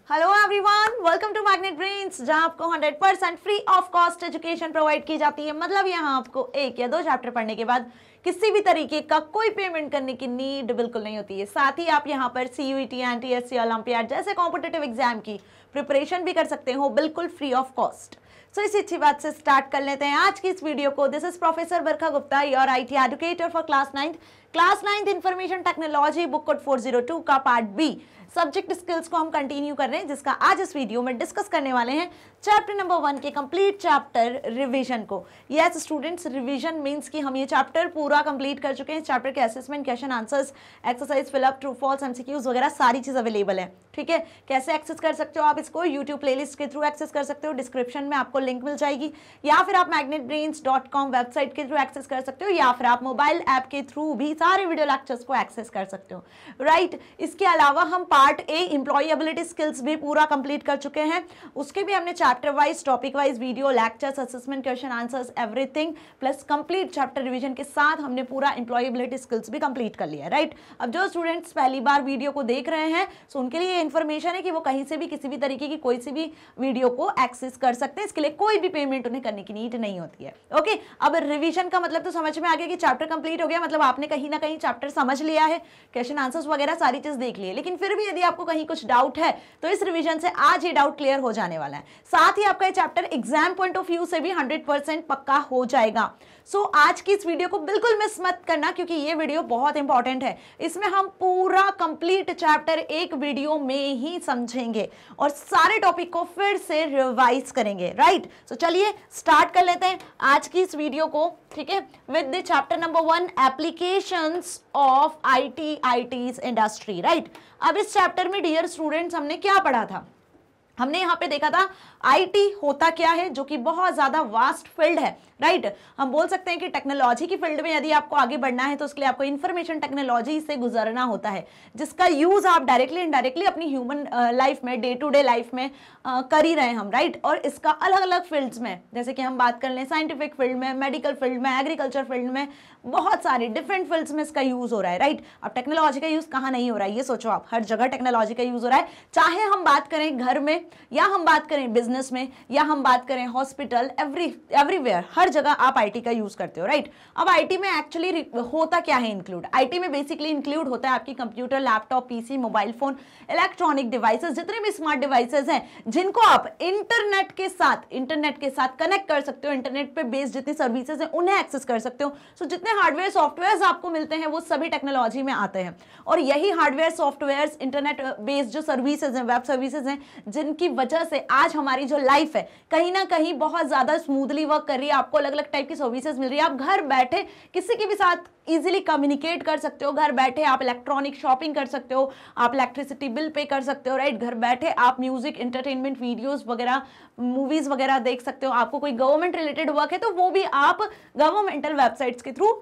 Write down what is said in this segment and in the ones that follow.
Hello everyone, welcome to Magnet Brains, जहां आपको 100% free of cost education provide की जाती है। मतलब यहां आपको एक या दो चैप्टर पढ़ने के बाद किसी भी तरीके का कोई पेमेंट करने की नीड बिल्कुल नहीं होती है। साथ ही आप यहां पर CUET, NTSC, ओलंपियाड जैसे कॉम्पिटिटिव एग्जाम की प्रिपरेशन भी कर सकते हो बिल्कुल फ्री ऑफ कॉस्ट। सो इसी अच्छी बात से स्टार्ट कर लेते हैं आज की इस वीडियो को। This is professor Barkha Gupta, your IT educator for class 9th information technology, book code 402 का पार्ट बी सब्जेक्ट स्किल्स को हम कंटिन्यू कर रहे हैं, जिसका आज इस वीडियो में डिस्कस करने वाले हैं चैप्टर नंबर 1 के कंप्लीट चैप्टर रिवीजन को। यस स्टूडेंट्स, रिवीजन मींस कि हम ये चैप्टर पूरा कंप्लीट कर चुके हैं। चैप्टर के assessment, question answers, exercise fill up, true false, MCQs वगैरह सारी चीज अवेलेबल है। ठीक है, कैसे एक्सेस कर सकते हो आप इसको? यूट्यूब प्लेलिस्ट के थ्रू एक्सेस कर सकते हो, डिस्क्रिप्शन में आपको लिंक मिल जाएगी, या फिर आप magnetbrains.com वेबसाइट के थ्रू एक्सेस कर सकते हो, या फिर आप मोबाइल ऐप के थ्रू भी सारे वीडियो लेक्चर्स को एक्सेस कर सकते हो। राइट, इसके अलावा हम पार्ट ए एम्प्लॉयबिलिटी स्किल्स भी पूरा कंप्लीट कर चुके हैं। उसके भी हमने chapter wise, topic wise video lectures, assessment, question answers, everything plus complete chapter revision के साथ हमने पूरा एम्प्लॉयबिलिटी स्किल्स भी कंप्लीट कर लिया है। राइट, अब जो स्टूडेंट्स पहली बार वीडियो को देख रहे हैं, सो उनके लिए इन्फॉर्मेशन है कि वो कहीं से भी किसी भी तरीके की कोई सी भी वीडियो को एक्सेस कर सकते हैं। इसके लिए कोई भी पेमेंट उन्हें करने की नीड नहीं होती है। ओके, अब रिवीजन का मतलब तो समझ में आ गया कि चैप्टर कंप्लीट हो गया, मतलब आपने कहीं ना कहीं चैप्टर समझ लिया है, क्वेश्चन आंसर्स वगैरह सारी चीज देख ली है। लेकिन फिर भी यदि आपको कहीं कुछ डाउट है तो इस रिवीजन से आज ये डाउट क्लियर हो जाने वाला है। साथ ही आपका ये chapter exam point of view से भी 100% पक्का हो जाएगा। सो आज की इस वीडियो को बिल्कुल मिस मत करना, क्योंकि ये वीडियो बहुत इंपॉर्टेंट है। इसमें हम पूरा कंप्लीट चैप्टर एक वीडियो में ही समझेंगे और सारे टॉपिक को फिर से रिवाइज करेंगे। राइट, सो चलिए स्टार्ट कर लेते हैं आज की इस वीडियो को। ठीक है, with the chapter number 1 applications of IT's industry. Right, अब इस चैप्टर में डियर स्टूडेंट्स हमने क्या पढ़ा था? हमने यहाँ पे देखा था IT होता क्या है, जो कि बहुत ज्यादा वास्ट फील्ड है। राइट, हम बोल सकते हैं कि टेक्नोलॉजी की फील्ड में यदि आपको आगे बढ़ना है तो उसके लिए आपको इंफॉर्मेशन टेक्नोलॉजी से गुजरना होता है, जिसका यूज आप डायरेक्टली इनडायरेक्टली अपनी ह्यूमन लाइफ में, डे टू डे लाइफ में कर ही रहे हैं हम। राइट, और इसका अलग अलग फील्ड्स में, जैसे कि हम बात कर लें साइंटिफिक फील्ड में, मेडिकल फील्ड में, एग्रीकल्चर फील्ड में, बहुत सारे डिफरेंट फील्ड्स में इसका यूज हो रहा है। राइट, अब टेक्नोलॉजी का यूज कहाँ नहीं हो रहा है ये सोचो आप, हर जगह टेक्नोलॉजी का यूज हो रहा है। चाहे हम बात करें घर में, या हम बात करें बिजनेस में, या हम बात करें हॉस्पिटल, एवरीवेयर, हर जगह आप IT का यूज करते हो। राइट, अब IT में एक्चुअली होता क्या है इंक्लूड? IT में बेसिकली इंक्लूड होता है आपकी computer, laptop, PC, mobile phone, electronic devices, जितने भी स्मार्ट डिवाइसेस हैं जिनको आप इंटरनेट के साथ कनेक्ट कर सकते हो, इंटरनेट पे बेस्ड जितनी सर्विसेज हैं उन्हें एक्सेस कर सकते हो। सो जितने हार्डवेयर सॉफ्टवेयर आपको मिलते हैं वो सभी टेक्नोलॉजी में आते हैं, और यही हार्डवेयर सॉफ्टवेयर, इंटरनेट बेस्ड जो सर्विसेज हैं, वेब सर्विसेज हैं, जिनकी वजह से आज हमारी जो लाइफ है कहीं ना कहीं बहुत ज्यादा स्मूथली वर्क कर रही है। आपको अलग अलग टाइप की सर्विसेज मिल रही है, आप घर बैठे किसी के भी साथ इजीली कम्युनिकेट कर सकते हो, घर बैठे आप इलेक्ट्रॉनिक शॉपिंग कर सकते हो, आप इलेक्ट्रिसिटी बिल पे कर सकते हो। राइट, घर बैठे आप म्यूजिक, एंटरटेनमेंट वीडियोस वगैरह, मूवीज वगैरह देख सकते हो। आपको कोई गवर्नमेंट रिलेटेड वर्क है तो वो भी आप गवर्नमेंटल वेबसाइट्स के थ्रू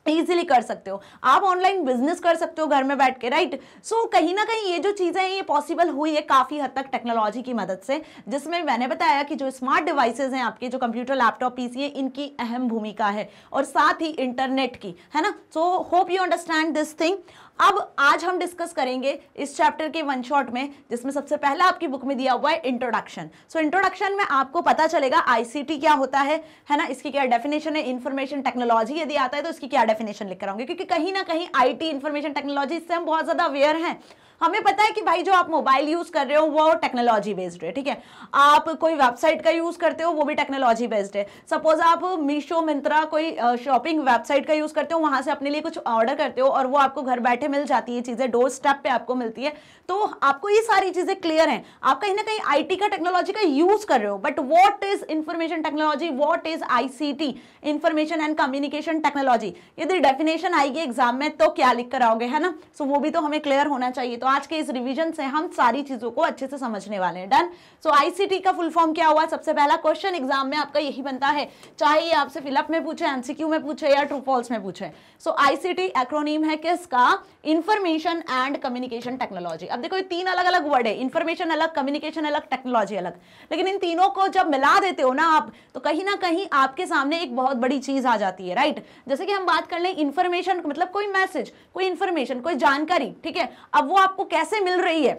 इजीली कर सकते हो। आप ऑनलाइन बिजनेस कर सकते हो घर में बैठ के। राइट, सो कहीं ना कहीं ये जो चीजें हैं ये पॉसिबल हुई है काफी हद तक टेक्नोलॉजी की मदद से, जिसमें मैंने बताया कि जो स्मार्ट डिवाइसेस हैं आपके, जो कंप्यूटर, लैपटॉप, PC है, इनकी अहम भूमिका है, और साथ ही इंटरनेट की, है ना। सो hope you understand this thing. अब आज हम डिस्कस करेंगे इस चैप्टर के वन शॉट में, जिसमें सबसे पहला आपकी बुक में दिया हुआ है इंट्रोडक्शन। सो इंट्रोडक्शन में आपको पता चलेगा ICT क्या होता है ना, इसकी क्या डेफिनेशन है, इंफॉर्मेशन टेक्नोलॉजी यदि आता है तो इसकी क्या डेफिनेशन लिख कर आऊंगे, क्योंकि कहीं ना कहीं IT, इंफॉर्मेशन टेक्नोलॉजी, इससे हम बहुत ज्यादा अवेयर हैं। हमें पता है कि भाई जो आप मोबाइल यूज कर रहे हो वो टेक्नोलॉजी बेस्ड है। ठीक है, आप कोई वेबसाइट का यूज करते हो वो भी टेक्नोलॉजी बेस्ड है। सपोज आप मीशो, मिंत्रा, कोई शॉपिंग वेबसाइट का यूज करते हो, वहां से अपने लिए कुछ ऑर्डर करते हो और वो आपको घर बैठे मिल जाती है, चीजें डोर स्टेप पे आपको मिलती है, तो आपको ये सारी चीजें क्लियर हैं। आप कहीं ना कहीं IT का, टेक्नोलॉजी का यूज कर रहे हो, but what is information technology, what is ICT, information and communication technology, यदि डेफिनेशन आएगी एग्जाम में तो क्या लिख कर आओगे, है ना। सो वो भी तो हमें क्लियर होना चाहिए। तो आज के इस रिवीजन से हम सारी चीजों को अच्छे से समझने वाले हैं। डन। सो ICT का फुल फॉर्म क्या हुआ? सबसे पहला क्वेश्चन एग्जाम में आपका यही बनता है, चाहे ये आपसे फिलअप में पूछे, MCQ में पूछे, या ट्रू फॉल्स में पूछे। सो ICT एक्रोनीम है किसका? Information and communication technology. अब देखो ये तीन अलग अलग वर्ड है, इंफॉर्मेशन अलग, कम्युनिकेशन अलग, टेक्नोलॉजी अलग, लेकिन इन तीनों को जब मिला देते हो ना कहीं आपके सामने एक बहुत बड़ी चीज आ जाती है। राइट, जैसे कि हम बात कर लें इंफॉर्मेशन, मतलब कोई मैसेज, कोई इंफॉर्मेशन, कोई जानकारी, ठीक है, अब वो आपको कैसे मिल रही है,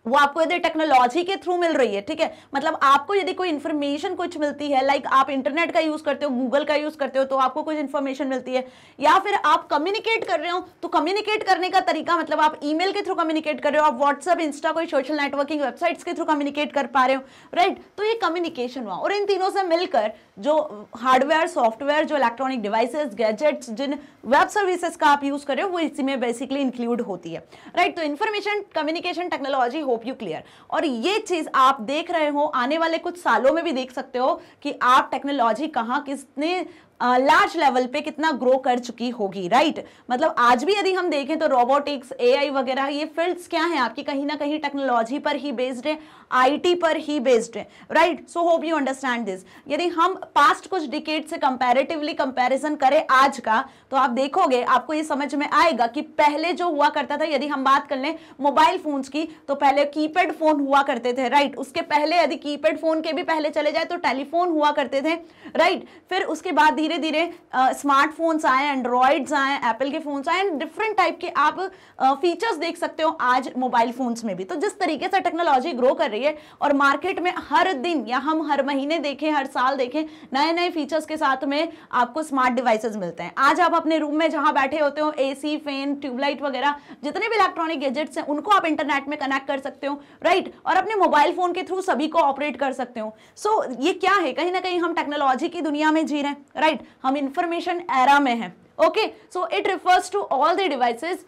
वो आपको यदि टेक्नोलॉजी के थ्रू मिल रही है, ठीक है, मतलब आपको यदि कोई इन्फॉर्मेशन कुछ मिलती है, लाइक आप इंटरनेट का यूज करते हो, गूगल का यूज करते हो, तो आपको कुछ इन्फॉर्मेशन मिलती है, या फिर आप कम्युनिकेट कर रहे हो, तो कम्युनिकेट करने का तरीका मतलब आप ईमेल के थ्रू कम्युनिकेट कर रहे हो, आप व्हाट्सएप, इंस्टा, कोई सोशल नेटवर्किंग वेबसाइट्स के थ्रू कम्युनिकेट कर पा रहे हो, राइट। तो ये कम्युनिकेशन हुआ, और इन तीनों से मिलकर जो हार्डवेयर, सॉफ्टवेयर, जो इलेक्ट्रॉनिक डिवाइसेस, गैजेट्स, जिन वेब सर्विसेज का आप यूज कर रहे हो, वो इसी में बेसिकली इंक्लूड होती है, राइट। तो information communication technology, hope you clear. और ये चीज आप देख रहे हो, आने वाले कुछ सालों में भी देख सकते हो कि आप टेक्नोलॉजी कहां किसने लार्ज लेवल पे कितना ग्रो कर चुकी होगी, राइट। मतलब आज भी यदि हम देखें तो रोबोटिक्स, एआई वगैरह, ये फील्ड्स क्या है आपकी, कहीं ना कहीं टेक्नोलॉजी पर ही बेस्ड है, आईटी पर ही बेस्ड है, right. So hope you understand this. यदि हम पास्ट कुछ डिकेड से कंपैरेटिवली कंपैरिजन करें आज का, तो आप देखोगे, आपको ये समझ में आएगा कि पहले जो हुआ करता था, यदि हम बात कर लें मोबाइल फोन्स की, तो पहले कीपैड फोन हुआ करते थे, राइट। उसके पहले यदि कीपैड फोन के भी पहले चले जाए तो टेलीफोन हुआ करते थे, राइट। फिर उसके बाद धीरे धीरे स्मार्टफोन्स आए, एंड्रॉइड्स आए, एप्पल के फोन्स आए, डिफरेंट टाइप के आप फीचर्स देख सकते हो आज मोबाइल फोन्स में भी। तो जिस तरीके से टेक्नोलॉजी ग्रो कर रही है, और मार्केट में हर दिन या हम हर महीने देखें, हर साल देखें, नए नए फीचर्स के साथ में आपको स्मार्ट डिवाइसेस मिलते हैं। आज आप अपने रूम में जहां बैठे होते हो, एसी, फैन, ट्यूबलाइट वगैरह जितने भी इलेक्ट्रॉनिक गैजेट्स हैं, उनको आप इंटरनेट में कनेक्ट कर सकते हो, राइट। और अपने मोबाइल फोन के थ्रू सभी को ऑपरेट कर सकते हो। सो ये क्या है, कहीं ना कहीं हम टेक्नोलॉजी की दुनिया में जी रहे हैं, राइट। हम इंफॉर्मेशन एरा में हैं, okay. So it refers to all the devices,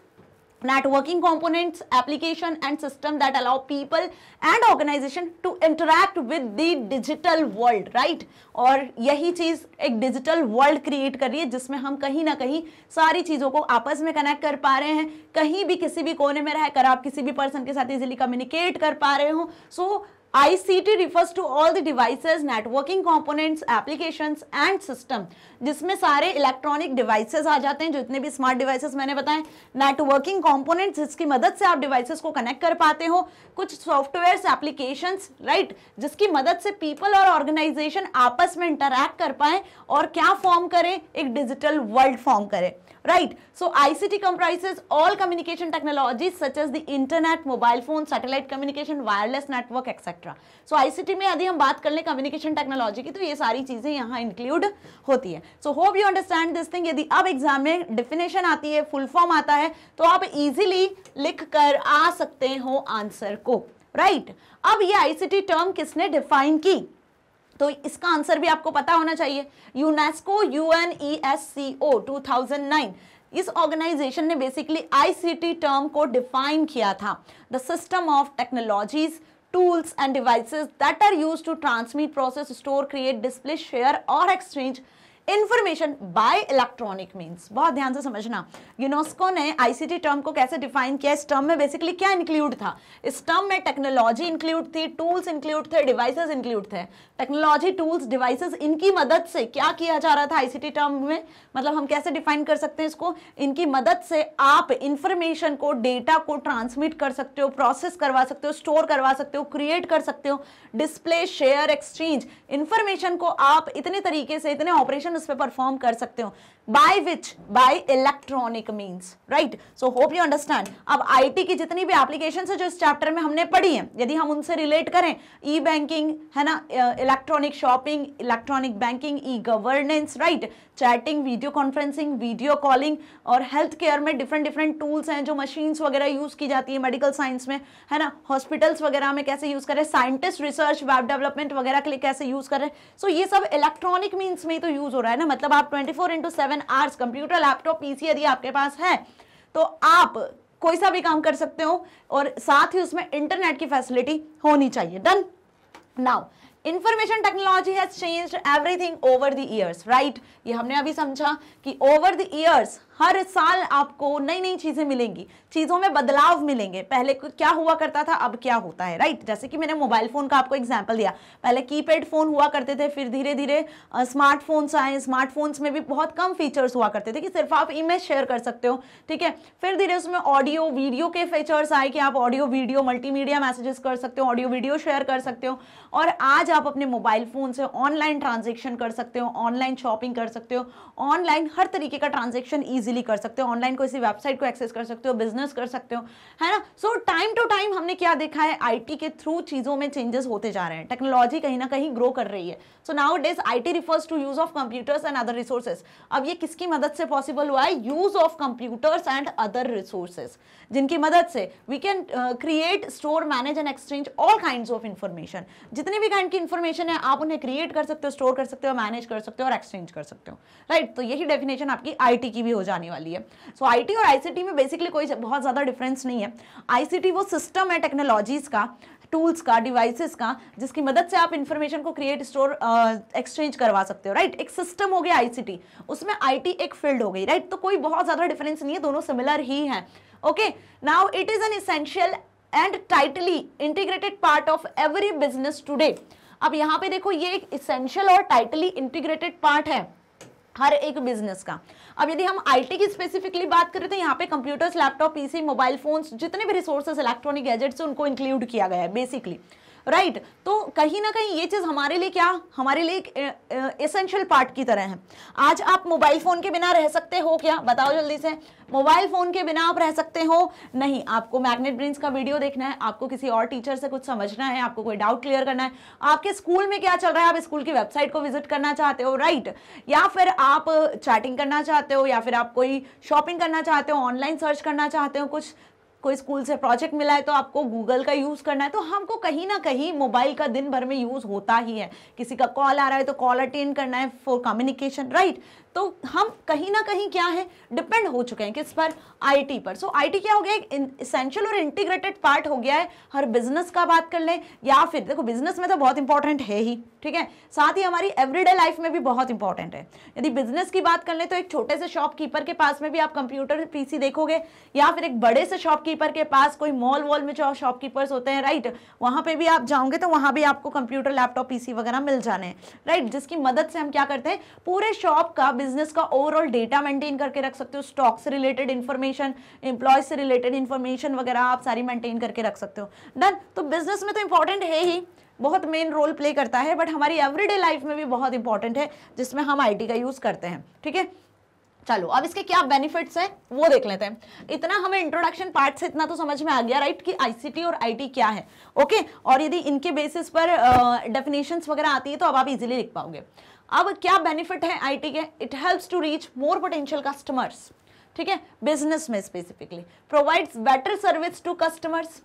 networking components, application and system that allow people and organization to interact with the digital world, right। और यही चीज एक डिजिटल वर्ल्ड क्रिएट कर रही है, जिसमें हम कहीं ना कहीं सारी चीजों को आपस में कनेक्ट कर पा रहे हैं, कहीं भी किसी भी कोने में रहकर आप किसी भी पर्सन के साथ इजीली कम्युनिकेट कर पा रहे हो। सो ICT refers to all the devices, networking components, applications and system, जिसमें सारे इलेक्ट्रॉनिक डिवाइसेस आ जाते हैं, जितने भी स्मार्ट डिवाइसेस मैंने बताए, नेटवर्किंग कंपोनेंट्स जिसकी मदद से आप डिवाइसेस को कनेक्ट कर पाते हो, कुछ सॉफ्टवेयर्स, एप्लीकेशंस, राइट, जिसकी मदद से पीपल और ऑर्गेनाइजेशन आपस में इंटरैक्ट कर पाए और क्या फॉर्म करें, एक डिजिटल वर्ल्ड फॉर्म करें, right। So ICT comprises all communication technologies such as the internet, mobile phone, satellite communication, wireless network, etc. So ICT में यदि हम बात कर लें कम्युनिकेशन टेक्नोलॉजी की, तो ये सारी चीजें यहाँ इंक्लूड होती है। So hope you understand this thing। यदि अब एग्जाम में डिफिनेशन आती है, फुल फॉर्म आता है, तो आप इजीली लिख कर आ सकते हो आंसर को, राइट। अब ये ICT टर्म किसने डिफाइन की, तो इसका आंसर भी आपको पता होना चाहिए। यूनेस्को, UNESCO 2009, इस ऑर्गेनाइजेशन ने बेसिकली ICT टर्म को डिफाइन किया था, the system of technologies, tools and devices that are used to transmit, process, store, create, display, share और exchange information by electronic means. बहुत ध्यान से समझना, यूनेस्को ने आईसीटी टर्म को कैसे डिफाइन किया, इस टर्म में बेसिकली क्या इंक्लूड था। इस टर्म में टेक्नोलॉजी इंक्लूड थी, टूल्स इंक्लूड थे, डिवाइसेस इंक्लूड थे। टेक्नोलॉजी, टूल्स, डिवाइसेस, इनकी मदद से क्या किया जा रहा था आईसीटी टर्म में, मतलब हम कैसे डिफाइन कर सकते हैं इसको, इनकी मदद से आप इंफॉर्मेशन को, डेटा को ट्रांसमिट कर सकते हो, प्रोसेस करवा सकते हो, स्टोर करवा सकते हो, क्रिएट कर सकते हो, डिस्प्ले, शेयर, एक्सचेंज, इंफॉर्मेशन को आप इतने तरीके से, इतने ऑपरेशन उस पर परफॉर्म कर सकते हो। By which, bye electronic means, right. So hope you understand. अब आईटी की जितनी भी एप्लीकेशन है जो इस चैप्टर में हमने पढ़ी है, यदि हम उनसे रिलेट करें, ई बैंकिंग है ना, electronic shopping, electronic banking, e governance, right, chatting, video conferencing, video calling, और हेल्थ केयर में डिफरेंट टूल्स हैं जो मशीन्स वगैरह यूज की जाती है, मेडिकल साइंस में है ना, हॉस्पिटल्स वगैरह में कैसे यूज करें, साइंटिस्ट रिसर्च, वेब डेवलपमेंट वगैरह के लिए कैसे यूज कर रहे हैं। सो ये सब इलेक्ट्रॉनिक मीन्स में तो यूज हो रहा है ना, मतलब आप 24/7 आवर्स कंप्यूटर, लैपटॉप, पीसी यदि आपके पास है तो आप कोई सा भी काम कर सकते हो, और साथ ही उसमें इंटरनेट की फैसिलिटी होनी चाहिए। Done. Now information technology has changed everything over the years, right. ये हमने अभी समझा कि ओवर द ईयर्स हर साल आपको नई नई चीजें मिलेंगी, चीजों में बदलाव मिलेंगे। पहले क्या हुआ करता था, अब क्या होता है, राइट। जैसे कि मैंने मोबाइल फोन का आपको एग्जांपल दिया, पहले कीपैड फोन हुआ करते थे, फिर धीरे धीरे स्मार्टफोन्स आए। स्मार्टफोन्स में भी बहुत कम फीचर्स हुआ करते थे कि सिर्फ आप इमेज शेयर कर सकते हो, ठीक है। फिर धीरे उसमें ऑडियो वीडियो के फीचर्स आए कि आप ऑडियो वीडियो मल्टीमीडिया मैसेजेस कर सकते हो, ऑडियो वीडियो शेयर कर सकते हो, और आज आप अपने मोबाइल फोन से ऑनलाइन ट्रांजेक्शन कर सकते हो, ऑनलाइन शॉपिंग कर सकते हो, ऑनलाइन हर तरीके का ट्रांजेक्शन इजीली कर सकते हो, ऑनलाइन कोई सी वेबसाइट को एक्सेस कर सकते हो, बिजनेस कर सकते हो, है ना। सो टाइम टू टाइम हमने क्या देखा है, आईटी के थ्रू चीजों में चेंजेस होते जा रहे हैं, टेक्नोलॉजी कहीं ना कहीं ग्रो कर रही है। So nowadays IT refers to use of computers and other resources. अब ये किसकी मदद से पॉसिबल हुआ है, use of computers and other resources, जिनकी मदद से we can create, store, manage and exchange all kinds of information. जितनी भी काइंड की इंफॉर्मेशन है आप उन्हें क्रिएट कर सकते हो, स्टोर कर सकते हो, मैनेज कर सकते हो और एक्सचेंज कर सकते हो, राइट। तो यही डेफिनेशन आपकी आईटी की भी हो जाने वाली है। सो आईटी और आईसीटी में बेसिकली कोई बहुत ज्यादा डिफरेंस नहीं है। आईसीटी वो सिस्टम है टेक्नोलॉजीज का, टूल्स का, डिवाइसेस का, जिसकी मदद से आप इंफॉर्मेशन को क्रिएट, स्टोर, एक्सचेंज करवा सकते हो, राइट। एक सिस्टम हो गया आईसीटी, उसमें आईटी एक फील्ड हो गई, राइट। तो कोई बहुत ज्यादा डिफरेंस नहीं है, दोनों सिमिलर ही हैं। Okay, now it is an essential and tightly integrated part of every business today. अब यहाँ पे देखो, ये एक एसेंशियल और टाइटली इंटीग्रेटेड पार्ट है हर एक बिजनेस का। अब यदि हम आईटी की स्पेसिफिकली बात करें तो यहाँ पे computers, laptop, PC, mobile phones, जितने भी रिसोर्सेज, इलेक्ट्रॉनिक गैजेट्स उनको इंक्लूड किया गया है बेसिकली, राइट। तो कहीं ना कहीं ये चीज हमारे लिए क्या, हमारे लिए एक एसेंशियल पार्ट की तरह है। आज आप मोबाइल फोन के बिना रह सकते हो क्या, बताओ जल्दी से। मोबाइल फोन के बिना आप रह सकते हो? नहीं। आपको मैग्नेट ब्रेन्स का वीडियो देखना है, आपको किसी और टीचर से कुछ समझना है, आपको कोई डाउट क्लियर करना है, आपके स्कूल में क्या चल रहा है, आप स्कूल की वेबसाइट को विजिट करना चाहते हो, राइट, या फिर आप चैटिंग करना चाहते हो, या फिर आप कोई शॉपिंग करना चाहते हो, ऑनलाइन सर्च करना चाहते हो, कुछ कोई स्कूल से प्रोजेक्ट मिला है तो आपको गूगल का यूज करना है, तो हमको कहीं ना कहीं मोबाइल का दिन भर में यूज होता ही है। किसी का कॉल आ रहा है तो कॉल अटेंड करना है फॉर कम्युनिकेशन, राइट। तो हम कहीं ना कहीं क्या है, डिपेंड हो चुके हैं किस पर, आईटी पर। सो आईटी क्या हो गया, एक एसेंशियल और इंटीग्रेटेड पार्ट हो गया है हर बिजनेस का। बात कर लें, या फिर देखो बिजनेस में तो बहुत इंपॉर्टेंट है ही, ठीक है, साथ ही हमारी एवरीडे लाइफ में भी बहुत इंपॉर्टेंट है। यदि बिजनेस की बात कर लें तो एक छोटे से शॉपकीपर के पास में भी आप कंप्यूटर, पीसी देखोगे, या फिर एक बड़े से शॉपकीपर के पास, कोई मॉल वॉल में जो शॉपकीपर्स होते हैं, राइट, वहां पे भी आप जाओगे तो वहां भी आपको कंप्यूटर, लैपटॉप, पीसी वगैरह मिल जाने हैं, राइट, जिसकी मदद से हम क्या करते हैं, पूरे शॉप का, बिजनेस का ओवरऑल डेटा मेंटेन करके रख सकते हो। स्टॉक से रिलेटेड इंफॉर्मेशन, एम्प्लॉयज से रिलेटेड इंफॉर्मेशन वगैरह आप सारी मेंटेन करके रख सकते हो। डन। तो बिजनेस में तो इंपॉर्टेंट है ही, बहुत मेन रोल प्ले करता है, बट हमारी एवरीडे लाइफ में भी बहुत इंपॉर्टेंट है, जिसमें हम आईटी का यूज करते हैं, ठीक है। चलो अब इसके क्या बेनिफिट्स हैं वो देख लेते हैं। इतना हमें इंट्रोडक्शन पार्ट से इतना तो समझ में आ गया, राइट, कि आईसीटी और आईटी क्या है, ओके। और यदि इनके बेसिस पर डेफिनेशंस वगैरह आती है तो अब आप इजीली लिख पाओगे। अब क्या बेनिफिट है आईटी के, it helps to reach more potential customers, ठीक है, बिजनेस में specifically, provides better service to customers,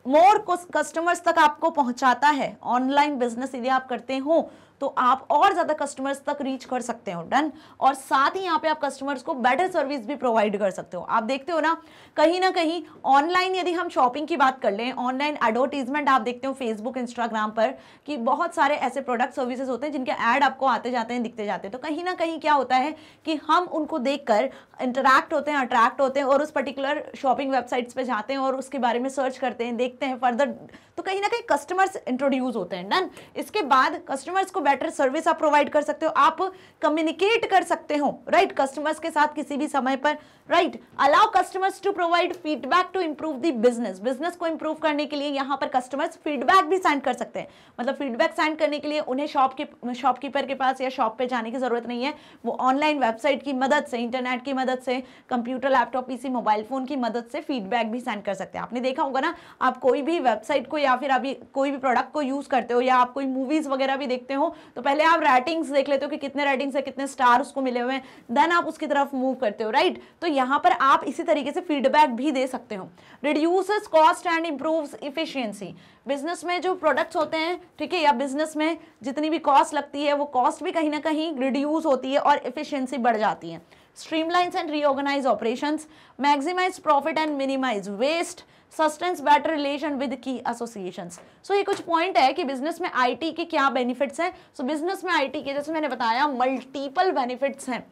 more customers तक आपको पहुंचाता है। ऑनलाइन बिजनेस यदि आप करते हो तो आप और ज्यादा कस्टमर्स तक रीच कर सकते हो, डन। और साथ ही यहाँ पे आप कस्टमर्स को बेटर सर्विस भी प्रोवाइड कर सकते हो। आप देखते हो ना कहीं ऑनलाइन, यदि हम शॉपिंग की बात कर लें, ऑनलाइन एडवर्टीजमेंट आप देखते हो फेसबुक, इंस्टाग्राम पर, कि बहुत सारे ऐसे प्रोडक्ट सर्विसेज होते हैं जिनके ऐड आपको आते जाते हैं, दिखते जाते हैं। तो कहीं ना कहीं क्या होता है कि हम उनको देखकर इंटरैक्ट होते हैं, अट्रैक्ट होते हैं, और उस पर्टिकुलर शॉपिंग वेबसाइट्स पे जाते हैं और उसके बारे में सर्च करते हैं, देखते हैं फर्दर, तो कहीं ना कहीं कस्टमर्स इंट्रोड्यूस होते हैं, डन। इसके बाद कस्टमर्स को बेटर सर्विस आप प्रोवाइड कर सकते हो, आप कम्युनिकेट कर सकते हो, राइट, कस्टमर्स के साथ किसी भी समय पर, right. Allow customers to provide feedback to improve the business को इंप्रूव करने के लिए यहाँ पर कस्टमर्स फीडबैक भी सेंड कर सकते हैं। मतलब फीडबैक सेंड करने के लिए उन्हें शॉपकीपर के पास या शॉप पे जाने की जरूरत नहीं है, वो ऑनलाइन वेबसाइट की मदद से, इंटरनेट की मदद से, computer, laptop, PC, mobile phone की मदद से फीडबैक भी सेंड कर सकते हैं। आपने देखा होगा ना, आप कोई भी वेबसाइट को या फिर अभी कोई भी प्रोडक्ट को यूज करते हो, या आप कोई मूवीज वगैरह भी देखते हो, तो पहले आप रेटिंग्स देख लेते हो कि कितने रेटिंग्स है, कितने स्टार उसको मिले हुए हैं, देन आप उसकी तरफ मूव करते हो, राइट। तो यहाँ पर आप इसी तरीके से फीडबैक भी दे सकते हो। Reduces cost and improves efficiency. Business में जो प्रोडक्ट्स होते हैं, ठीक है, या बिजनेस में जितनी भी कॉस्ट लगती है वो कॉस्ट भी कहीं ना कहीं रिड्यूस होती है और इफिशियंसी बढ़ जाती है। Streamlines and reorganize operations, maximize profit and minimize waste, sustains better relation with key associations. So ये कुछ पॉइंट है कि बिजनेस में आईटी के क्या बेनिफिट्स हैं। सो बिजनेस में आईटी के, जैसे मैंने बताया, मल्टीपल बेनिफिट्स हैं।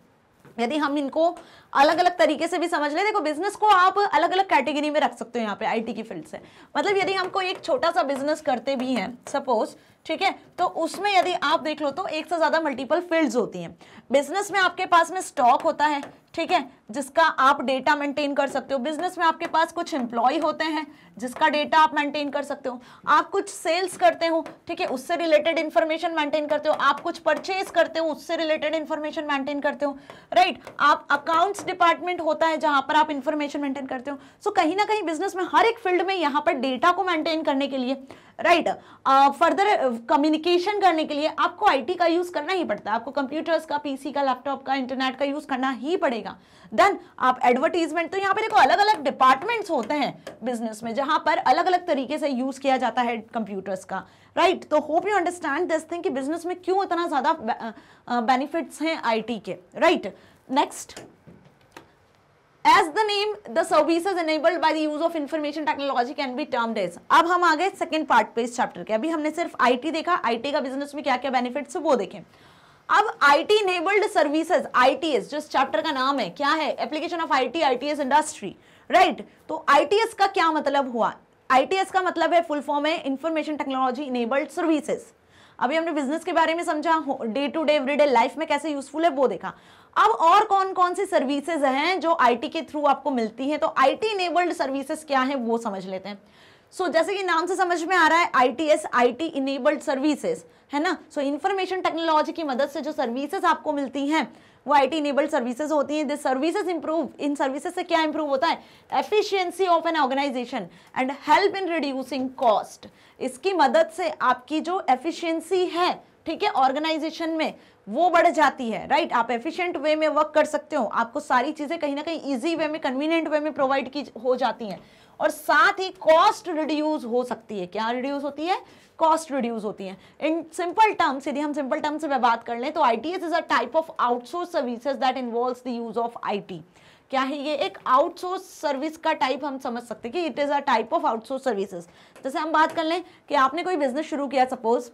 यदि हम इनको अलग अलग तरीके से भी समझ ले, देखो बिजनेस को आप अलग अलग कैटेगरी में रख सकते हो यहाँ पे आईटी की फील्ड से। मतलब यदि हमको एक छोटा सा बिजनेस करते भी हैं, सपोज, ठीक है। तो उसमें यदि आप देख लो तो एक से ज्यादा मल्टीपल फील्ड्स होती हैं। बिजनेस में आपके पास में स्टॉक होता है, ठीक है, जिसका आप डेटा मेंटेन कर सकते हो। बिजनेस में आपके पास कुछ एम्प्लॉय होते हैं जिसका डेटा आप मेंटेन कर सकते हो। आप कुछ सेल्स करते हो, ठीक है, उससे रिलेटेड इंफॉर्मेशन मेंटेन करते हो। आप कुछ परचेज करते हो, उससे रिलेटेड इंफॉर्मेशन मेंटेन करते हो, राइट। आप अकाउंट्स डिपार्टमेंट होता है जहां पर आप इंफॉर्मेशन मेंटेन करते हो। सो कहीं ना कहीं बिजनेस में हर एक फील्ड में यहाँ पर डेटा को मेंटेन करने के लिए, राइट, फर्दर कम्युनिकेशन करने के लिए आपको आईटी का यूज करना ही पड़ता है। आपको कंप्यूटर्स का, पीसी का, लैपटॉप का, इंटरनेट का यूज करना ही पड़ेगा। देन आप एडवर्टीजमेंट, तो यहाँ पे देखो अलग अलग डिपार्टमेंट्स होते हैं बिजनेस में जहां पर अलग अलग तरीके से यूज किया जाता है कंप्यूटर्स का, राइट। तो hope you understand this thing कि बिजनेस में क्यों इतना ज्यादा बेनिफिट्स हैं आईटी के, right. Next, As the name, the services enabled by the use of information technology can be termed as। अब हम आ गए सेकेंड पार्ट पे इस चैप्टर के। अभी हमने सिर्फ आईटी देखा, आईटी का बिजनेस में क्या क्या बेनिफिट्स है वो देखें। अब आईटी इनेबल्ड सर्विसेज, आईटीएस, जो इस चैप्टर का नाम है, क्या है, application of IT, ITES industry, right. तो आईटीएस का क्या मतलब हुआ? आईटीएस का मतलब है, फुल फॉर्म है इंफॉर्मेशन टेक्नोलॉजी इनेबल्ड सर्विसेज। अभी हमने बिजनेस के बारे में समझा, day to day everyday life में कैसे यूजफुल है वो देखा। अब और कौन कौन सी सर्विसेज हैं जो आईटी के थ्रू आपको मिलती हैं, तो आईटी इनेबल्ड सर्विसेज क्या है वो समझ लेते हैं। सो जैसे कि नाम से समझ में आ रहा है, आईटीएस, आईटी इनेबल्ड सर्विसेज, है ना। सो इंफॉर्मेशन टेक्नोलॉजी की मदद से जो सर्विसेज आपको मिलती हैं वो आईटी इनेबल्ड सर्विसेज होती हैं। दिस सर्विसेज इंप्रूव, इन सर्विसेज से क्या इंप्रूव होता है, efficiency of an organization and help in reducing cost. इसकी मदद से आपकी जो एफिशिएंसी है, ठीक है, ऑर्गेनाइजेशन में वो बढ़ जाती है, राइट। आप एफिशिएंट वे में वर्क कर सकते हो, आपको सारी चीजें कहीं ना कहीं इजी वे में, कन्वीनियंट वे में प्रोवाइड की हो जाती हैं, और साथ ही कॉस्ट रिड्यूस हो सकती है। क्या रिड्यूस होती है? कॉस्ट रिड्यूस होती है। इन सिंपल टर्म्स, यदि हम सिंपल टर्म्स से बात कर लें तो ITS is a type of outsource services that involves the use of IT. क्या है ये? एक आउटसोर्स सर्विस का टाइप हम समझ सकते हैं कि it is a type of outsource services. जैसे हम बात कर लें कि आपने कोई बिजनेस शुरू किया, सपोज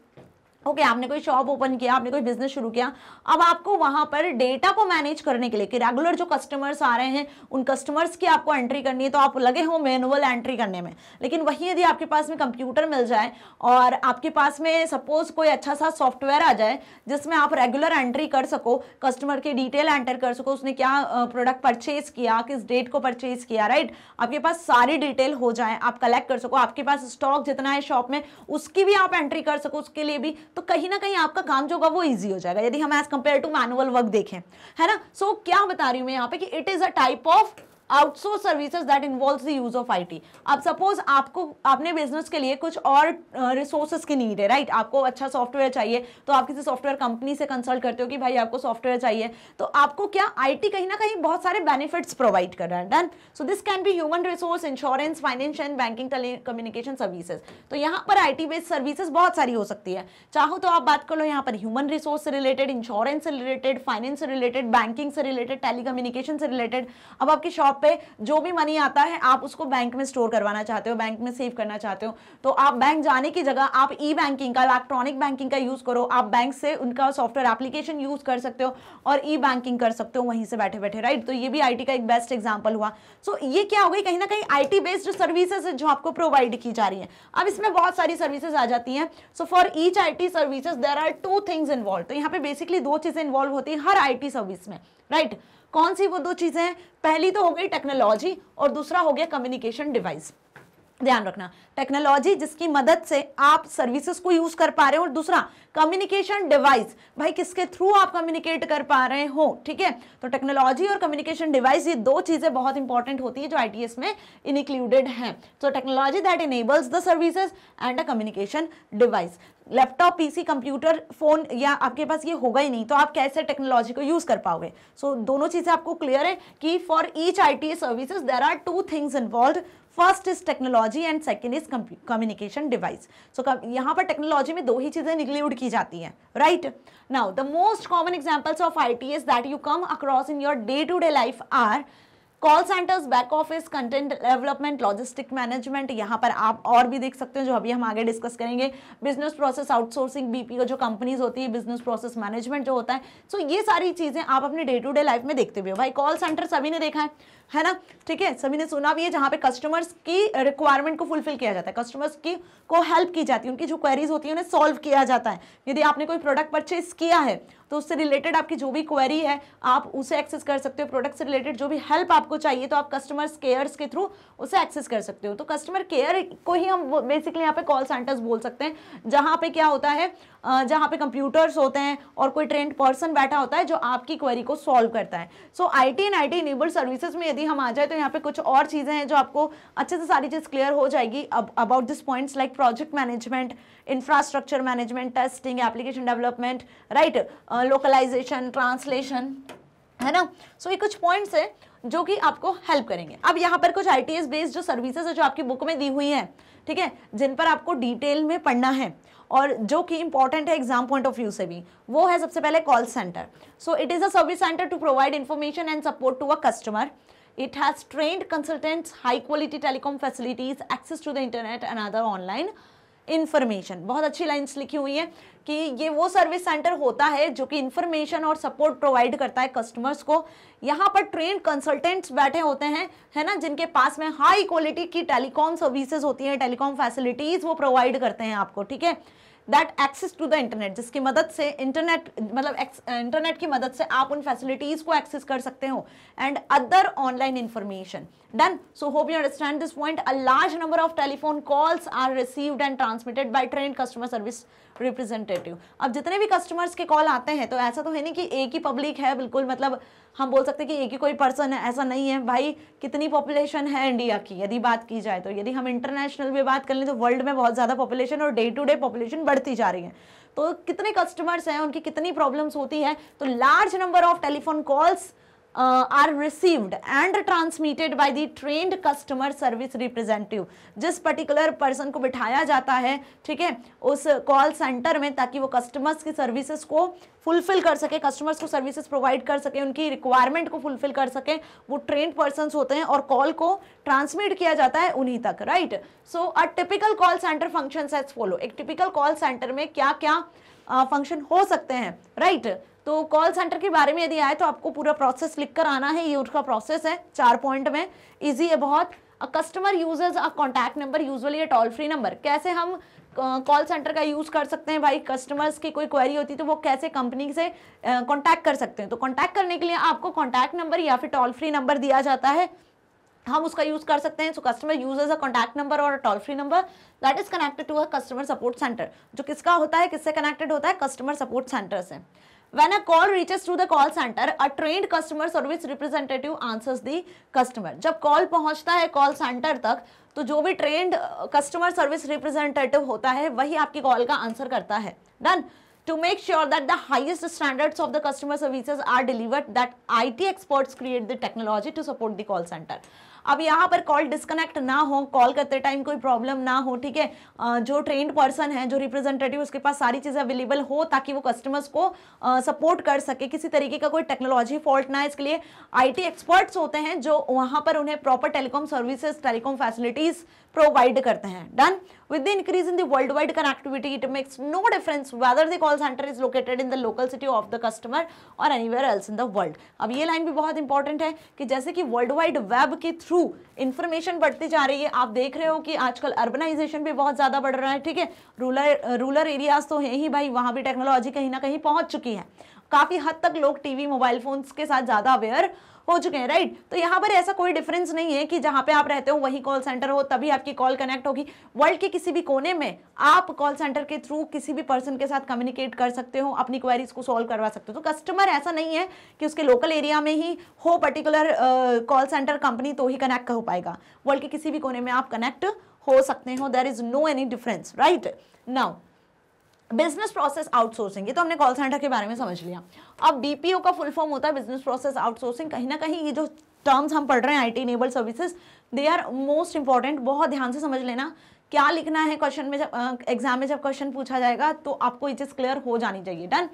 ओके, आपने कोई शॉप ओपन किया, आपने कोई बिजनेस शुरू किया। अब आपको वहां पर डेटा को मैनेज करने के लिए कि रेगुलर जो कस्टमर्स आ रहे हैं उन कस्टमर्स की आपको एंट्री करनी है, तो आप लगे हो मैनुअल एंट्री करने में। लेकिन वहीं यदि आपके पास में कंप्यूटर मिल जाए और आपके पास में सपोज कोई अच्छा सा सॉफ्टवेयर आ जाए जिसमें आप रेगुलर एंट्री कर सको, कस्टमर की डिटेल एंटर कर सको, उसने क्या प्रोडक्ट परचेज किया, किस डेट को परचेज किया, राइट, आपके पास सारी डिटेल हो जाए, आप कलेक्ट कर सको, आपके पास स्टॉक जितना है शॉप में उसकी भी आप एंट्री कर सको, उसके लिए भी, तो कहीं ना कहीं आपका काम जो होगा वो इजी हो जाएगा यदि हम as compare to manual work देखें, है ना। सो क्या बता रही हूं मैं यहाँ पे कि it is a type of outsource services that involves the use of IT. अब सपोज आपको अपने बिजनेस के लिए कुछ और रिसोर्सेज की नीड है, राइट, आपको अच्छा सॉफ्टवेयर चाहिए, तो आप किसी सॉफ्टवेयर कंपनी से कंसल्ट करते हो कि भाई आपको सॉफ्टवेयर चाहिए, तो आपको क्या आईटी कहीं ना कहीं बहुत सारे बेनिफिट्स प्रोवाइड कर रहा है। Done. So this can be human resource, insurance, financial, banking, telecommunication services. तो यहाँ पर आईटी बेस्ड सर्विसेज बहुत सारी हो सकती है। चाहो तो आप बात कर लो यहाँ पर ह्यूमन रिसोर्स से रिलेटेड, इंश्योरेंस से रिलेटेड, फाइनेंस से रिलेटेड, बैंकिंग से रिलेटेड, टेलीकम्युनिकेशन से रिलेटेड। अब आपकी शॉप पे जो भी मनी आता है आप उसको बैंक में स्टोर करवाना चाहते हो, बैंक में सेव करना चाहते हो, तो आप बैंक जाने की जगह आप ई बैंकिंग का, इलेक्ट्रॉनिक बैंकिंग का यूज करो। आप बैंक से उनका सॉफ्टवेयर एप्लीकेशन यूज कर सकते हो और ई बैंकिंग कर सकते हो वहीं से बैठे बैठे, राइट। तो ये भी आईटी का एक बेस्ट एग्जांपल हुआ। सो ये क्या हो गई, कहीं ना कहीं आईटी बेस्ड सर्विसेज जो आपको प्रोवाइड की जा रही है। अब इसमें बहुत सारी सर्विसेज आ जाती हैं। So for each IT services there are two things involve. तो यहाँ पे बेसिकली दो चीजें इन्वॉल्व होती है हर आईटी सर्विस में, राइट। कौन सी वो दो चीजें हैं? पहली तो हो गई टेक्नोलॉजी और दूसरा हो गया कम्युनिकेशन डिवाइस। ध्यान रखना, टेक्नोलॉजी जिसकी मदद से आप सर्विसेज को यूज कर पा रहे हो, और दूसरा कम्युनिकेशन डिवाइस, भाई किसके थ्रू आप कम्युनिकेट कर पा रहे हो, ठीक है। तो टेक्नोलॉजी और कम्युनिकेशन डिवाइस ये दो चीजें बहुत इंपॉर्टेंट होती है जो आईटीएस में इंक्लूडेड हैं। तो technology that enables the services and a communication device. Laptop, PC, computer, phone या आपके पास ये होगा ही नहीं तो आप कैसे टेक्नोलॉजी को यूज कर पाओगे। सो दोनों चीजें आपको क्लियर है कि for each IT services there are two things involved. First is technology and second is communication device. So यहाँ पर टेक्नोलॉजी में दो ही चीजें इंक्लूड की जाती हैं, right. Now the most common examples of ITES that you come across in your day to day life are call centres, back office, content development, logistic management, यहाँ पर आप और भी देख सकते हो जो अभी हम आगे डिस्कस करेंगे। बिजनेस प्रोसेस आउटसोर्सिंग, बीपीओ जो कंपनीज होती है, बिजनेस प्रोसेस मैनेजमेंट जो होता है। सो ये सारी चीजें आप अपने डे टू डे लाइफ में देखते भी हो। भाई कॉल सेंटर सभी ने देखा है ना, ठीक है, सभी ने सुना भी है, जहां पे कस्टमर्स की रिक्वायरमेंट को फुलफिल किया जाता है, कस्टमर्स की को हेल्प की जाती है, उनकी जो क्वेरीज होती है उन्हें सॉल्व किया जाता है। यदि आपने कोई प्रोडक्ट परचेज किया है तो उससे रिलेटेड आपकी जो भी क्वेरी है आप उसे एक्सेस कर सकते हो। प्रोडक्ट से रिलेटेड जो भी हेल्प आपको चाहिए तो आप कस्टमर केयर्स के थ्रू उसे एक्सेस कर सकते हो। तो कस्टमर केयर को ही हम बेसिकली यहाँ पे कॉल सेंटर्स बोल सकते हैं, जहां पे क्या होता है, जहां पे कंप्यूटर्स होते हैं और कोई ट्रेंड पर्सन बैठा होता है जो आपकी क्वेरी को सॉल्व करता है। So IT and IT enabled services में यदि हम आ जाए तो यहाँ पे कुछ और चीजें हैं जो आपको अच्छे से सारी चीज क्लियर हो जाएगी about this points, like project management, infrastructure management, testing, application development, right, localization, translation, है ना। सो ये कुछ पॉइंट्स है जो कि आपको हेल्प करेंगे। अब यहाँ पर कुछ आईटीएस बेस्ड जो सर्विसेज है जो आपकी बुक में दी हुई है, ठीक है, जिन पर आपको डिटेल में पढ़ना है और जो कि इंपॉर्टेंट है एग्जाम पॉइंट ऑफ व्यू से भी, वो है सबसे पहले call centre. So it is a service centre to provide information and support to a customer. It has trained consultants, high quality telecom facilities, access to the internet and other online information. बहुत अच्छी lines लिखी हुई है कि ये वो service centre होता है जो कि इंफॉर्मेशन और सपोर्ट प्रोवाइड करता है कस्टमर्स को। यहाँ पर ट्रेन कंसल्टेंट्स बैठे होते हैं, है ना, जिनके पास में हाई क्वालिटी की टेलीकॉम सर्विसेज होती है, टेलीकॉम फैसिलिटीज वो प्रोवाइड करते हैं आपको, ठीक है। That access to the internet, जिसकी मदद से इंटरनेट मतलब इंटरनेट की मदद से आप उन फैसिलिटीज को एक्सेस कर सकते हो, and other online information. Done. So hope you understand this point. A large number of telephone calls are received and transmitted by trained customer service representative. अब जितने भी कस्टमर्स के कॉल आते हैं तो ऐसा तो है नहीं कि एक ही पब्लिक है, बिल्कुल मतलब हम बोल सकते हैं कि एक ही कोई पर्सन है, ऐसा नहीं है भाई। कितनी पॉपुलेशन है इंडिया की यदि बात की जाए तो, यदि हम इंटरनेशनल में बात कर लें तो वर्ल्ड में बहुत ज़्यादा पॉपुलेशन और डे टू डे पॉपुलेशन बढ़ती जा रही है। तो कितने कस्टमर्स हैं, उनकी कितनी प्रॉब्लम्स होती है, तो large number of telephone calls are received and transmitted by the trained customer service representative. जिस पर्टिकुलर पर्सन को बिठाया जाता है, ठीक है, उस कॉल सेंटर में, ताकि वो कस्टमर्स की सर्विसेज को फुलफिल कर सके, कस्टमर्स को सर्विसेज प्रोवाइड कर सके, उनकी रिक्वायरमेंट को फुलफिल कर सके, वो ट्रेंड पर्सन्स होते हैं और कॉल को ट्रांसमिट किया जाता है उन्हीं तक, right. So a typical call centre functions as follow. एक टिपिकल कॉल सेंटर में क्या क्या फंक्शन हो सकते हैं, राइट। तो कॉल सेंटर के बारे में यदि आए तो आपको पूरा प्रोसेस लिख कर आना है। ये उसका प्रोसेस है 4 पॉइंट में, इजी है बहुत. A customer users a contact number, usually a toll free number. कैसे हम कॉल सेंटर का यूज कर सकते हैं भाई, कस्टमर्स की कोई क्वेरी होती है तो वो कैसे कंपनी से कॉन्टैक्ट कर सकते हैं। तो कॉन्टैक्ट करने के लिए आपको कॉन्टैक्ट नंबर या फिर टोल फ्री नंबर दिया जाता है, हम उसका यूज कर सकते हैं. So customer users a contact number और toll free number that is connected to a customer support centre. जो किसका होता है, किससे कनेक्टेड होता है, कस्टमर सपोर्ट सेंटर से. When a call reaches to the call center, a trained customer service representative answers the customer. जब call पहुंचता है कॉल सेंटर तक तो जो भी ट्रेंड कस्टमर सर्विस रिप्रेजेंटेटिव होता है वही आपकी कॉल का आंसर करता है. Done. To make sure that the highest standards of the customer services are delivered, that IT experts create the technology to support the call center. अब यहाँ पर कॉल डिस्कनेक्ट ना हो, कॉल करते टाइम कोई प्रॉब्लम ना हो, ठीक है, जो ट्रेंड पर्सन है, जो रिप्रेजेंटेटिव, उसके पास सारी चीज़ें अवेलेबल हो ताकि वो कस्टमर्स को सपोर्ट कर सके, किसी तरीके का कोई टेक्नोलॉजी फॉल्ट ना है, इसके लिए आईटी एक्सपर्ट्स होते हैं जो वहाँ पर उन्हें proper telecom services, telecom facilities provide करते हैं. Done. With the increase in the worldwide connectivity, it makes no difference whether the call center is located in the local city of the customer or anywhere else in the world. अब ये line भी बहुत important है कि जैसे कि world wide web के through information बढ़ती जा रही है, आप देख रहे हो कि आजकल अर्बनाइजेशन भी बहुत ज़्यादा बढ़ रहा है, ठीक है, रूरल एरियाज तो है ही भाई, वहाँ भी टेक्नोलॉजी कहीं ना कहीं पहुँच चुकी है. काफ़ी हद तक लोग टीवी, मोबाइल फोन्स के साथ ज़्यादा अवेयर हो चुके हैं, राइट. तो यहाँ पर ऐसा कोई डिफरेंस नहीं है कि जहाँ पे आप रहते हो वही कॉल सेंटर हो तभी आपकी कॉल कनेक्ट होगी. वर्ल्ड के किसी भी कोने में आप कॉल सेंटर के थ्रू किसी भी पर्सन के साथ कम्युनिकेट कर सकते हो, अपनी क्वेरीज को सॉल्व करवा सकते हो. तो कस्टमर ऐसा नहीं है कि उसके लोकल एरिया में ही हो पर्टिकुलर कॉल सेंटर कंपनी तो ही कनेक्ट हो पाएगा. वर्ल्ड के किसी भी कोने में आप कनेक्ट हो सकते हो. There is no any difference, right. Now business process outsourcing, ये तो हमने कॉल सेंटर के बारे में समझ लिया. अब बीपीओ का फुल फॉर्म होता है बिजनेस प्रोसेस आउटसोर्सिंग. कहीं ना कहीं ये जो टर्म्स हम पढ़ रहे हैं, IT enabled services, they are most important. बहुत ध्यान से समझ लेना क्या लिखना है क्वेश्चन में, जब एग्जाम में जब क्वेश्चन पूछा जाएगा तो आपको ये चीज क्लियर हो जानी चाहिए. डन.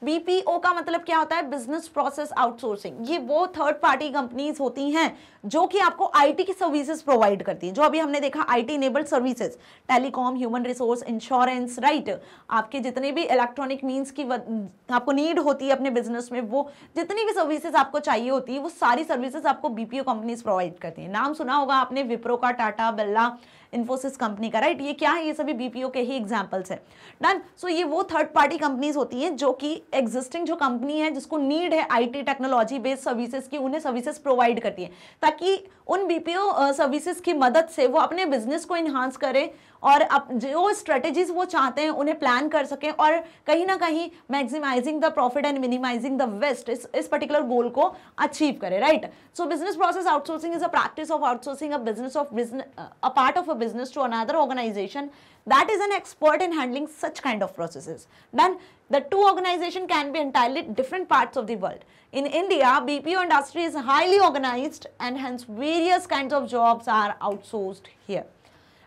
बीपीओ का मतलब क्या होता है, बिजनेस प्रोसेस आउटसोर्सिंग। ये वो थर्ड पार्टी कंपनीज होती हैं जो कि आपको आईटी की सर्विसेज प्रोवाइड करती हैं, जो अभी हमने देखा IT enabled services, telecom, human resource, insurance, right, आपके जितने भी इलेक्ट्रॉनिक मीन्स की आपको नीड होती है अपने बिजनेस में, वो जितनी भी सर्विसेज आपको चाहिए होती है वो सारी सर्विसेज आपको बीपीओ कंपनीज प्रोवाइड करती हैं। नाम सुना होगा आपने विप्रो का, टाटा, बिरला, इन्फोसिस कंपनी का, राइट। ये क्या है, ये सभी बीपीओ के ही एग्जांपल्स है। डन। सो ये वो थर्ड पार्टी कंपनीज होती हैं जो कि एग्जिस्टिंग जो कंपनी है जिसको नीड है आईटी टेक्नोलॉजी बेस्ड सर्विसेज की, उन्हें सर्विसेज प्रोवाइड करती है ताकि उन बीपीओ सर्विसेज की मदद से वो अपने बिजनेस को इन्हांस करें और जो स्ट्रेटेजीज वो चाहते हैं उन्हें प्लान कर सकें और कहीं ना कहीं maximizing the profit and minimizing the waste, इस पर्टिकुलर गोल को अचीव करें, right. So business process outsourcing is a practice of outsourcing a part of a business to another organization that is an expert in handling such kind of processes. Then the two organization can be entirely different parts of the world. In India, BPO industry is highly organized and hence various kinds of jobs are outsourced here.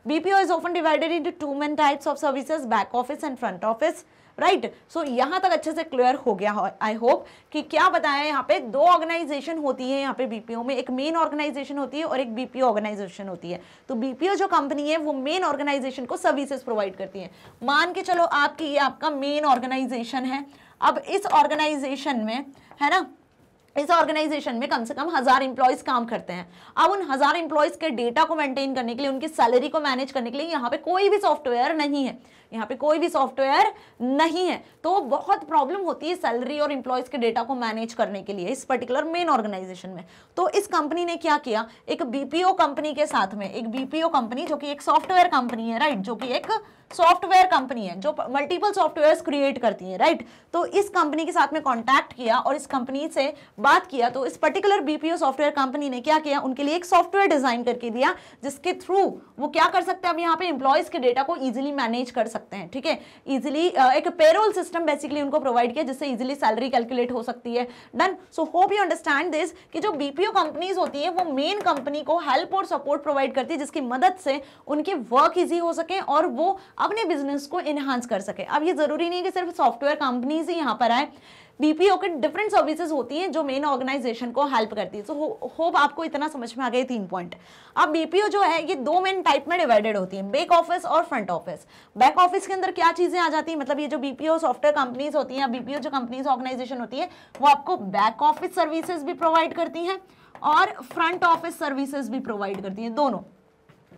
BPO is often divided into two main types of services, back office and front office. Right. So यहाँ तक अच्छे से clear हो गया I hope कि क्या बताया यहाँ पे, दो ऑर्गेनाइजेशन होती है यहाँ पे बीपीओ में, एक मेन ऑर्गेनाइजेशन होती है और एक बीपीओ ऑर्गेनाइजेशन होती है। तो बीपीओ जो कंपनी है वो मेन ऑर्गेनाइजेशन को सर्विसेज प्रोवाइड करती है। मान के चलो आपकी ये आपका मेन ऑर्गेनाइजेशन है, अब इस ऑर्गेनाइजेशन में है ना, इस ऑर्गेनाइजेशन में कम से कम 1000 इंप्लॉइज काम करते हैं। अब उन 1000 इंप्लॉइज के डेटा को मेंटेन करने के लिए, उनकी सैलरी को मैनेज करने के लिए यहाँ पे कोई भी सॉफ्टवेयर नहीं है, यहाँ पे कोई भी सॉफ्टवेयर नहीं है। तो बहुत प्रॉब्लम होती है सैलरी और इंप्लॉइज के डेटा को मैनेज करने के लिए इस पर्टिकुलर मेन ऑर्गेनाइजेशन में। तो इस कंपनी ने क्या किया, एक बीपीओ कंपनी के साथ में, एक बीपीओ कंपनी जो कि एक सॉफ्टवेयर कंपनी है, राइट, जो कि एक सॉफ्टवेयर कंपनी है जो मल्टीपल सॉफ्टवेयर्स क्रिएट करती है, राइट। तो इस कंपनी के साथ में कॉन्टैक्ट किया और इस कंपनी से बात किया। तो इस पर्टिकुलर बीपीओ सॉफ्टवेयर कंपनी ने क्या किया, उनके लिए एक सॉफ्टवेयर डिजाइन करके दिया जिसके थ्रू वो क्या कर सकते हैं, अब यहाँ पे एम्प्लॉयज के डेटा को इजीली मैनेज कर सकते हैं, ठीक है, इजीली एक पेरोल सिस्टम बेसिकली उनको प्रोवाइड किया जिससे इजीली सैलरी कैलकुलेट हो सकती है। Done. So hope you understand this कि जो बीपीओ कंपनीज होती है वो मेन कंपनी को हेल्प और सपोर्ट प्रोवाइड करती है जिसकी मदद से उनके वर्क इजी हो सके और वो अपने बिजनेस को इनहांस कर सके। अब ये जरूरी नहीं कि सिर्फ सॉफ्टवेयर कंपनीज ही यहाँ पर आए, बीपीओ के डिफरेंट सर्विसेज होती हैं जो मेन ऑर्गेनाइजेशन को हेल्प करती है। सो होप आपको इतना समझ में आ गए 3 पॉइंट। अब बीपीओ जो है ये 2 मेन टाइप में डिवाइडेड होती है, बैक ऑफिस और फ्रंट ऑफिस। बैक ऑफिस के अंदर क्या चीजें आ जाती है, मतलब ये जो बीपीओ सॉफ्टवेयर कंपनीज होती हैं, बीपीओ जो कंपनीज ऑर्गेनाइजेशन होती है वो आपको बैक ऑफिस सर्विसेज भी प्रोवाइड करती हैं और फ्रंट ऑफिस सर्विसेज भी प्रोवाइड करती हैं, दोनों।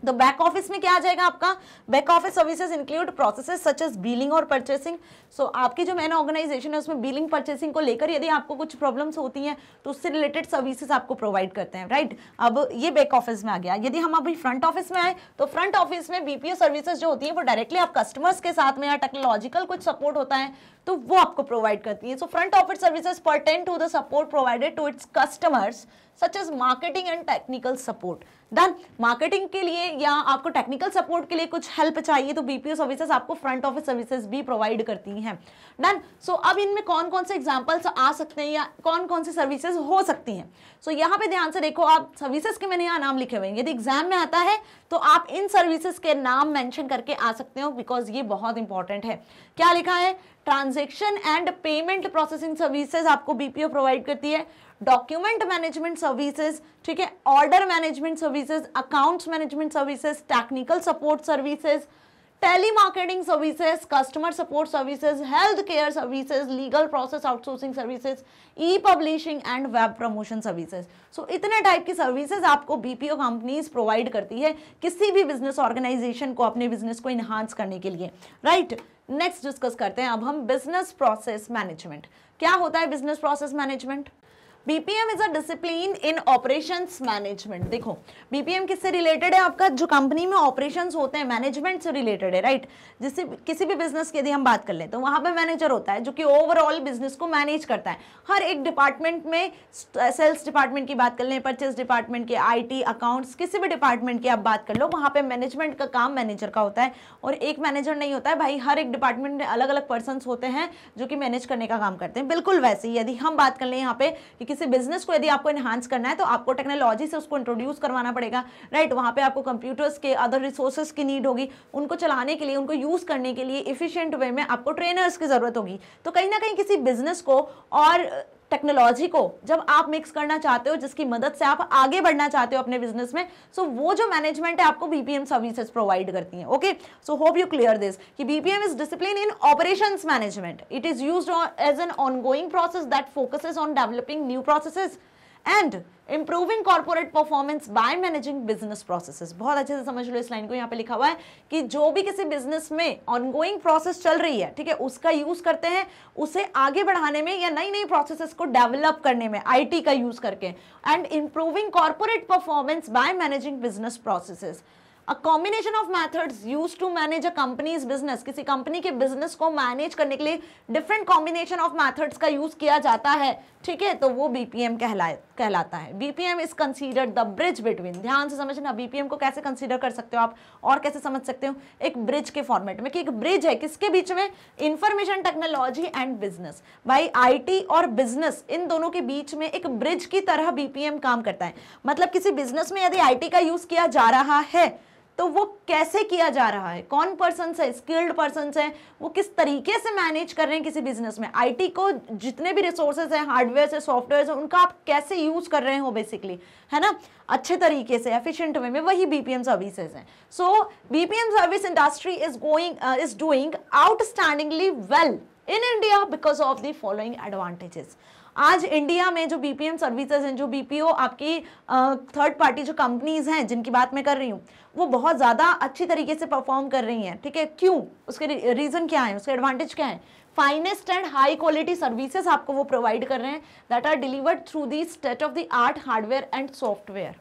तो बैक ऑफिस में क्या आ जाएगा आपका, back office services include processes such as billing और परचेसिंग। सो आपकी जो मेन ऑर्गेनाइजेशन है उसमें बिलिंग परचेसिंग को लेकर यदि आपको कुछ प्रॉब्लम्स होती हैं तो उससे रिलेटेड सर्विसेज आपको प्रोवाइड करते हैं, राइट। अब ये बैक ऑफिस में आ गया। यदि हम अभी फ्रंट ऑफिस में आए तो फ्रंट ऑफिस में बीपीओ सर्विसेज जो होती है वो डायरेक्टली आप कस्टमर्स के साथ में या टेक्नोलॉजिकल कुछ सपोर्ट होता है तो वो आपको प्रोवाइड करती है। So front office services pertain to the support provided to its customers such as marketing and technical support. Done. Marketing के लिए या आपको टेक्निकल सपोर्ट के लिए कुछ हेल्प चाहिए तो बीपीओ सर्विसेज आपको फ्रंट ऑफिस सर्विसेज भी प्रोवाइड करती हैं। डन। सो अब इनमें कौन कौन से एग्जांपल्स आ सकते हैं या कौन कौन से सर्विसेज हो सकती हैं। सो यहाँ पे ध्यान से देखो, आप सर्विसेज के मैंने यहाँ नाम लिखे हुए हैं, यदि एग्जाम में आता है तो आप इन सर्विसेज के नाम मेंशन करके आ सकते हो बिकॉज ये बहुत इंपॉर्टेंट है। क्या लिखा है, transaction and payment processing services आपको बीपीओ प्रोवाइड करती है, डॉक्यूमेंट मैनेजमेंट सर्विसेज, ठीक है, order management services, accounts management services, technical support services, telemarketing services, customer support services, health care services, legal process outsourcing services, e publishing and web promotion services. So इतने type की services आपको BPO companies provide करती है किसी भी business organisation को अपने business को इनहांस करने के लिए, राइट। नेक्स्ट डिस्कस करते हैं अब हम बिजनेस प्रोसेस मैनेजमेंट। क्या होता है business process management? BPM is a discipline in operations management. देखो बीपीएम किससे रिलेटेड है, आपका जो कंपनी में ऑपरेशंस होते हैं मैनेजमेंट से रिलेटेड है, राइट। जिससे किसी भी बिजनेस की यदि हम बात कर लें तो वहां पे मैनेजर होता है जो कि ओवरऑल बिजनेस को मैनेज करता है। हर एक डिपार्टमेंट में, सेल्स डिपार्टमेंट की बात कर लें, परचेज डिपार्टमेंट की, आईटी, अकाउंट्स, किसी भी डिपार्टमेंट की आप बात कर लो, वहां पे मैनेजमेंट का काम मैनेजर का होता है। और एक मैनेजर नहीं होता है भाई, हर एक डिपार्टमेंट में अलग अलग पर्सन होते हैं जो कि मैनेज करने का काम करते हैं। बिल्कुल वैसे ही यदि हम बात कर लें यहाँ पे कि किसी बिजनेस को यदि आपको एनहांस करना है तो आपको टेक्नोलॉजी से उसको इंट्रोड्यूस करवाना पड़ेगा, राइट। वहाँ पे आपको कंप्यूटर्स के अदर रिसोर्सेज की नीड होगी, उनको चलाने के लिए, उनको यूज करने के लिए एफिशिएंट वे में आपको ट्रेनर्स की जरूरत होगी। तो कहीं ना कहीं किसी बिजनेस को और टेक्नोलॉजी को जब आप मिक्स करना चाहते हो, जिसकी मदद से आप आगे बढ़ना चाहते हो अपने बिजनेस में, सो वो जो मैनेजमेंट है आपको बीपीएम सर्विसेज प्रोवाइड करती हैं। Okay, so hope you clear this कि BPM is discipline in operations management. It is used as an ongoing process that focuses on developing new processes and improving corporate performance by managing business processes. बहुत अच्छे से समझ लो इस line को, यहाँ पे लिखा हुआ है कि जो भी किसी बिजनेस में ऑनगोइंग प्रोसेस चल रही है, ठीक है, उसका यूज करते हैं उसे आगे बढ़ाने में या नई नई प्रोसेसेस को डेवलप करने में आईटी का यूज करके, and improving corporate performance by managing business processes. A combination of methods used to manage a company's business, किसी कंपनी के बिजनेस को मैनेज करने के लिए डिफरेंट कॉम्बिनेशन ऑफ मेथड्स का यूज किया जाता है, ठीक है, तो वो बीपीएम कहलाता है। BPM is considered the bridge between, ध्यान से समझना, बीपीएम को कैसे कंसीडर कर सकते हो आप और कैसे समझ सकते हो, एक ब्रिज के फॉर्मेट में, कि एक ब्रिज है किसके बीच में, इंफॉर्मेशन टेक्नोलॉजी एंड बिजनेस। भाई आईटी और बिजनेस, इन दोनों के बीच में एक ब्रिज की तरह बीपीएम काम करता है। मतलब किसी बिजनेस में यदि आईटी का यूज किया जा रहा है तो वो कैसे किया जा रहा है, कौन पर्सन है, स्किल्ड पर्सन है, वो किस तरीके से मैनेज कर रहे हैं किसी बिजनेस में, आईटी को जितने भी रिसोर्सेज हैं, हार्डवेयर से सॉफ्टवेयर से, उनका आप कैसे यूज कर रहे हो बेसिकली, है ना, अच्छे तरीके से, एफिशिएंट वे में, वही बीपीएम सर्विसेज हैं। So BPM service industry is doing outstandingly well in India because of the following advantages. आज इंडिया में जो बीपीएम सर्विसेज हैं, जो बीपीओ आपकी थर्ड पार्टी जो कंपनीज हैं जिनकी बात मैं कर रही हूँ, वो बहुत ज़्यादा अच्छी तरीके से परफॉर्म कर रही हैं, ठीक है। क्यों, उसके रीज़न क्या है, उसके एडवांटेज क्या है? Finest and high quality services आपको वो प्रोवाइड कर रहे हैं that are delivered through the state of the art hardware and software.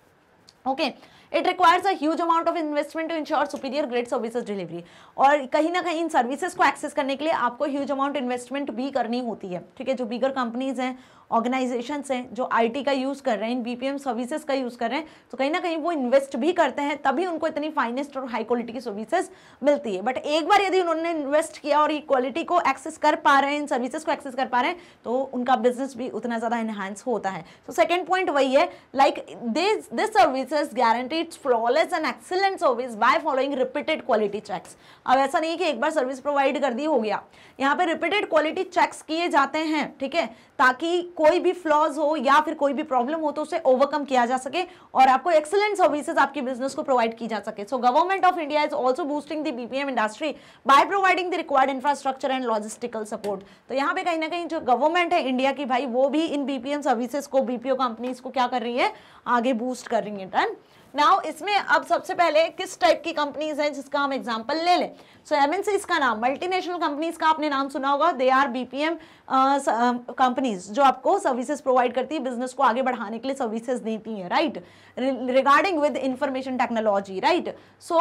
Okay, it requires a huge amount of investment to ensure superior grade services delivery. और कहीं ना कहीं इन services को एक्सेस करने के लिए आपको ह्यूज अमाउंट इन्वेस्टमेंट भी करनी होती है, ठीक है। जो बिगर कंपनीज हैं, ऑर्गेनाइजेशंस हैं, जो आईटी का यूज़ कर रहे हैं, इन बीपीएम सर्विसेज का यूज़ कर रहे हैं, तो कहीं ना कहीं वो इन्वेस्ट भी करते हैं, तभी उनको इतनी फाइनेस्ट और हाई क्वालिटी की सर्विसेज मिलती है। बट एक बार यदि उन्होंने इन्वेस्ट किया और ये क्वालिटी को एक्सेस कर पा रहे हैं, इन सर्विसेज को एक्सेस कर पा रहे हैं, तो उनका बिजनेस भी उतना ज़्यादा एनहांस होता है। तो सेकेंड पॉइंट वही है, like this services guaranteed flawless and excellent service by following repeated quality checks. अब ऐसा नहीं है कि एक बार सर्विस प्रोवाइड कर दी हो गया, यहाँ पे रिपीटेड क्वालिटी चेक्स किए जाते हैं, ठीक है, ताकि कोई भी फ्लॉज हो या फिर कोई भी प्रॉब्लम हो तो उसे ओवरकम किया जा सके और आपको एक्सीलेंट सर्विसेज आपके बिजनेस को प्रोवाइड की जा सके। So government of India is also boosting the BPM industry by providing the required infrastructure and logistical support. तो यहाँ पे कहीं ना कहीं जो गवर्नमेंट है इंडिया की, भाई वो भी इन बीपीएम सर्विसेज को, बीपीओ कंपनीज को क्या कर रही है, आगे बूस्ट कर रही है। डन। नाउ इसमें अब सबसे पहले किस टाइप की कंपनीज हैं जिसका हम एग्जांपल ले लें। सो एमएनसीज का नाम, मल्टीनेशनल कंपनीज का आपने नाम सुना होगा, दे आर बीपीएम कंपनीज जो आपको सर्विसेज प्रोवाइड करती है, बिजनेस को आगे बढ़ाने के लिए सर्विसेज देती हैं, right, regarding with information technology, right. So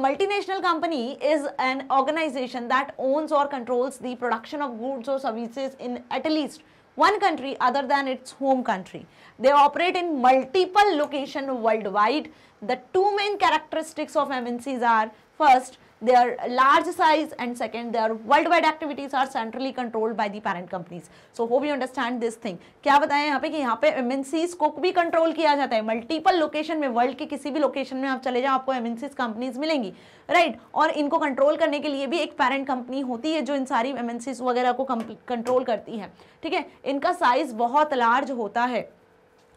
multinational company is an organization that owns और controls the production of goods और services in at least one country other than its home country. They operate in multiple locations worldwide. The two main characteristics of MNCs are, first, their large size, and second, their worldwide activities are centrally controlled by the parent companies. So hope you understand this thing. क्या बताएं यहाँ पे कि यहाँ पे MNCs को भी control किया जाता है, मल्टीपल लोकेशन में, वर्ल्ड के किसी भी लोकेशन में आप चले जाओ आपको MNCs कंपनीज मिलेंगी, राइट। और इनको कंट्रोल करने के लिए भी एक पेरेंट कंपनी होती है जो इन सारी MNCs वगैरह को कंट्रोल करती है, ठीक है। इनका साइज बहुत लार्ज होता है,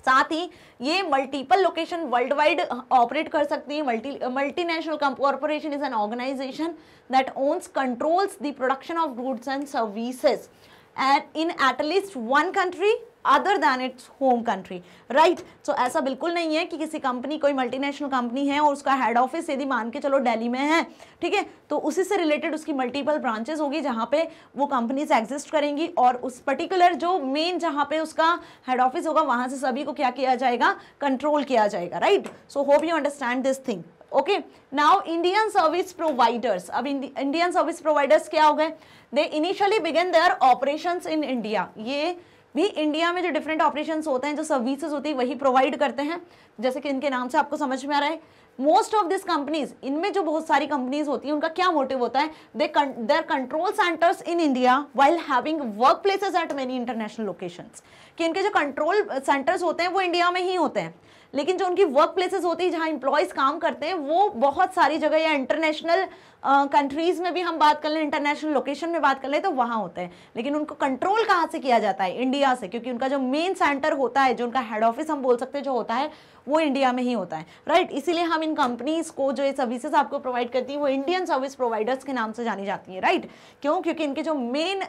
साथ ही ये multiple location world wide operate कर सकती है। Multinational corporation is an organization that owns controls the production of goods and services and in at least one country other than its home country, right. So ऐसा बिल्कुल नहीं है कि किसी company, कोई मल्टीनेशनल कंपनी है और उसका हेड ऑफिस यदि मान के चलो दिल्ली में है, ठीक है, तो उसी से रिलेटेड उसकी मल्टीपल ब्रांचेस होगी जहाँ पे वो कंपनीज एग्जिस्ट करेंगी और उस पर्टिकुलर जो मेन जहाँ पे उसका हेड ऑफिस होगा वहाँ से सभी को क्या किया जाएगा, कंट्रोल किया जाएगा, right. So hope you understand this thing. Okay, now Indian service providers. अब इंडियन सर्विस प्रोवाइडर्स क्या हो गए, they initially begin their operations in India. ये भी इंडिया में जो डिफरेंट ऑपरेशंस होते हैं, जो सर्विसेज होती है, वही प्रोवाइड करते हैं, जैसे कि इनके नाम से आपको समझ में आ रहा है। मोस्ट ऑफ दिस कंपनीज, इनमें जो बहुत सारी कंपनीज होती हैं उनका क्या मोटिव होता है, their control centres in India while having work places at many international locations, कि इनके जो कंट्रोल सेंटर्स होते हैं वो इंडिया में ही होते हैं, लेकिन जो उनकी वर्क प्लेसेस होती है जहां इंप्लॉयज काम करते हैं वो बहुत सारी जगह या इंटरनेशनल कंट्रीज में भी हम बात कर लें, इंटरनेशनल लोकेशन में बात कर लें तो वहां होते हैं, लेकिन उनको कंट्रोल कहाँ से किया जाता है, इंडिया से, क्योंकि उनका जो मेन सेंटर होता है, जो उनका हेड ऑफिस हम बोल सकते हैं जो होता है वो इंडिया में ही होता है, राइट। इसीलिए हम इन कंपनीज को जो ये सर्विसेज आपको प्रोवाइड करती है वो इंडियन सर्विस प्रोवाइडर्स के नाम से जानी जाती है, राइट। क्यों? क्योंकि इनके जो मेन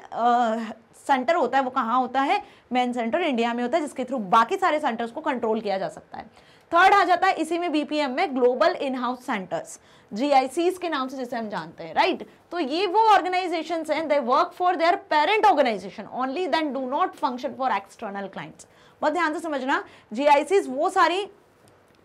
सेंटर होता है वो कहाँ होता है, मेन सेंटर इंडिया में होता है, जिसके थ्रू बाकी सारे सेंटर्स को कंट्रोल किया जा सकता है। थर्ड आ जाता है इसी में बीपीएम में global in house centres, GICs के नाम से जिसे हम जानते हैं, राइट। तो ये वो ऑर्गेनाइजेशंस हैं, they work for their parent organization only, then do not function for external clients. बहुत ध्यान से समझना, GICs वो सारी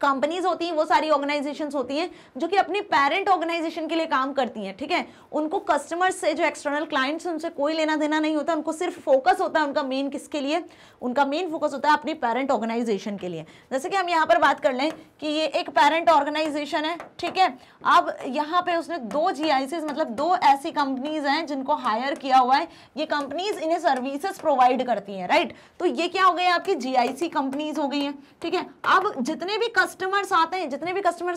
कंपनीज होती हैं, वो सारी ऑर्गेनाइजेशंस होती हैं जो कि अपनी पेरेंट ऑर्गेनाइजेशन के लिए काम करती हैं, ठीक है। उनको कस्टमर्स से, जो एक्सटर्नल क्लाइंट्स हैं, उनसे कोई लेना देना नहीं होता, उनको सिर्फ फोकस होता है उनका मेन किसके लिए, उनका मेन फोकस होता है अपनी पेरेंट ऑर्गेनाइजेशन के लिए। जैसे कि हम यहाँ पर बात कर लें कि ये एक पेरेंट ऑर्गेनाइजेशन है, ठीक है। अब यहाँ पे उसने 2 GICs मतलब 2 ऐसी कंपनीज हैं जिनको हायर किया हुआ है, ये कंपनीज इन्हें सर्विसेज प्रोवाइड करती हैं, राइट। तो ये क्या हो गई आपकी GIC कंपनीज हो गई हैं, ठीक है। अब जितने भी कस्टमर्स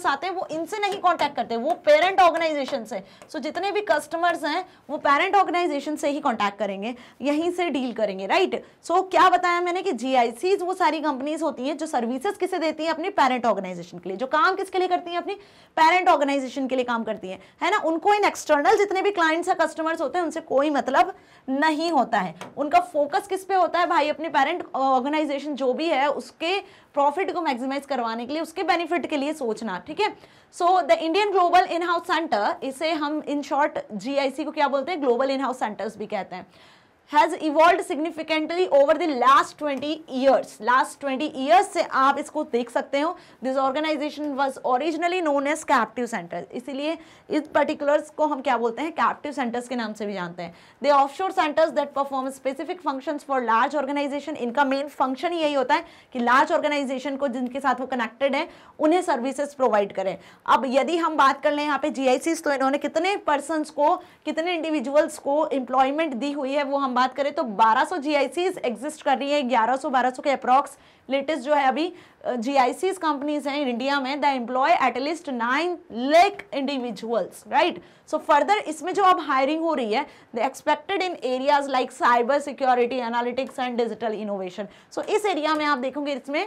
आते हैं वो इनसे नहीं कांटेक्ट करते, वो पेरेंट ऑर्गेनाइजेशन से। सो जितने भी कस्टमर्स हैं वो पेरेंट ऑर्गेनाइजेशन से ही कांटेक्ट करेंगे, यहीं से डील करेंगे, राइट। सो क्या बताया मैंने कि GICs वो सारी कंपनीज होती हैं जो सर्विसेज किसे देती हैं, अपनी पेरेंट ऑर्गेनाइजेशन के लिए, जो काम किसके लिए करती हैं, अपनी पेरेंट ऑर्गेनाइजेशन के लिए काम करती हैं, है ना। उनको इन एक्सटर्नल जितने भी क्लाइंट्स या कस्टमर्स होते हैं उनसे कोई मतलब नहीं होता है, उनका फोकस किस पे होता है भाई, अपनी पेरेंट ऑर्गेनाइजेशन जो भी है उसके प्रॉफिट को मैक्सिमाइज करवाने के लिए, उसके बेनिफिट के लिए सोचना, ठीक है। So the Indian global in house centre, इसे हम इन शॉर्ट GIC को क्या बोलते हैं, ग्लोबल इन हाउस सेंटर्स भी कहते हैं, has evolved significantly over the last 20 years. Last 20 years से आप इसको देख सकते हो। This organization was originally known as captive centers. इसीलिए इस particulars को हम क्या बोलते हैं, captive centers के नाम से भी जानते हैं। They offshore centers that perform specific functions for large organization. इनका main function यही होता है कि large organization को जिनके साथ वो connected है उन्हें services provide करें। अब यदि हम बात कर लें यहाँ पे GICs, तो इन्होंने कितने persons को, कितने individuals को employment दी हुई है वो हम बात करें तो 1200 GICs एग्जिस्ट कर रही है, 1100-1200 के अप्रॉक्स लेटेस्ट जो है अभी GICs कंपनीज हैं इंडिया में, the employ at least 9 lakh individuals, right. So further इसमें जो अब हायरिंग हो रही है, the expected in areas like cyber security, analytics and digital innovation. So इस एरिया में आप देखोगे इसमें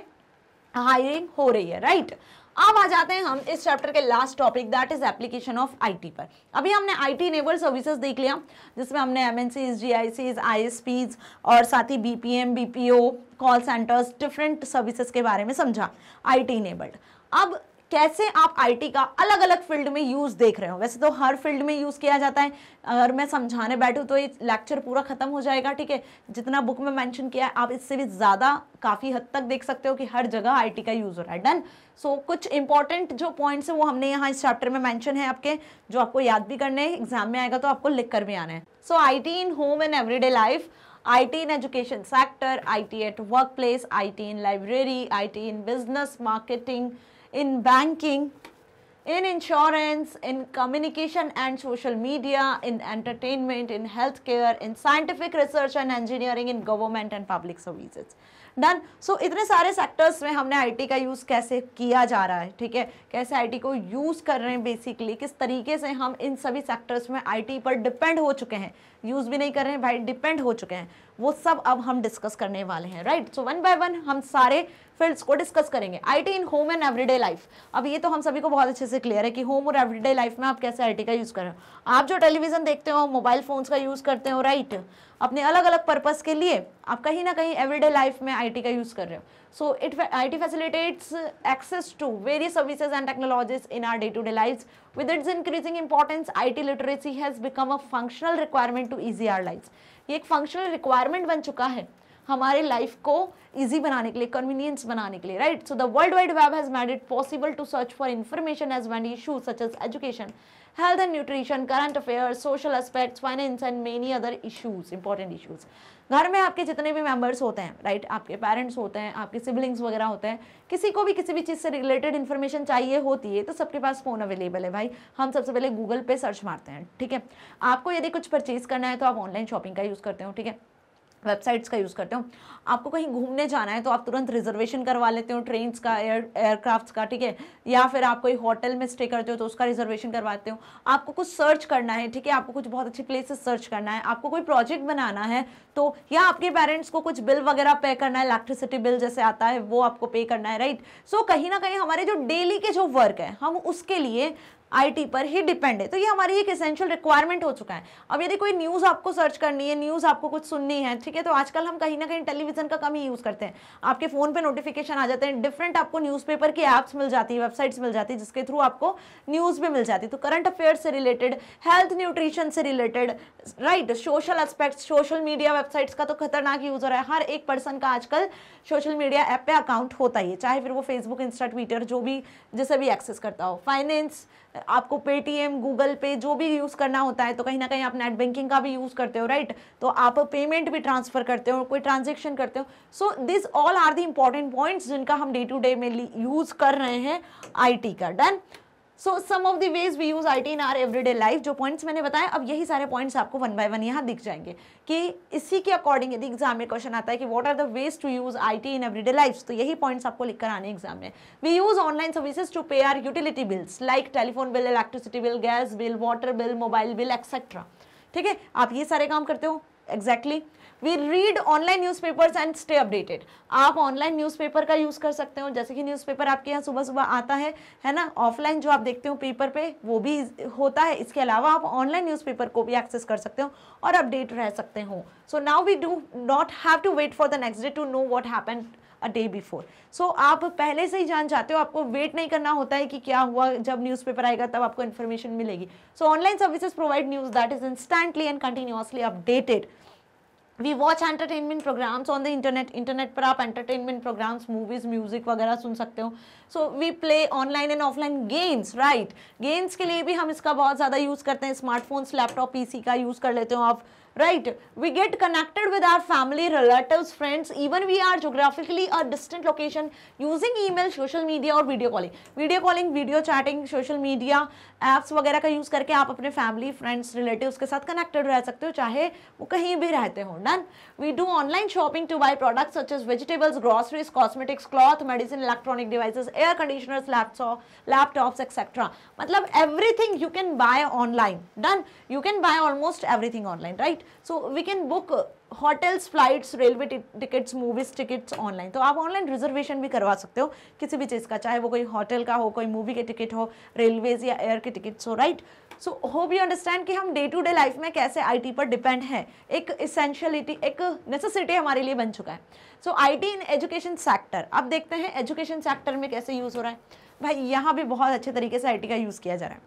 हायरिंग हो रही है, राइट। अब आ जाते हैं हम इस चैप्टर के last topic, that is application of IT पर। अभी हमने IT इनेबल्ड सर्विसेज देख लिया, जिसमें हमने MNCs, GICs, ISPs और साथ ही BPM, BPO, call centres, different services के बारे में समझा IT इनेबल्ड। अब कैसे आप IT का अलग अलग फील्ड में यूज़ देख रहे हो, वैसे तो हर फील्ड में यूज़ किया जाता है, अगर मैं समझाने बैठूँ तो ये लेक्चर पूरा खत्म हो जाएगा, ठीक है। जितना बुक में मेंशन किया है आप इससे भी ज़्यादा काफ़ी हद तक देख सकते हो कि हर जगह IT का यूज़ हो रहा है, डन। सो कुछ इंपॉर्टेंट जो पॉइंट्स है वो हमने यहाँ इस चैप्टर में मेंशन है आपके, जो आपको याद भी करने हैं, एग्जाम में आएगा तो आपको लिख कर भी आना है। सो IT in home and everyday life, IT in education sector, IT at workplace, IT in library, IT in business marketing, in banking, in insurance, in communication and social media, in entertainment, in healthcare, in scientific research and engineering, in government and public services. Done. So इतने सारे sectors में हमने IT का use कैसे किया जा रहा है, ठीक है, कैसे IT को यूज़ कर रहे हैं, बेसिकली किस तरीके से हम इन सभी सेक्टर्स में IT पर डिपेंड हो चुके हैं, यूज़ भी नहीं कर रहे हैं भाई, डिपेंड हो चुके हैं, वो सब अब हम डिस्कस करने वाले हैं, right. So one by one हम सारे फील्ड्स को डिस्कस करेंगे। IT in home and everyday life, अब ये तो हम सभी को बहुत अच्छे से क्लियर है कि होम और एवरीडे लाइफ में आप कैसे IT का यूज़ कर रहे हो। आप जो टेलीविज़न देखते हो, मोबाइल फोन्स का यूज़ करते हो, राइट, अपने अलग अलग पर्पस के लिए आप कहीं ना कहीं एवरीडे लाइफ में IT का यूज़ कर रहे हो। सो IT facilitates access to various services and technologies in our day-to-day lives. With its increasing importance, IT literacy has become a functional requirement to easy our lives. ये एक functional requirement बन चुका है हमारे लाइफ को ईजी बनाने के लिए, कन्वीनियंस बनाने के लिए, right. So the world wide web has made it possible to search for information as many issues such as education, health and nutrition, current affairs, social aspects, finance and many other issues, important issues। घर में आपके जितने भी members होते हैं, right, आपके parents होते हैं, आपके सिबलिंग्स वगैरह होते हैं, किसी को भी किसी भी चीज़ से रिलेटेड इन्फॉर्मेशन चाहिए होती है तो सबके पास फ़ोन अवेलेबल है भाई। हम सबसे पहले गूगल पे सर्च मारते हैं, ठीक है। आपको यदि कुछ परचेज करना है तो आप ऑनलाइन शॉपिंग का यूज़ करते हो, ठीक है, वेबसाइट्स का यूज़ करते हो। आपको कहीं घूमने जाना है तो आप तुरंत रिजर्वेशन करवा लेते हो ट्रेन्स का, एयरक्राफ्ट्स का, ठीक है, या फिर आप कोई होटल में स्टे करते हो तो उसका रिजर्वेशन करवाते हो। आपको कुछ सर्च करना है, ठीक है, आपको कुछ बहुत अच्छी प्लेसेस सर्च करना है, आपको कोई प्रोजेक्ट बनाना है तो, या आपके पेरेंट्स को कुछ बिल वगैरह पे करना है, इलेक्ट्रिसिटी बिल जैसे आता है वो आपको पे करना है, राइट। सो कहीं ना कहीं हमारे जो डेली के जो वर्क है हम उसके लिए आईटी पर ही डिपेंड है। तो ये हमारी एक एसेंशियल रिक्वायरमेंट हो चुका है। अब यदि कोई न्यूज़ आपको सर्च करनी है, न्यूज़ आपको कुछ सुननी है, ठीक है, तो आजकल हम कहीं ना कहीं टेलीविजन का कम ही यूज़ करते हैं। आपके फ़ोन पे नोटिफिकेशन आ जाते हैं, डिफरेंट आपको न्यूज़पेपर की ऐप्स मिल जाती है, वेबसाइट्स मिल जाती है जिसके थ्रू आपको न्यूज़ भी मिल जाती है। तो करंट अफेयर्स से रिलेटेड, हेल्थ न्यूट्रिशन से related, right, social aspects, social media websites का तो खतरनाक यूज़ हो रहा है। हर एक पर्सन का आजकल सोशल मीडिया ऐप पे अकाउंट होता ही है, चाहे फिर वो फेसबुक, इंस्टा, ट्विटर जो भी जिसे भी एक्सेस करता हो। फाइनेंस, आपको पेटीएम, गूगल पे जो भी यूज़ करना होता है तो कहीं ना कहीं आप नेट बैंकिंग का भी यूज़ करते हो, राइट। तो आप पेमेंट भी ट्रांसफ़र करते हो, कोई ट्रांजेक्शन करते हो। So this all are the important points जिनका हम डे टू डे में यूज़ कर रहे हैं आईटी का। Done. So some of the ways we use IT in our everyday life, जो पॉइंट्स मैंने बताया, अब यही सारे पॉइंट्स आपको वन बाय वन यहाँ दिख जाएंगे कि इसी के अकॉर्डिंग यदि एग्जाम में क्वेश्चन आता है कि what are the ways to use IT in everyday life, तो यही पॉइंट्स आपको लिखकर आने एग्जाम में। We use online services to pay our utility bills like telephone bill, electricity bill, gas bill, water bill, mobile bill etcetera, ठीक है, आप ये सारे काम करते हो। Exactly. We read online newspapers and stay updated, आप ऑनलाइन न्यूज़पेपर का यूज़ कर सकते हो, जैसे कि न्यूज़पेपर आपके यहाँ सुबह सुबह आता है ना, ऑफलाइन जो आप देखते हो पेपर पे वो भी होता है। इसके अलावा आप ऑनलाइन न्यूज़पेपर को भी एक्सेस कर सकते हो और अपडेट रह सकते हो। So now we do not have to wait for the next day to know what happened a day before. So आप पहले से ही जान जाते हो, आपको वेट नहीं करना होता है कि क्या हुआ, जब न्यूज़पेपर आएगा तब आपको इन्फॉर्मेशन मिलेगी। So online services provide news that is instantly and continuously updated. We watch entertainment programs on the internet पर आप एंटरटेनमेंट प्रोग्राम्स, मूवीज, म्यूजिक वगैरह सुन सकते हो। So we play online and offline games, right, games के लिए भी हम इसका बहुत ज़्यादा यूज़ करते हैं। स्मार्टफोन्स, लैपटॉप, पीसी का यूज़ कर लेते हो आप, right? We get connected with our family, relatives, friends, even we are geographically a distant location using email, social media और video calling, video chatting, social media apps वगैरह का use करके आप अपने फैमिली, फ्रेंड्स, रिलेटिव्स के साथ connected रह सकते हो, चाहे वो कहीं भी रहते हो। Done. We do online shopping to buy products such as vegetables, groceries, cosmetics, cloth, medicine, electronic devices, air conditioners, laptops etcetera. मतलब everything you can buy online. Done. You can buy almost everything online, right. So we can book hotels, flights, railway tickets, movies tickets online. तो आप online reservation भी करवा सकते हो किसी भी चीज़ का, चाहे वो कोई होटल का हो, कोई मूवी के टिकट हो, रेलवेज या एयर के टिकट्स हो, right. So hope you understand कि हम डे टू डे लाइफ में कैसे आईटी पर डिपेंड है। एक इसेंशियलिटी, एक नेसेसिटी हमारे लिए बन चुका है। So IT in education sector, अब देखते हैं एजुकेशन सेक्टर में कैसे यूज़ हो रहा है। भाई यहाँ भी बहुत अच्छे तरीके से आईटी का यूज़ किया जा रहा है।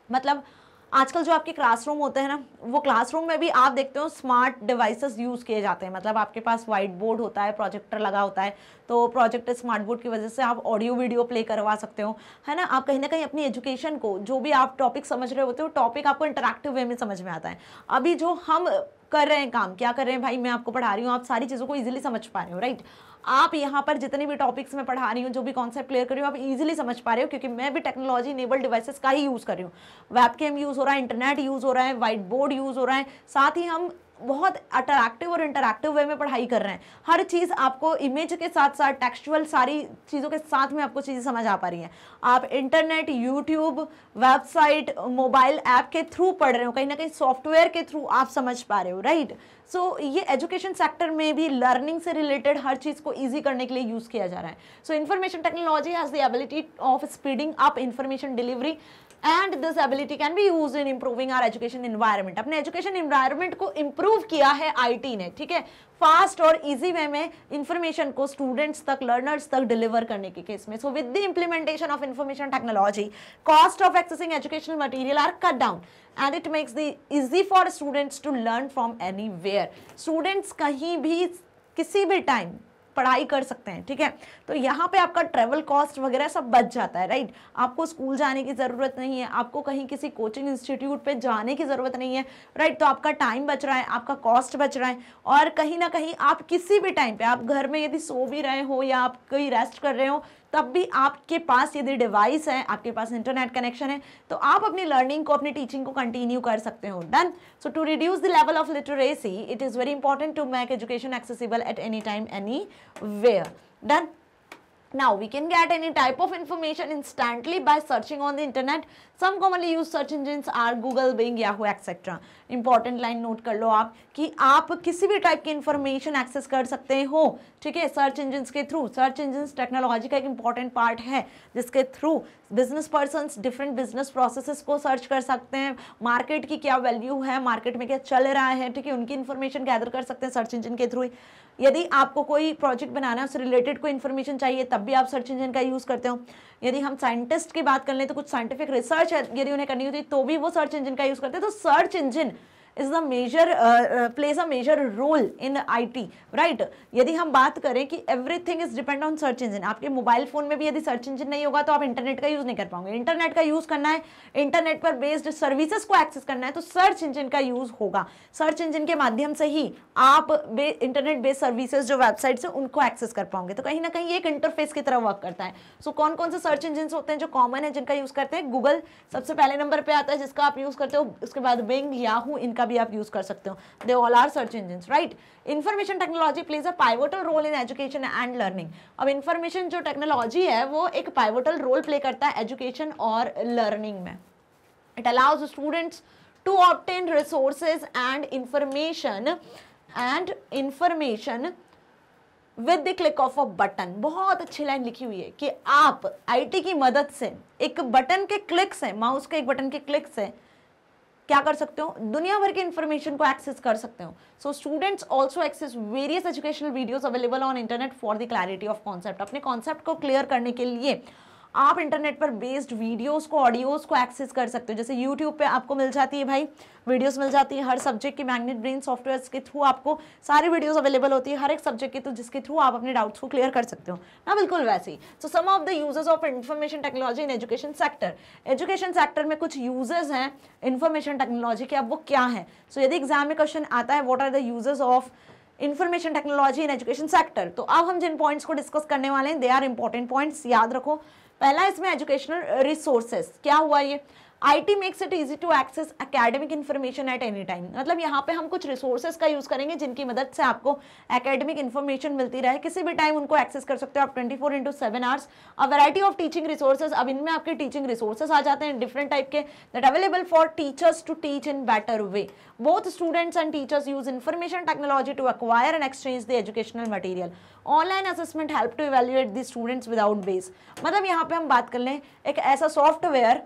मतलब आजकल जो आपके क्लासरूम होते हैं ना, वो क्लासरूम में भी आप देखते हो स्मार्ट डिवाइसेस यूज़ किए जाते हैं। मतलब आपके पास वाइट बोर्ड होता है, प्रोजेक्टर लगा होता है, तो प्रोजेक्टर, स्मार्ट बोर्ड की वजह से आप ऑडियो वीडियो प्ले करवा सकते हो, है ना। आप कहीं ना कहीं अपनी एजुकेशन को, जो भी आप टॉपिक समझ रहे होते हो, टॉपिक आपको इंटरैक्टिव वे में समझ में आता है। अभी जो हम कर रहे हैं काम, क्या कर रहे हैं भाई, मैं आपको पढ़ा रही हूँ, आप सारी चीज़ों को ईजिली समझ पा रहे हो, राइट। आप यहाँ पर जितने भी टॉपिक्स में पढ़ा रही हूँ, जो भी कॉन्सेप्ट क्लियर कर रही हूँ, आप इजीली समझ पा रहे हो, क्योंकि मैं भी टेक्नोलॉजी इनेबल्ड डिवाइसेस का ही यूज़ कर रही हूँ। वेबकैम यूज़ हो रहा है, इंटरनेट यूज़ हो रहा है, वाइट बोर्ड यूज़ हो रहा है, साथ ही हम बहुत अट्रैक्टिव और इंटरैक्टिव वे में पढ़ाई कर रहे हैं। हर चीज़ आपको इमेज के साथ साथ टेक्सचुअल, सारी चीज़ों के साथ में आपको चीज़ें समझ आ पा रही हैं। आप internet, YouTube, website, mobile app के थ्रू पढ़ रहे हो, कहीं ना कहीं सॉफ्टवेयर के थ्रू आप समझ पा रहे हो, राइट। सो ये एजुकेशन सेक्टर में भी लर्निंग से रिलेटेड हर चीज़ को ईजी करने के लिए यूज़ किया जा रहा है। So information technology has the ability of speeding up information delivery and this ability can be used in improving our education environment. अपने एजुकेशन एनवायरनमेंट को इंप्रूव किया है आईटी ने, ठीक है, फास्ट और इजी वे में इंफॉर्मेशन को स्टूडेंट्स तक, लर्नर्स तक डिलीवर करने के केस में। So with the implementation of information technology, cost of accessing educational material are cut down and it makes the easy for students to learn from anywhere. Students कहीं भी किसी भी time पढ़ाई कर सकते हैं, ठीक है। तो यहाँ पे आपका ट्रेवल कॉस्ट वगैरह सब बच जाता है, राइट। आपको स्कूल जाने की ज़रूरत नहीं है, आपको कहीं किसी कोचिंग इंस्टीट्यूट पे जाने की ज़रूरत नहीं है, राइट। तो आपका टाइम बच रहा है, आपका कॉस्ट बच रहा है, और कहीं ना कहीं आप किसी भी टाइम पे, आप घर में यदि सो भी रहे हो या आप कहीं रेस्ट कर रहे हो, तब भी आपके पास यदि डिवाइस है, आपके पास इंटरनेट कनेक्शन है, तो आप अपनी लर्निंग को, अपनी टीचिंग को कंटिन्यू कर सकते हो। Done. So to reduce the level of literacy it is very important to make education accessible at any time any where. Done. Now we can get any type of information instantly by searching on the internet. Some commonly used search engines are Google, Bing, Yahoo, etc. Important line note कर लो आप कि आप किसी भी type की information access कर सकते हो, ठीक है, सर्च इंजिन्स के थ्रू। सर्च इंजिन्स टेक्नोलॉजी का एक इंपॉर्टेंट पार्ट है जिसके through business persons different business processes को सर्च कर सकते हैं, मार्केट की क्या वैल्यू है, मार्केट में क्या चल रहा है, ठीक है, उनकी इंफॉर्मेशन गैदर कर सकते हैं सर्च इंजिन के थ्रू। यदि आपको कोई प्रोजेक्ट बनाना है, उससे रिलेटेड कोई इन्फॉर्मेशन चाहिए, तब भी आप सर्च इंजन का यूज़ करते हो। यदि हम साइंटिस्ट की बात कर लें तो कुछ साइंटिफिक रिसर्च यदि उन्हें करनी होती है तो भी वो सर्च इंजन का यूज़ करते हैं। तो search engine is the major plays a major role in IT, right। यदि हम बात करें कि everything is depend on search engine, आपके मोबाइल फोन में भी यदि सर्च इंजन नहीं होगा तो आप इंटरनेट का यूज नहीं कर पाओगे। इंटरनेट का यूज करना है, इंटरनेट पर बेस्ड सर्विसेज को एक्सेस करना है, तो सर्च इंजन का यूज होगा। सर्च इंजन के माध्यम से ही आप इंटरनेट बेस्ड सर्विसेज जो वेबसाइट्स है उनको एक्सेस कर पाओगे। तो कहीं ना कहीं एक इंटरफेस की तरह वर्क करता है। सो कौन कौन से सर्च इंजन होते हैं जो कॉमन है जिनका यूज करते हैं? गूगल सबसे पहले नंबर पे आता है जिसका आप यूज करते हो, उसके बाद बिंग, याहू, इनका भी आप यूज कर सकते हो। They all are search engines, right. Information technology plays a pivotal role in education and learning. अब इंफॉर्मेशन जो टेक्नोलॉजी है वो एक पाइवोटल रोल प्ले करता है एजुकेशन और लर्निंग में। It allows students to obtain resources and information with the click of a button. बहुत अच्छी लाइन लिखी हुई है कि आप आईटी की मदद से एक बटन के क्लिक से, माउस के एक बटन के क्लिक से क्या कर सकते हो? दुनिया भर की इंफॉर्मेशन को एक्सेस कर सकते हो। So students also access various educational videos available on internet for the clarity of concept. अपने कॉन्सेप्ट को क्लियर करने के लिए आप इंटरनेट पर बेस्ड वीडियोस को, ऑडियोज को एक्सेस कर सकते हो। जैसे यूट्यूब पे आपको मिल जाती है भाई वीडियोस मिल जाती है हर सब्जेक्ट की। मैग्नेट ब्रेन सॉफ्टवेयर के थ्रू आपको सारी वीडियोस अवेलेबल होती है हर एक सब्जेक्ट की, तो जिसके थ्रू आप अपने डाउट्स को क्लियर कर सकते हो ना, बिल्कुल वैसे ही। So some of the uses of information technology in education sector. Education sector में कुछ यूजेस हैं इंफॉर्मेशन टेक्नोलॉजी के, अब वो क्या है? सो यदि एग्जाम में क्वेश्चन आता है what are the uses of information technology in education sector, तो अब हम जिन पॉइंट्स को डिस्कस करने वाले हैं दे आर इंपॉर्टेंट पॉइंट्स, याद रखो। पहला इसमें एजुकेशनल रिसोर्सेज। क्या हुआ ये? IT makes it easy to access academic information at any time। मतलब यहाँ पे हम कुछ रिसोर्सेज का यूज करेंगे जिनकी मदद से आपको एकेडमिक इन्फॉर्मेशन मिलती रहे, किसी भी टाइम उनको एक्सेस कर सकते हो आप 24/7 hours. A variety of teaching resources. अब इनमें आपके टीचिंग रिसोर्सेज आ जाते हैं डिफरेंट टाइप के, that available for teachers to teach in better way. Both students and teachers use information technology to acquire and exchange the educational material. Online assessment help to evaluate the students without base. मतलब यहाँ पे हम बात कर लें एक ऐसा software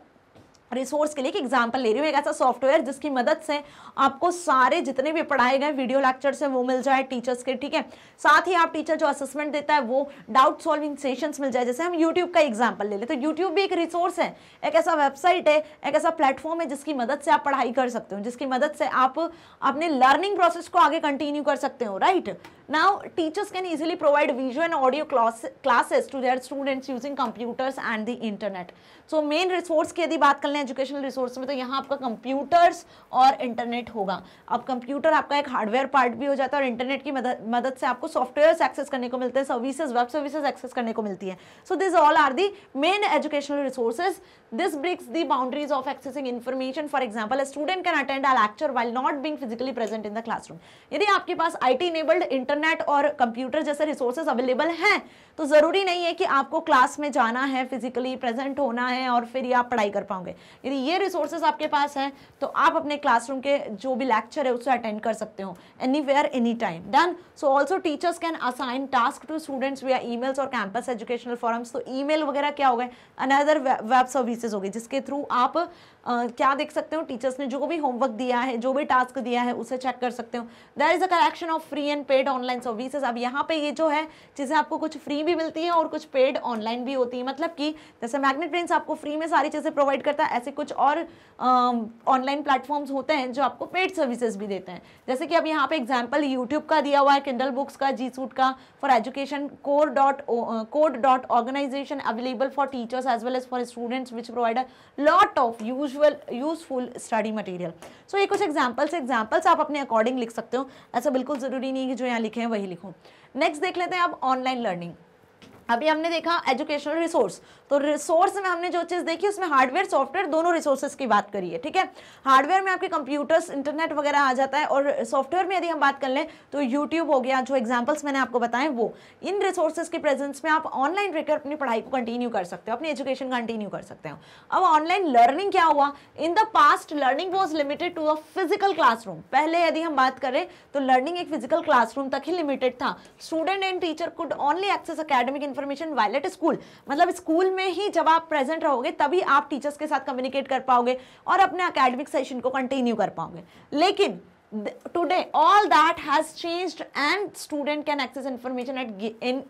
resource के लिए, एक एग्जांपल ले रही हूँ, एक ऐसा सॉफ्टवेयर जिसकी मदद से आपको सारे जितने भी पढ़ाए गए वीडियो लेक्चर्स हैं वो मिल जाए टीचर्स के, ठीक है। साथ ही आप टीचर जो असेसमेंट देता है वो डाउट सॉल्विंग सेशंस मिल जाए। जैसे हम यूट्यूब का एग्जांपल ले ले तो यूट्यूब भी एक रिसोर्स है, एक ऐसा वेबसाइट है, एक ऐसा प्लेटफॉर्म है जिसकी मदद से आप पढ़ाई कर सकते हो, जिसकी मदद से आप अपने लर्निंग प्रोसेस को आगे कंटिन्यू कर सकते हो, right. Now teachers can easily provide visual and audio classes to their students using computers and the internet. So main resource की यदि बात कर लें एजुकेशनल रिसोर्स में तो यहाँ आपका कंप्यूटर्स और इंटरनेट होगा। अब कंप्यूटर आपका एक हार्डवेयर पार्ट भी हो जाता है और इंटरनेट की मदद से आपको सॉफ्टवेयर्स एक्सेस करने को मिलते हैं, सर्विसेज, वेब सर्विसेज एक्सेस करने को मिलती है। So this all are the main educational resources. This breaks the boundaries of accessing information. For example, a student can attend a lecture while not being physically present in the classroom. यदि आपके पास IT enabled internet और computer जैसे resources available हैं तो जरूरी नहीं है कि आपको क्लास में जाना है, फिजिकली प्रेजेंट होना है और फिर ही आप पढ़ाई कर पाओगे। यदि ये रिसोर्सेज आपके पास हैं तो आप अपने क्लासरूम के जो भी लेक्चर है उसे अटेंड कर सकते हो anywhere any time. Done. So also teachers can assign task to students via emails और कैंपस एजुकेशनल फोरम्स। तो ईमेल वगैरह क्या हो गए? अनदर वेब सर्विसेज हो गई जिसके थ्रू आप क्या देख सकते हो? टीचर्स ने जो भी होमवर्क दिया है, जो भी टास्क दिया है उसे चेक कर सकते हो। There is a collection of free and paid online services. अब यहाँ पे ये जो है चीज़ें आपको कुछ फ्री भी मिलती है और कुछ पेड ऑनलाइन भी होती है। मतलब कि जैसे मैग्नेट ब्रेन्स आपको फ्री में सारी चीज़ें प्रोवाइड करता है, ऐसे कुछ और ऑनलाइन प्लेटफॉर्म्स होते हैं जो आपको पेड सर्विसेज भी देते हैं। जैसे कि अब यहाँ पे एग्जांपल यूट्यूब का दिया हुआ है, किंडल बुक्स का, जी सूट का for education, code.organization available for teachers as well as for students which provide a lot of useful study material. So ये कुछ एग्जाम्पल्स आप अपने अकॉर्डिंग लिख सकते हो, ऐसा बिल्कुल जरूरी नहीं है कि जो यहाँ लिखे हैं वही लिखो। नेक्स्ट देख लेते हैं अब ऑनलाइन लर्निंग। अभी हमने देखा एजुकेशनल रिसोर्स, तो रिसोर्स में हमने जो चीज़ देखी उसमें हार्डवेयर सॉफ्टवेयर दोनों रिसोर्सेज की बात करी है, ठीक है। हार्डवेयर में आपके कंप्यूटर्स, इंटरनेट वगैरह आ जाता है, और सॉफ्टवेयर में यदि हम बात कर लें तो यूट्यूब हो गया, जो एग्जांपल्स मैंने आपको बताए वो। इन रिसोर्सेज के प्रेजेंस में आप ऑनलाइन रहकर अपनी पढ़ाई को कंटिन्यू कर सकते हो, अपनी एजुकेशन कंटिन्यू कर सकते हो। अब ऑनलाइन लर्निंग क्या हुआ, in the past learning was limited to a physical classroom. पहले यदि हम बात करें तो लर्निंग एक फिजिकल क्लासरूम तक ही लिमिटेड था। Student and teacher could only access academic information while at school, मतलब स्कूल में ही जब आप प्रेजेंट रहोगे तभी आप टीचर्स के साथ कम्युनिकेट कर पाओगे और अपने एकेडमिक सेशन को कंटिन्यू कर पाओगे। लेकिन today all that has changed and student can access information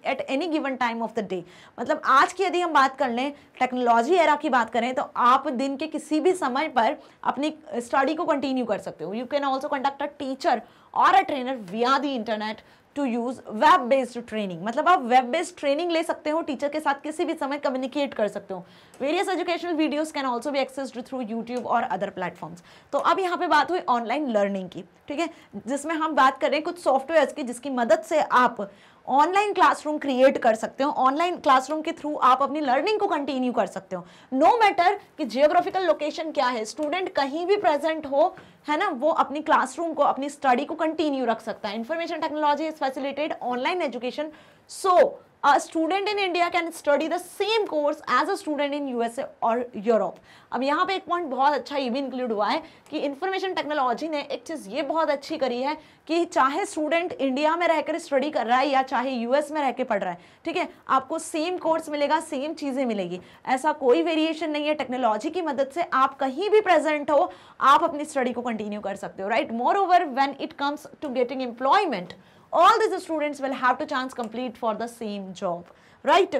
at any given time of the day। मतलब आज की यदि हम बात कर लें, टेक्नोलॉजी एरा की बात करें, तो आप दिन के किसी भी समय पर अपनी स्टडी को कंटिन्यू कर सकते हो। You can also conduct a teacher और a trainer via the internet to use web based training, मतलब आप वेब बेस्ड ट्रेनिंग ले सकते हो, टीचर के साथ किसी भी समय कम्युनिकेट कर सकते हो। Various educational videos can also be accessed through YouTube और अदर प्लेटफॉर्म्स। तो अब यहाँ पे बात हुई ऑनलाइन लर्निंग की, ठीक है, जिसमें हम बात कर रहे हैं कुछ सॉफ्टवेयर्स की जिसकी मदद से आप ऑनलाइन क्लासरूम क्रिएट कर सकते हो। ऑनलाइन क्लासरूम के थ्रू आप अपनी लर्निंग को कंटिन्यू कर सकते हो, नो मैटर कि जियोग्राफिकल लोकेशन क्या है, स्टूडेंट कहीं भी प्रेजेंट हो, है ना, वो अपनी क्लासरूम को, अपनी स्टडी को कंटिन्यू रख सकता है। Information technology is facilitated online education, so a student in India can study the same course as a student in USA और यूरोप। अब यहाँ पे एक पॉइंट बहुत अच्छा ये भी इंक्लूड हुआ है कि इंफॉर्मेशन टेक्नोलॉजी ने एक चीज़ ये बहुत अच्छी करी है कि चाहे स्टूडेंट इंडिया में रहकर स्टडी कर रहा है या चाहे यूएस में रह के पढ़ रहा है, ठीक है, आपको सेम कोर्स मिलेगा, सेम चीज़ें मिलेगी, ऐसा कोई वेरिएशन नहीं है। टेक्नोलॉजी की मदद से आप कहीं भी प्रेजेंट हो, आप अपनी स्टडी को कंटिन्यू कर सकते हो, right. Moreover when it comes to getting employment, all these students will have to chance complete for the same job, right?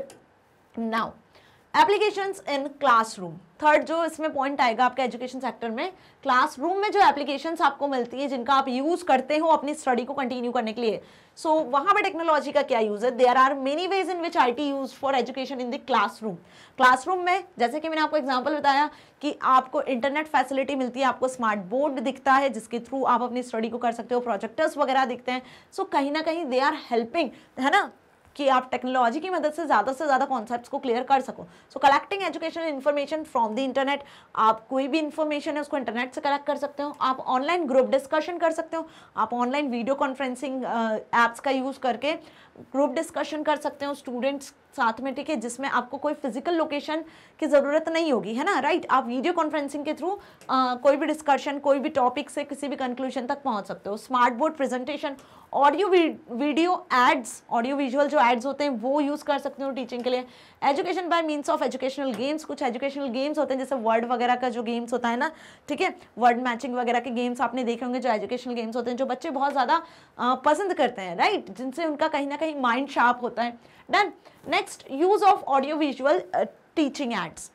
Now applications in classroom, third जो इसमें पॉइंट आएगा आपके एजुकेशन सेक्टर में, classroom में जो applications आपको मिलती है जिनका आप यूज करते हो अपनी स्टडी को कंटिन्यू करने के लिए, सो वहां पे टेक्नोलॉजी का क्या यूज है। There are many ways in which IT use for education in the classroom. Classroom में जैसे कि मैंने आपको एग्जांपल बताया कि आपको इंटरनेट फैसिलिटी मिलती है, आपको स्मार्ट बोर्ड दिखता है जिसके थ्रू आप अपनी स्टडी को कर सकते हो, प्रोजेक्टर्स वगैरह दिखते हैं, सो कहीं ना कहीं दे आर हेल्पिंग, है ना, कि आप टेक्नोलॉजी की मदद से ज़्यादा कॉन्सेप्ट्स को क्लियर कर सको। So collecting educational information from the internet, आप कोई भी इन्फॉर्मेशन है उसको इंटरनेट से कलेक्ट कर सकते हो, आप ऑनलाइन ग्रुप डिस्कशन कर सकते हो, आप ऑनलाइन वीडियो कॉन्फ्रेंसिंग एप्स का यूज़ करके ग्रुप डिस्कशन कर सकते हो स्टूडेंट्स साथ में, ठीक है, जिसमें आपको कोई फिजिकल लोकेशन की ज़रूरत नहीं होगी, है ना, राइट। आप वीडियो कॉन्फ्रेंसिंग के थ्रू कोई भी डिस्कशन, कोई भी टॉपिक से किसी भी कंक्लूजन तक पहुंच सकते हो। Smart board presentation, audio video aids, audio visual जो एड्स होते हैं वो यूज़ कर सकते हो टीचिंग के लिए। Education by means of educational games, कुछ एजुकेशनल गेम्स होते हैं जैसे वर्ड वगैरह का जो गेम्स होता है ना, ठीक है, वर्ड मैचिंग वगैरह के गेम्स आपने देखे होंगे, जो एजुकेशनल गेम्स होते हैं जो बच्चे बहुत ज़्यादा पसंद करते हैं, राइट, जिनसे उनका कहीं ना कहीं माइंड शार्प होता है। Done. Next, use of audio visual teaching ads.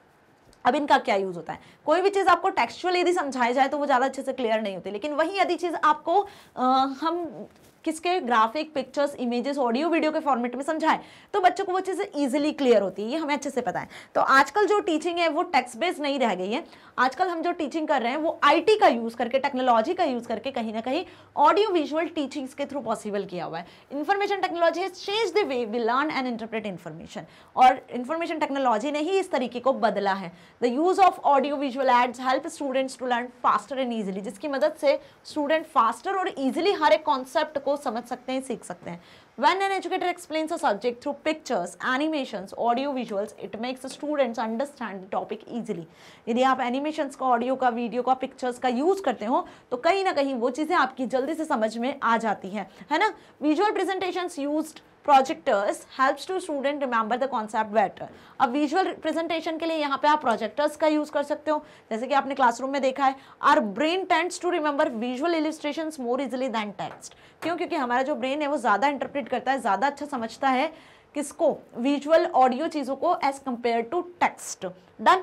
अब इनका क्या यूज होता है, कोई भी चीज़ आपको टेक्सचुअल यदि समझाई जाए तो वो ज़्यादा अच्छे से क्लियर नहीं होती, लेकिन वही यदि चीज़ आपको हम किसके graphic, pictures, images, audio video के फॉर्मेट में समझाएं तो बच्चों को वो चीज़ें इजीली क्लियर होती है, ये हमें अच्छे से पता है। तो आजकल जो टीचिंग है वो टेक्स्ट बेस्ड नहीं रह गई है, आजकल हम जो टीचिंग कर रहे हैं वो आईटी का यूज़ करके, टेक्नोलॉजी का यूज़ करके कहीं ना कहीं ऑडियो विजुअल टीचिंग्स के थ्रू पॉसिबल किया हुआ है। Information technology has change the way we learn and interpret information, और इन्फॉर्मेशन टेक्नोलॉजी ने ही इस तरीके को बदला है। The use of audio visual aids help students to learn faster and easily, जिसकी मदद से स्टूडेंट फास्टर और ईजिली हर एक कॉन्सेप्ट को समझ सकते हैं, सीख सकते हैं। When an educator explains a subject through pictures, animations, audio visuals, it makes the students understand the topic easily. यदि आप एनिमेशंस का, ऑडियो का, वीडियो का, पिक्चर्स का यूज करते हो तो कहीं ना कहीं वो चीज़ें आपकी जल्दी से समझ में आ जाती है ना। Visual presentations used projectors helps to student remember the concept better. अब विजुअल प्रेजेंटेशन के लिए यहाँ पे आप प्रोजेक्टर्स का यूज कर सकते हो, जैसे कि आपने क्लासरूम में देखा है। Our brain tends to remember visual illustrations more easily than text. क्यों? क्योंकि हमारा जो ब्रेन है वो ज़्यादा इंटरप्रेट करता है, ज़्यादा अच्छा समझता है किसको, विजुअल ऑडियो चीज़ों को, as compare to text. Done.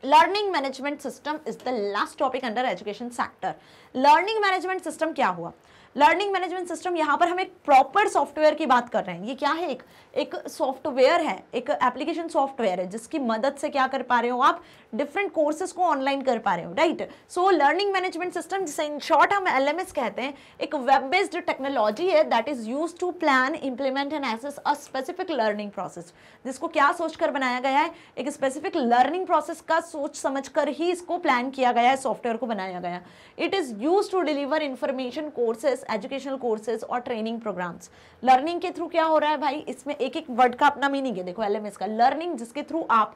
Learning management system is the last topic under education sector. Learning management system क्या हुआ? लर्निंग मैनेजमेंट सिस्टम, यहाँ पर हम एक प्रॉपर सॉफ्टवेयर की बात कर रहे हैं। ये क्या है? एक सॉफ्टवेयर है, एक एप्लीकेशन सॉफ्टवेयर है जिसकी मदद से क्या कर पा रहे हो आप? डिफरेंट कोर्सेज को ऑनलाइन कर पा रहे हो, right? So learning management system, जिसे इन शॉर्ट हम LMS कहते हैं, एक वेब बेस्ड टेक्नोलॉजी है that is used to plan, implement and assess a specific learning process. जिसको क्या सोचकर बनाया गया है? एक स्पेसिफिक लर्निंग प्रोसेस का सोच समझकर ही इसको प्लान किया गया है, सॉफ्टवेयर को बनाया गया। It is used to deliver information courses, educational courses और ट्रेनिंग प्रोग्राम्स। लर्निंग के थ्रू क्या हो रहा है भाई? इसमें एक एक वर्ड का अपना मीनिंग है। देखो LMS का लर्निंग, जिसके थ्रू आप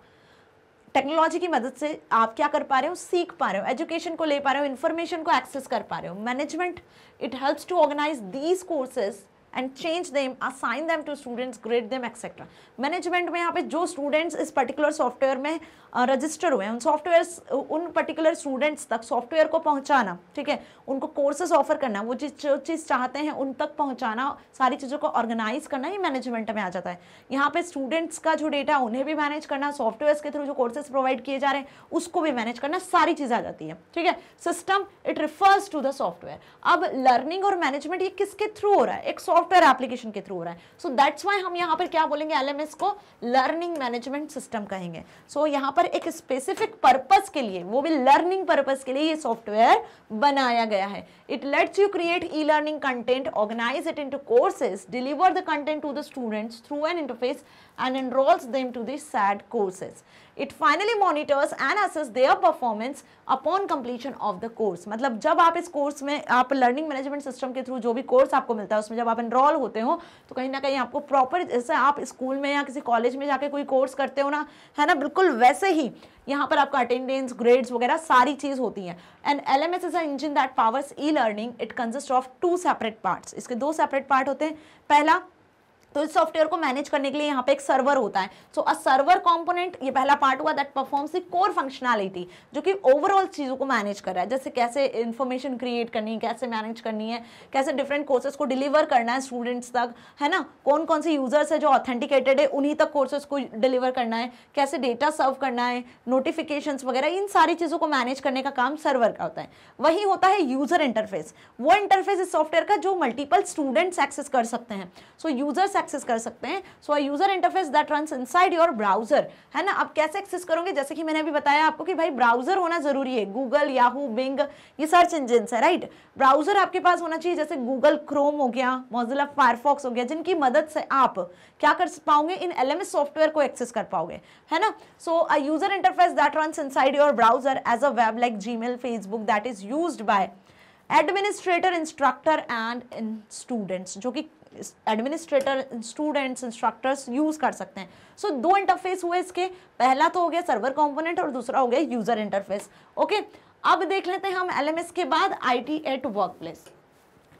टेक्नोलॉजी की मदद से आप क्या कर पा रहे हो? सीख पा रहे हो, एजुकेशन को ले पा रहे हो, इन्फॉर्मेशन को एक्सेस कर पा रहे हो। Management, it helps to organize these courses and change them, assign them to students, grade them etcetera. Management में यहाँ पे जो स्टूडेंट्स इस पर्टिकुलर सॉफ्टवेयर में रजिस्टर हुए हैं, उन सॉफ्टवेयर, उन पर्टिकुलर स्टूडेंट्स तक सॉफ्टवेयर को पहुंचाना, ठीक है, उनको कोर्सेज ऑफर करना, वो जो चीज़ चाहते हैं उन तक पहुंचाना, सारी चीज़ों को ऑर्गेनाइज करना, ये मैनेजमेंट में आ जाता है। यहाँ पे स्टूडेंट्स का जो डेटा उन्हें भी मैनेज करना, सॉफ्टवेयर के थ्रू जो कोर्सेज प्रोवाइड किए जा रहे हैं उसको भी मैनेज करना, सारी चीज़ आ जाती है, ठीक है। System, it refers to the software. अब लर्निंग और मैनेजमेंट ये किसके थ्रू हो रहा है? एक सॉफ्टवेयर एप्लीकेशन के थ्रू हो रहा है। सो दैट्स वाई हम यहाँ पर क्या बोलेंगे? LMS को लर्निंग मैनेजमेंट सिस्टम कहेंगे। सो यहाँ पर एक स्पेसिफिक पर्पस के लिए, वो भी लर्निंग पर्पस के लिए ये सॉफ्टवेयर बनाया गया है। It lets you create e-learning content, organize it into courses, deliver the content to the students through an interface and enrolls them to the SAD courses. It finally monitors and assesses their performance upon completion of the course. मतलब जब आप इस course में, आप learning management system के through जो भी course आपको मिलता है उसमें जब आप एनरोल होते हो तो कहीं ना कहीं आपको प्रॉपर, जैसे आप स्कूल में या किसी कॉलेज में जाके कोई कोर्स करते हो ना, है ना, बिल्कुल वैसे ही यहाँ पर आपका अटेंडेंस, ग्रेड्स वगैरह सारी चीज होती है। And LMS is a engine that powers e-learning. It consist of 2 separate parts. इसके 2 सेपरेट पार्ट होते हैं। पहला, तो इस सॉफ्टवेयर को मैनेज करने के लिए यहाँ पे एक सर्वर होता है। सो अ सर्वर कंपोनेंट, ये पहला पार्ट हुआ, that performs the core functionality, जो कि ओवरऑल चीज़ों को मैनेज कर रहा है, जैसे कैसे इन्फॉर्मेशन क्रिएट करनी है, कैसे मैनेज करनी है, कैसे डिफरेंट कोर्सेज को डिलीवर करना है स्टूडेंट्स तक, है ना, कौन कौन से यूजर्स है जो ऑथेंटिकेटेड है उन्हीं तक कोर्सेज को डिलीवर करना है, कैसे डेटा सर्व करना है, नोटिफिकेशंस वगैरह, इन सारी चीज़ों को मैनेज करने का काम सर्वर का होता है। वही होता है यूजर इंटरफेस। वो इंटरफेस इस सॉफ्टवेयर का जो मल्टीपल स्टूडेंट्स एक्सेस कर सकते हैं, सो यूजर्स एक्सेस कर सकते हैं। So a user interface that runs inside your browser, है ना। आप कैसे एक्सेस करोगे? जैसे कि मैंने अभी बताया आपको कि भाई ब्राउजर होना जरूरी है। गूगल, याहू, बिंग, ये सर्च इंजिन है, राइट। ब्राउजर आपके पास होना चाहिए, जैसे गूगल क्रोम हो गया, मोजिला फायरफॉक्स हो गया, जिनकी मदद से आप क्या कर पाओगे? इन LMS सॉफ्टवेयर को एक्सेस कर पाओगे, है ना। So a user interface that runs inside your browser as a web like Gmail, Facebook, that is used by administrator, instructor and students, जो कि एडमिनिस्ट्रेटर, स्टूडेंट्स, इंस्ट्रक्टर्स यूज कर सकते हैं। सो 2 इंटरफेस हुए इसके। पहला तो हो गया सर्वर कंपोनेंट और दूसरा हो गया यूजर इंटरफेस। ओके, अब देख लेते हैं हम LMS के बाद IT एट वर्क प्लेस।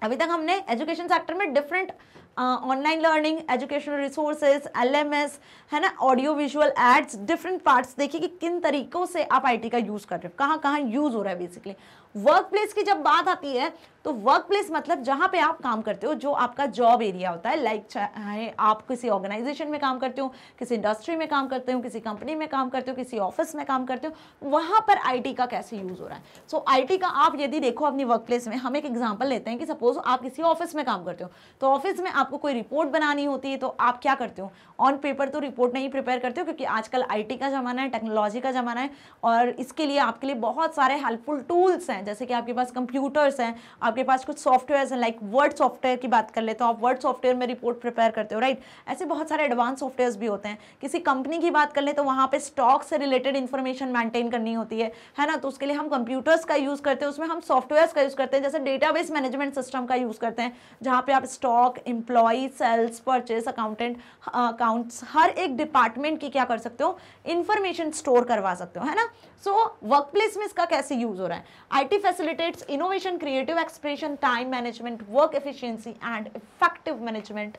अभी तक हमने एजुकेशन सेक्टर में different online learning, educational resources, LMS, है ना, audio visual ads, different parts देखिए कि किन तरीकों से आप IT का यूज कर रहे हो, कहाँ कहाँ यूज हो रहा है। बेसिकली वर्क प्लेस की जब बात आती है तो वर्क प्लेस मतलब जहाँ पे आप काम करते हो, जो आपका जॉब एरिया होता है। लाइक चाहे आप किसी ऑर्गेनाइजेशन में काम करते हो, किसी इंडस्ट्री में काम करते हो, किसी कंपनी में काम करते हो, किसी ऑफिस में काम करते हो, वहाँ पर IT का कैसे यूज हो रहा है। सो IT का आप यदि देखो अपनी वर्क प्लेस में, हम एक एग्जाम्पल लेते हैं कि सपोज आप किसी ऑफिस में काम करते हो, तो ऑफिस में आपको कोई रिपोर्ट बनानी होती है, तो आप क्या करते हो? ऑन पेपर तो रिपोर्ट नहीं प्रिपेयर करते हो, क्योंकि आजकल IT का जमाना है, टेक्नोलॉजी का जमाना है, और इसके लिए आपके लिए बहुत सारे हेल्पफुल टूल्स हैं, जैसे कि आपके पास कंप्यूटर्स हैं, आपके पास कुछ सॉफ्टवेयर हैं, लाइक वर्ड सॉफ्टवेयर की बात कर ले तो आप वर्ड सॉफ्टवेयर में रिपोर्ट प्रिपेयर करते हो, राइट। ऐसे बहुत सारे एडवांस सॉफ्टवेयर्स भी होते हैं। किसी कंपनी की बात कर ले तो वहाँ पे स्टॉक से रिलेटेड इन्फॉर्मेशन मेंटेन करनी होती है ना, तो उसके लिए हम कंप्यूटर्स का यूज करते हैं, उसमें हम सॉफ्टवेयर्स का यूज करते हैं, जैसे डेटाबेस मैनेजमेंट सिस्टम का यूज करते हैं, जहाँ पे आप stock, employ, sales, purchase, accounts, हर एक डिपार्टमेंट की क्या कर सकते हो? इंफॉर्मेशन स्टोर करवा सकते हो, है ना। सो वर्क प्लेस में इसका कैसे यूज हो रहा है? IT facilitates innovation, creative expression, time management, work efficiency and effective management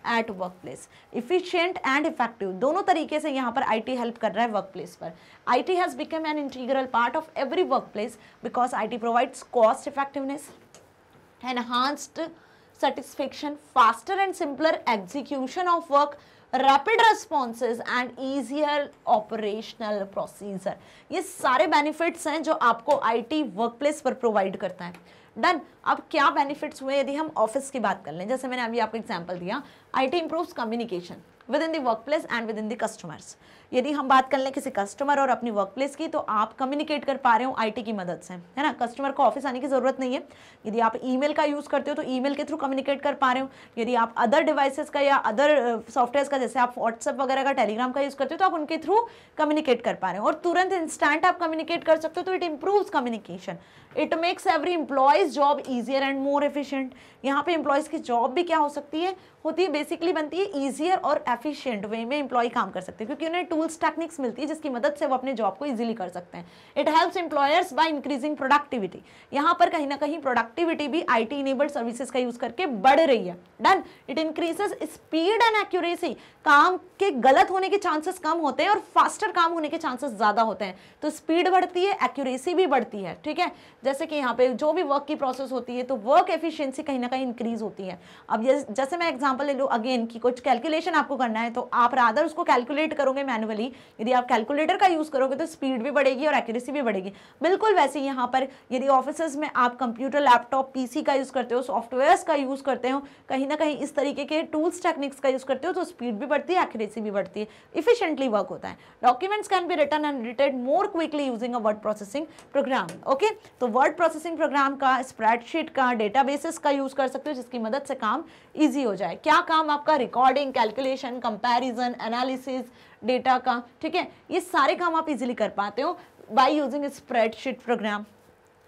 at work place. Efficient and effective दोनों तरीके से यहाँ पर IT हेल्प कर रहा है वर्क प्लेस पर। IT has become an integral part of every work place because IT provides cost effectiveness, enhanced satisfaction, faster and simpler execution of work, rapid responses and easier operational procedure. ये सारे benefits हैं जो आपको IT workplace पर provide करता है। Done. अब क्या बेनिफिट्स हुए यदि हम ऑफिस की बात कर लें, जैसे मैंने अभी आपको एग्जांपल दिया, IT improves communication with in the workplace and with in the customers. यदि हम बात कर लें किसी कस्टमर और अपनी वर्कप्लेस की, तो आप कम्युनिकेट कर पा रहे हो आईटी की मदद से, है ना। कस्टमर को ऑफिस आने की जरूरत नहीं है। यदि आप ईमेल का यूज करते हो तो ईमेल के थ्रू कम्युनिकेट कर पा रहे हो। यदि आप अदर डिवाइसेस का या अदर सॉफ्टवेयर का, जैसे आप व्हाट्सएप वगैरह का, टेलीग्राम का यूज करते हो, तो आप उनके थ्रू कम्युनिकेट कर पा रहे हो और तुरंत इंस्टेंट आप कम्युनिकेट कर सकते हो। तो it improves communication, it makes every employees job easier and more efficient. यहाँ पे एम्प्लॉयज की जॉब भी क्या हो सकती है, होती है, बेसिकली बनती है ईजियर और एफिशिएंट वे में एम्प्लॉय काम कर सकते हैं, क्योंकि उन्हें टूल्स टेक्निक्स मिलती है जिसकी मदद से वो अपने जॉब को इजीली कर सकते हैं। It helps employers by increasing productivity. यहाँ पर कहीं ना कहीं प्रोडक्टिविटी भी आईटी इनेबल्ड सर्विसेज का यूज करके बढ़ रही है। Done. It increases speed and accuracy. काम के गलत होने के चांसेस कम होते हैं और फास्टर काम होने के चांसेस ज्यादा होते हैं। तो स्पीड बढ़ती है, एक्यूरेसी भी बढ़ती है, ठीक है। जैसे कि यहाँ पे जो भी वर्क की प्रोसेस होती है तो वर्क एफिशिएंसी कहीं ना कहीं इंक्रीज होती है। अब जैसे मैं एग्जांपल ले लूँ अगेन कि कुछ कैलकुलेशन आपको करना है, तो आप रादर उसको कैलकुलेट करोगे मैनुअली। यदि आप कैलकुलेटर का यूज करोगे तो स्पीड भी बढ़ेगी और एक्यूरेसी भी बढ़ेगी। बिल्कुल वैसे ही यहाँ पर यदि ऑफिस में आप कंप्यूटर, लैपटॉप, पीसी का यूज करते हो, सॉफ्टवेयर्स का यूज करते हो, कहीं ना कहीं इस तरीके के टूल्स टेक्निक्स का यूज करते हो, तो स्पीड भी बढ़ती है, एक्यूरेसी भी बढ़ती है, इफिशिएंटली वर्क होता है। Documents can be written and edited more quickly using a word processing program. Okay, तो वर्ड प्रोसेसिंग प्रोग्राम का, स्प्रेडशीट का, डेटाबेसेस का यूज कर सकते हो, जिसकी मदद से काम इजी हो जाए। क्या काम आपका? Recording, calculation, comparison, analysis data का, ठीक है। ये सारे काम आप इजीली कर पाते हो by using spreadsheet programme.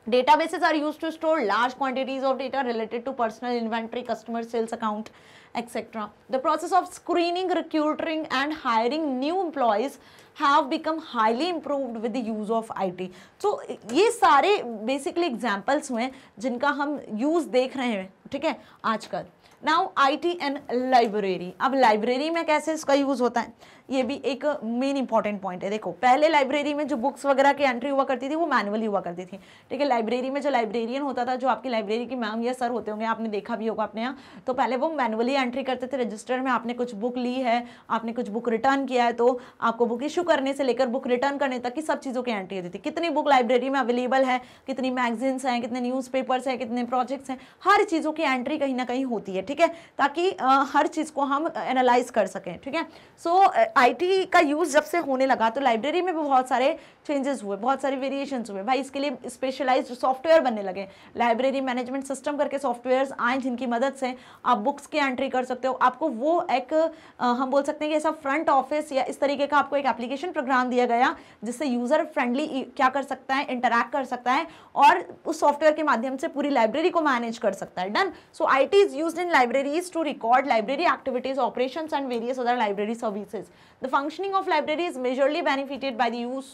Databases are used to store large quantities of data related to personal inventory, customer sales account, etc. The process of screening, recruiting and hiring new employees have become highly improved with the use of IT. So ये सारे basically examples हुए जिनका हम use देख रहे हैं, ठीक है, आजकल। Now IT and library. अब लाइब्रेरी में कैसे इसका यूज होता है, ये भी एक मेन इंपॉर्टेंट पॉइंट है। देखो, पहले लाइब्रेरी में जो बुक्स वगैरह की एंट्री हुआ करती थी वो मैनुअली हुआ करती थी, ठीक है। लाइब्रेरी में जो लाइब्रेरियन होता था, जो आपकी लाइब्रेरी की मैम या सर होते होंगे, आपने देखा भी होगा अपने यहाँ, तो पहले वो मैनुअली एंट्री करते थे रजिस्टर में। आपने कुछ बुक ली है, आपने कुछ बुक रिटर्न किया है, तो आपको बुक इशू करने से लेकर बुक रिटर्न करने तक की सब चीज़ों की एंट्री होती थी। कितनी बुक लाइब्रेरी में अवेलेबल है, कितनी मैगजीन्स हैं, कितने न्यूज़पेपर्स हैं, कितने प्रोजेक्ट्स हैं, हर चीज़ों की एंट्री कहीं ना कहीं होती है, ठीक है, ताकि हर चीज़ को हम एनालाइज कर सकें, ठीक है। सो आईटी का यूज जब से होने लगा तो लाइब्रेरी में भी बहुत सारे चेंजेस हुए, बहुत सारे वेरिएशंस हुए भाई। इसके लिए स्पेशलाइज्ड सॉफ्टवेयर बनने लगे, लाइब्रेरी मैनेजमेंट सिस्टम करके सॉफ्टवेयर्स आए, जिनकी मदद से आप बुक्स की एंट्री कर सकते हो। आपको वो एक हम बोल सकते हैं कि ऐसा फ्रंट ऑफिस या इस तरीके का आपको एक एप्लीकेशन प्रोग्राम दिया गया, जिससे यूजर फ्रेंडली क्या कर सकता है, इंटरैक्ट कर सकता है और उस सॉफ्टवेयर के माध्यम से पूरी लाइब्रेरी को मैनेज कर सकता है। Done. So IT is used in libraries to record library activities, operations and various other library services. The functioning of library is majorly benefited by the use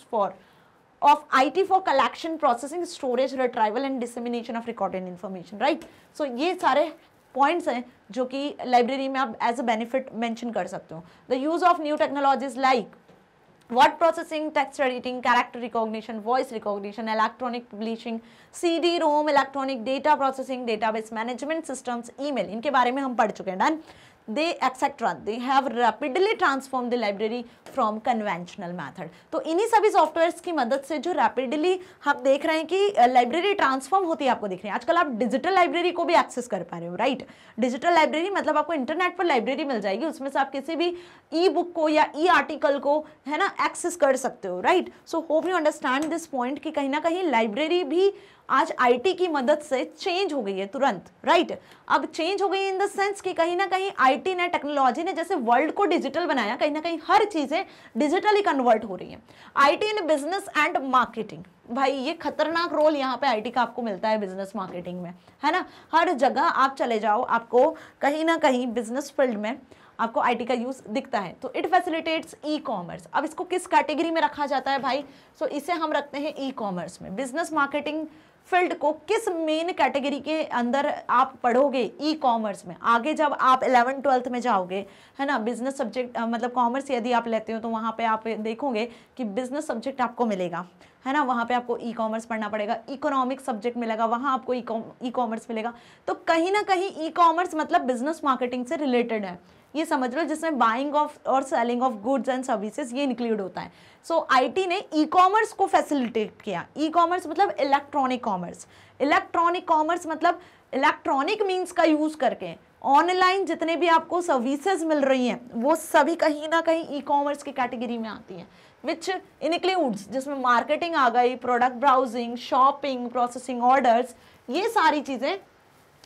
of IT for collection, processing, storage, retrieval and dissemination of recorded information, right? So ये सारे points हैं जो कि library में आप as a benefit mention कर सकते हो। The use of new technologies like word processing, text editing, character recognition, voice recognition, electronic publishing, CD-ROM, electronic data processing, database management systems, email, इनके बारे में हम पढ़ चुके हैं। Done. They etc. They have rapidly transformed the library from conventional method. तो इन्हीं सभी सॉफ्टवेयर्स की मदद से जो रैपिडली हम देख रहे हैं कि लाइब्रेरी ट्रांसफॉर्म होती है, आपको दिख रही है। आजकल आप डिजिटल लाइब्रेरी को भी एक्सेस कर पा रहे हो, राइट। डिजिटल लाइब्रेरी मतलब आपको इंटरनेट पर लाइब्रेरी मिल जाएगी, उसमें से आप किसी भी ई बुक को या ई आर्टिकल को, है ना, एक्सेस कर सकते हो, right. So hope you understand this point कि कहीं ना कहीं लाइब्रेरी भी आज आईटी की मदद से चेंज हो गई है तुरंत, राइट। अब चेंज हो गई इन द सेंस कि कहीं ना कहीं आईटी ने, टेक्नोलॉजी ने जैसे वर्ल्ड को डिजिटल बनाया, कहीं ना कहीं हर चीजें डिजिटली कन्वर्ट हो रही है। IT in business and marketing, भाई ये खतरनाक रोल यहाँ पे आईटी का आपको मिलता है बिजनेस मार्केटिंग में, है ना। हर जगह आप चले जाओ, आपको कहीं ना कहीं बिजनेस फील्ड में आपको आईटी का यूज दिखता है। तो इट फैसिलिटेट्स ई कॉमर्स। अब इसको किस कैटेगरी में रखा जाता है भाई? सो इसे हम रखते हैं ई कॉमर्स में। बिजनेस मार्केटिंग फील्ड को किस मेन कैटेगरी के अंदर आप पढ़ोगे? ई कॉमर्स में। आगे जब आप 11th-12th में जाओगे, है ना, बिजनेस सब्जेक्ट मतलब कॉमर्स यदि आप लेते हो तो वहाँ पे आप देखोगे कि बिजनेस सब्जेक्ट आपको मिलेगा, है ना, वहाँ पे आपको ई कॉमर्स पढ़ना पड़ेगा। इकोनॉमिक सब्जेक्ट मिलेगा, वहाँ आपको ई कॉमर्स मिलेगा। तो कहीं ना कहीं ई कॉमर्स मतलब बिजनेस मार्केटिंग से रिलेटेड है। ये समझ लो, जिसमें बाइंग ऑफ और selling of goods and services ये इंक्लूड होता है। सो आईटी ने ई कॉमर्स को फैसिलिटेट किया। ई कॉमर्स मतलब इलेक्ट्रॉनिक कॉमर्स, इलेक्ट्रॉनिक कॉमर्स मतलब इलेक्ट्रॉनिक मीन्स का यूज करके ऑनलाइन जितने भी आपको सर्विसेज मिल रही हैं वो सभी कहीं ना कहीं ई कॉमर्स की कैटेगरी में आती हैं, विच इनक्लूड्स, जिसमें मार्केटिंग आ गई, product browsing, shopping, processing orders, ये सारी चीजें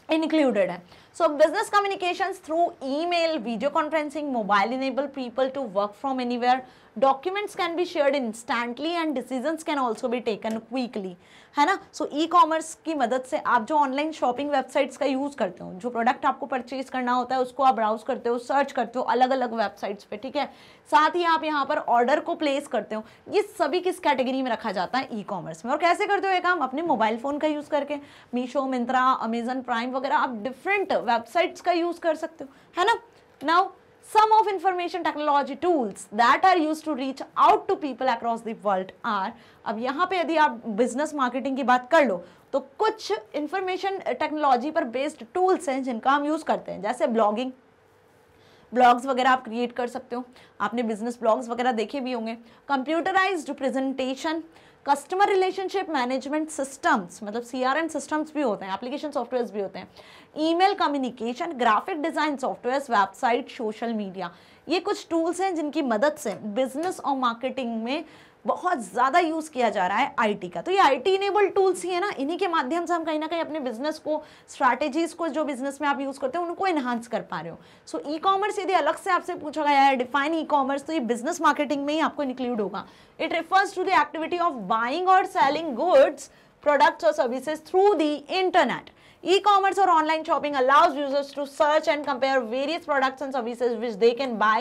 included है। So business communications through email, video conferencing, mobile enable people to work from anywhere, documents can be shared instantly and decisions can also be taken quickly, है ना। सो e commerce की मदद से आप जो ऑनलाइन शॉपिंग वेबसाइट्स का use करते हो, जो प्रोडक्ट आपको परचेज करना होता है उसको आप ब्राउज करते हो, सर्च करते हो अलग अलग वेबसाइट्स पे, ठीक है, साथ ही आप यहाँ पर ऑर्डर को प्लेस करते हो, ये सभी किस कैटेगरी में रखा जाता है, ई कॉमर्स में। और कैसे करते हो ये काम, अपने मोबाइल फ़ोन का यूज़ करके, मीशो, मिंत्रा, अमेजन प्राइम वगैरह आप डिफरेंट वेबसाइट्स का यूज़ कर सकते हो, है ना। Now some of information technology tools that are used to reach out to people across the world are, अब यहाँ पे यदि आप बिजनेस मार्केटिंग की बात कर लो तो कुछ इंफॉर्मेशन टेक्नोलॉजी पर बेस्ड टूल्स हैं जिनका हम यूज़ करते हैं, जैसे ब्लॉगिंग, ब्लॉग्स वगैरह आप क्रिएट कर सकते हो, आपने बिजनेस ब्लॉग्स वगैरह देखे भी होंगे, computerised presentation, customer relationship management systems, मतलब CRM सिस्टम्स भी होते हैं, एप्लीकेशन सॉफ्टवेयर्स भी होते हैं, email communication, graphic design softwares, website, social media, ये कुछ टूल्स हैं जिनकी मदद से बिजनेस और मार्केटिंग में बहुत ज़्यादा यूज़ किया जा रहा है आईटी का। तो ये आईटी इनेबल्ड टूल्स ही है ना, इन्हीं के माध्यम से हम कहीं ना कहीं अपने बिजनेस को, स्ट्रैटेजीज को जो बिजनेस में आप यूज़ करते हो उनको एनहांस कर पा रहे हो। सो ई कॉमर्स यदि अलग से आपसे पूछा गया है डिफाइन ई कॉमर्स, तो ये बिजनेस मार्केटिंग में ही आपको इंक्लूड होगा। It refers to the activity of buying और सेलिंग गुड्स, प्रोडक्ट्स और services through the internet. E-commerce or online shopping allows users to search and compare various products and services which they can buy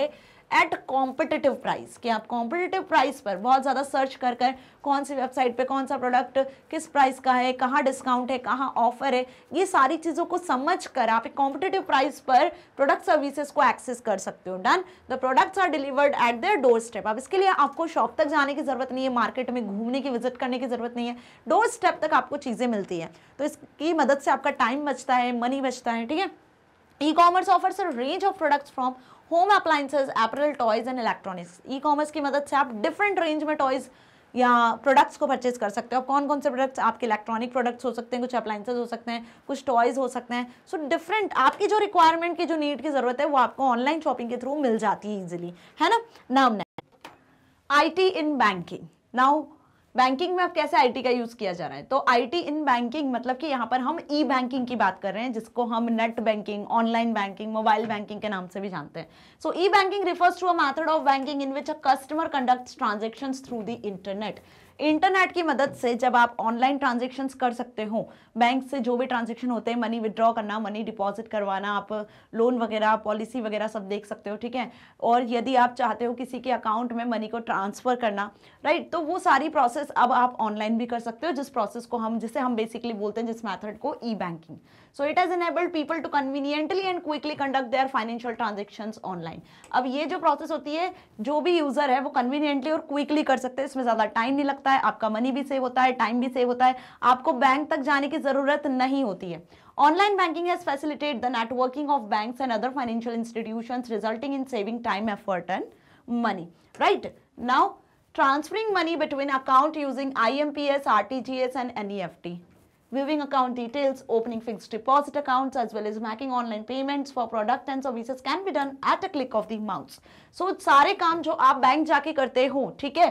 at competitive price, कि आप competitive price पर बहुत ज़्यादा search कर कर कौन सी website पे कौन सा प्रोडक्ट किस प्राइस का है, कहाँ डिस्काउंट है, कहाँ ऑफर है, ये सारी चीज़ों को समझ कर आप एक कॉम्पिटिटिव प्राइस पर प्रोडक्ट सर्विसेज को एक्सेस कर सकते हो। Done, the products are delivered at their doorstep. अब इसके लिए आपको शॉप तक जाने की जरूरत नहीं है, मार्केट में घूमने की, विजिट करने की जरूरत नहीं है, डोर स्टेप तक आपको चीज़ें मिलती है। तो इसकी मदद से आपका टाइम बचता है, मनी बचता है, ठीक है। E-commerce offers a range of products from home appliances, apparel, toys and electronics. E-commerce की मदद से आप डिफरेंट रेंज में टॉयज या प्रोडक्ट्स को परचेज कर सकते हो। कौन कौन से प्रोडक्ट्स, आपके इलेक्ट्रॉनिक प्रोडक्ट्स हो सकते हैं, कुछ अप्लायंसेज हो सकते हैं, कुछ टॉयज हो सकते हैं। सो डिफरेंट आपकी जो रिक्वायरमेंट की, जो नीड की जरूरत है वो आपको ऑनलाइन शॉपिंग के थ्रू मिल जाती है इजिली, है ना। Now IT in banking. Now banking में अब कैसे आईटी का यूज किया जा रहा है, तो आईटी इन बैंकिंग मतलब कि यहाँ पर हम ई बैंकिंग की बात कर रहे हैं, जिसको हम net banking, online banking, mobile banking के नाम से भी जानते हैं। So e banking refers to a method of banking in which a customer conducts transactions through the internet. Internet की मदद से जब आप ऑनलाइन ट्रांजैक्शंस कर सकते हो, बैंक से जो भी ट्रांजैक्शन होते हैं, मनी विड्रॉ करना, मनी डिपॉजिट करवाना, आप लोन वगैरह, पॉलिसी वगैरह सब देख सकते हो, ठीक है। और यदि आप चाहते हो किसी के अकाउंट में मनी को ट्रांसफर करना, राइट, तो वो सारी प्रोसेस अब आप ऑनलाइन भी कर सकते हो, जिस प्रोसेस को हम, जिसे हम बेसिकली बोलते हैं, जिस मेथड को e banking. So it has enabled people to conveniently and quickly conduct their financial transactions online। अब ये जो प्रोसेस होती है, जो भी यूजर है वो कन्वीनियंटली और क्विकली कर सकते हैं, इसमें ज्यादा टाइम नहीं लगता है, आपका मनी भी सेव होता है, टाइम भी सेव होता है, आपको बैंक तक जाने की जरूरत नहीं होती है। Online banking has facilitated the networking of banks and other financial institutions, resulting in saving time, effort, and money. Right now, transferring money between account using IMPS, RTGS, and NEFT. Viewing account details, opening fixed deposit accounts, as well as making online payments for product and services can be done at a click of the mouse. So सारे काम जो आप bank जाके करते हो, ठीक है,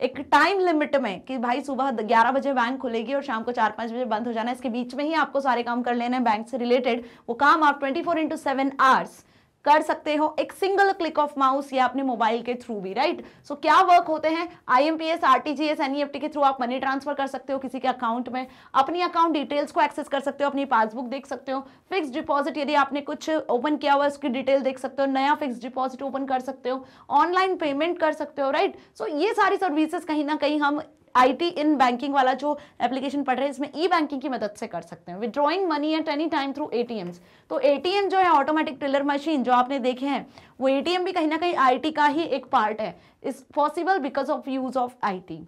एक टाइम लिमिट में कि भाई सुबह 11 बजे बैंक खुलेगी और शाम को 4-5 बजे बंद हो जाना है, इसके बीच में ही आपको सारे काम कर लेने हैं बैंक से रिलेटेड, वो काम आप 24/7 आवर्स कर सकते हो एक सिंगल क्लिक ऑफ माउस या अपने मोबाइल के थ्रू भी, राइट। सो क्या वर्क होते हैं, IMPS, RTGS, NEFT के थ्रू आप मनी ट्रांसफर कर सकते हो किसी के अकाउंट में, अपनी अकाउंट डिटेल्स को एक्सेस कर सकते हो, अपनी पासबुक देख सकते हो, फिक्स डिपॉजिट यदि आपने कुछ ओपन किया हुआ उसकी डिटेल देख सकते हो, नया फिक्स डिपॉजिट ओपन कर सकते हो, ऑनलाइन पेमेंट कर सकते हो, राइट। सो ये सारी सर्विसेज कहीं ना कहीं हम आईटी इन बैंकिंग वाला जो एप्लीकेशन पढ़ रहे हैं इसमें ई बैंकिंग की मदद से कर सकते हैं। Withdrawing money at any time through ATMs। तो ATM जो है, ऑटोमेटिक टेलर मशीन जो आपने देखे हैं, वो ATM भी कहीं ना कहीं आईटी का ही एक पार्ट है, is possible because of use of IT.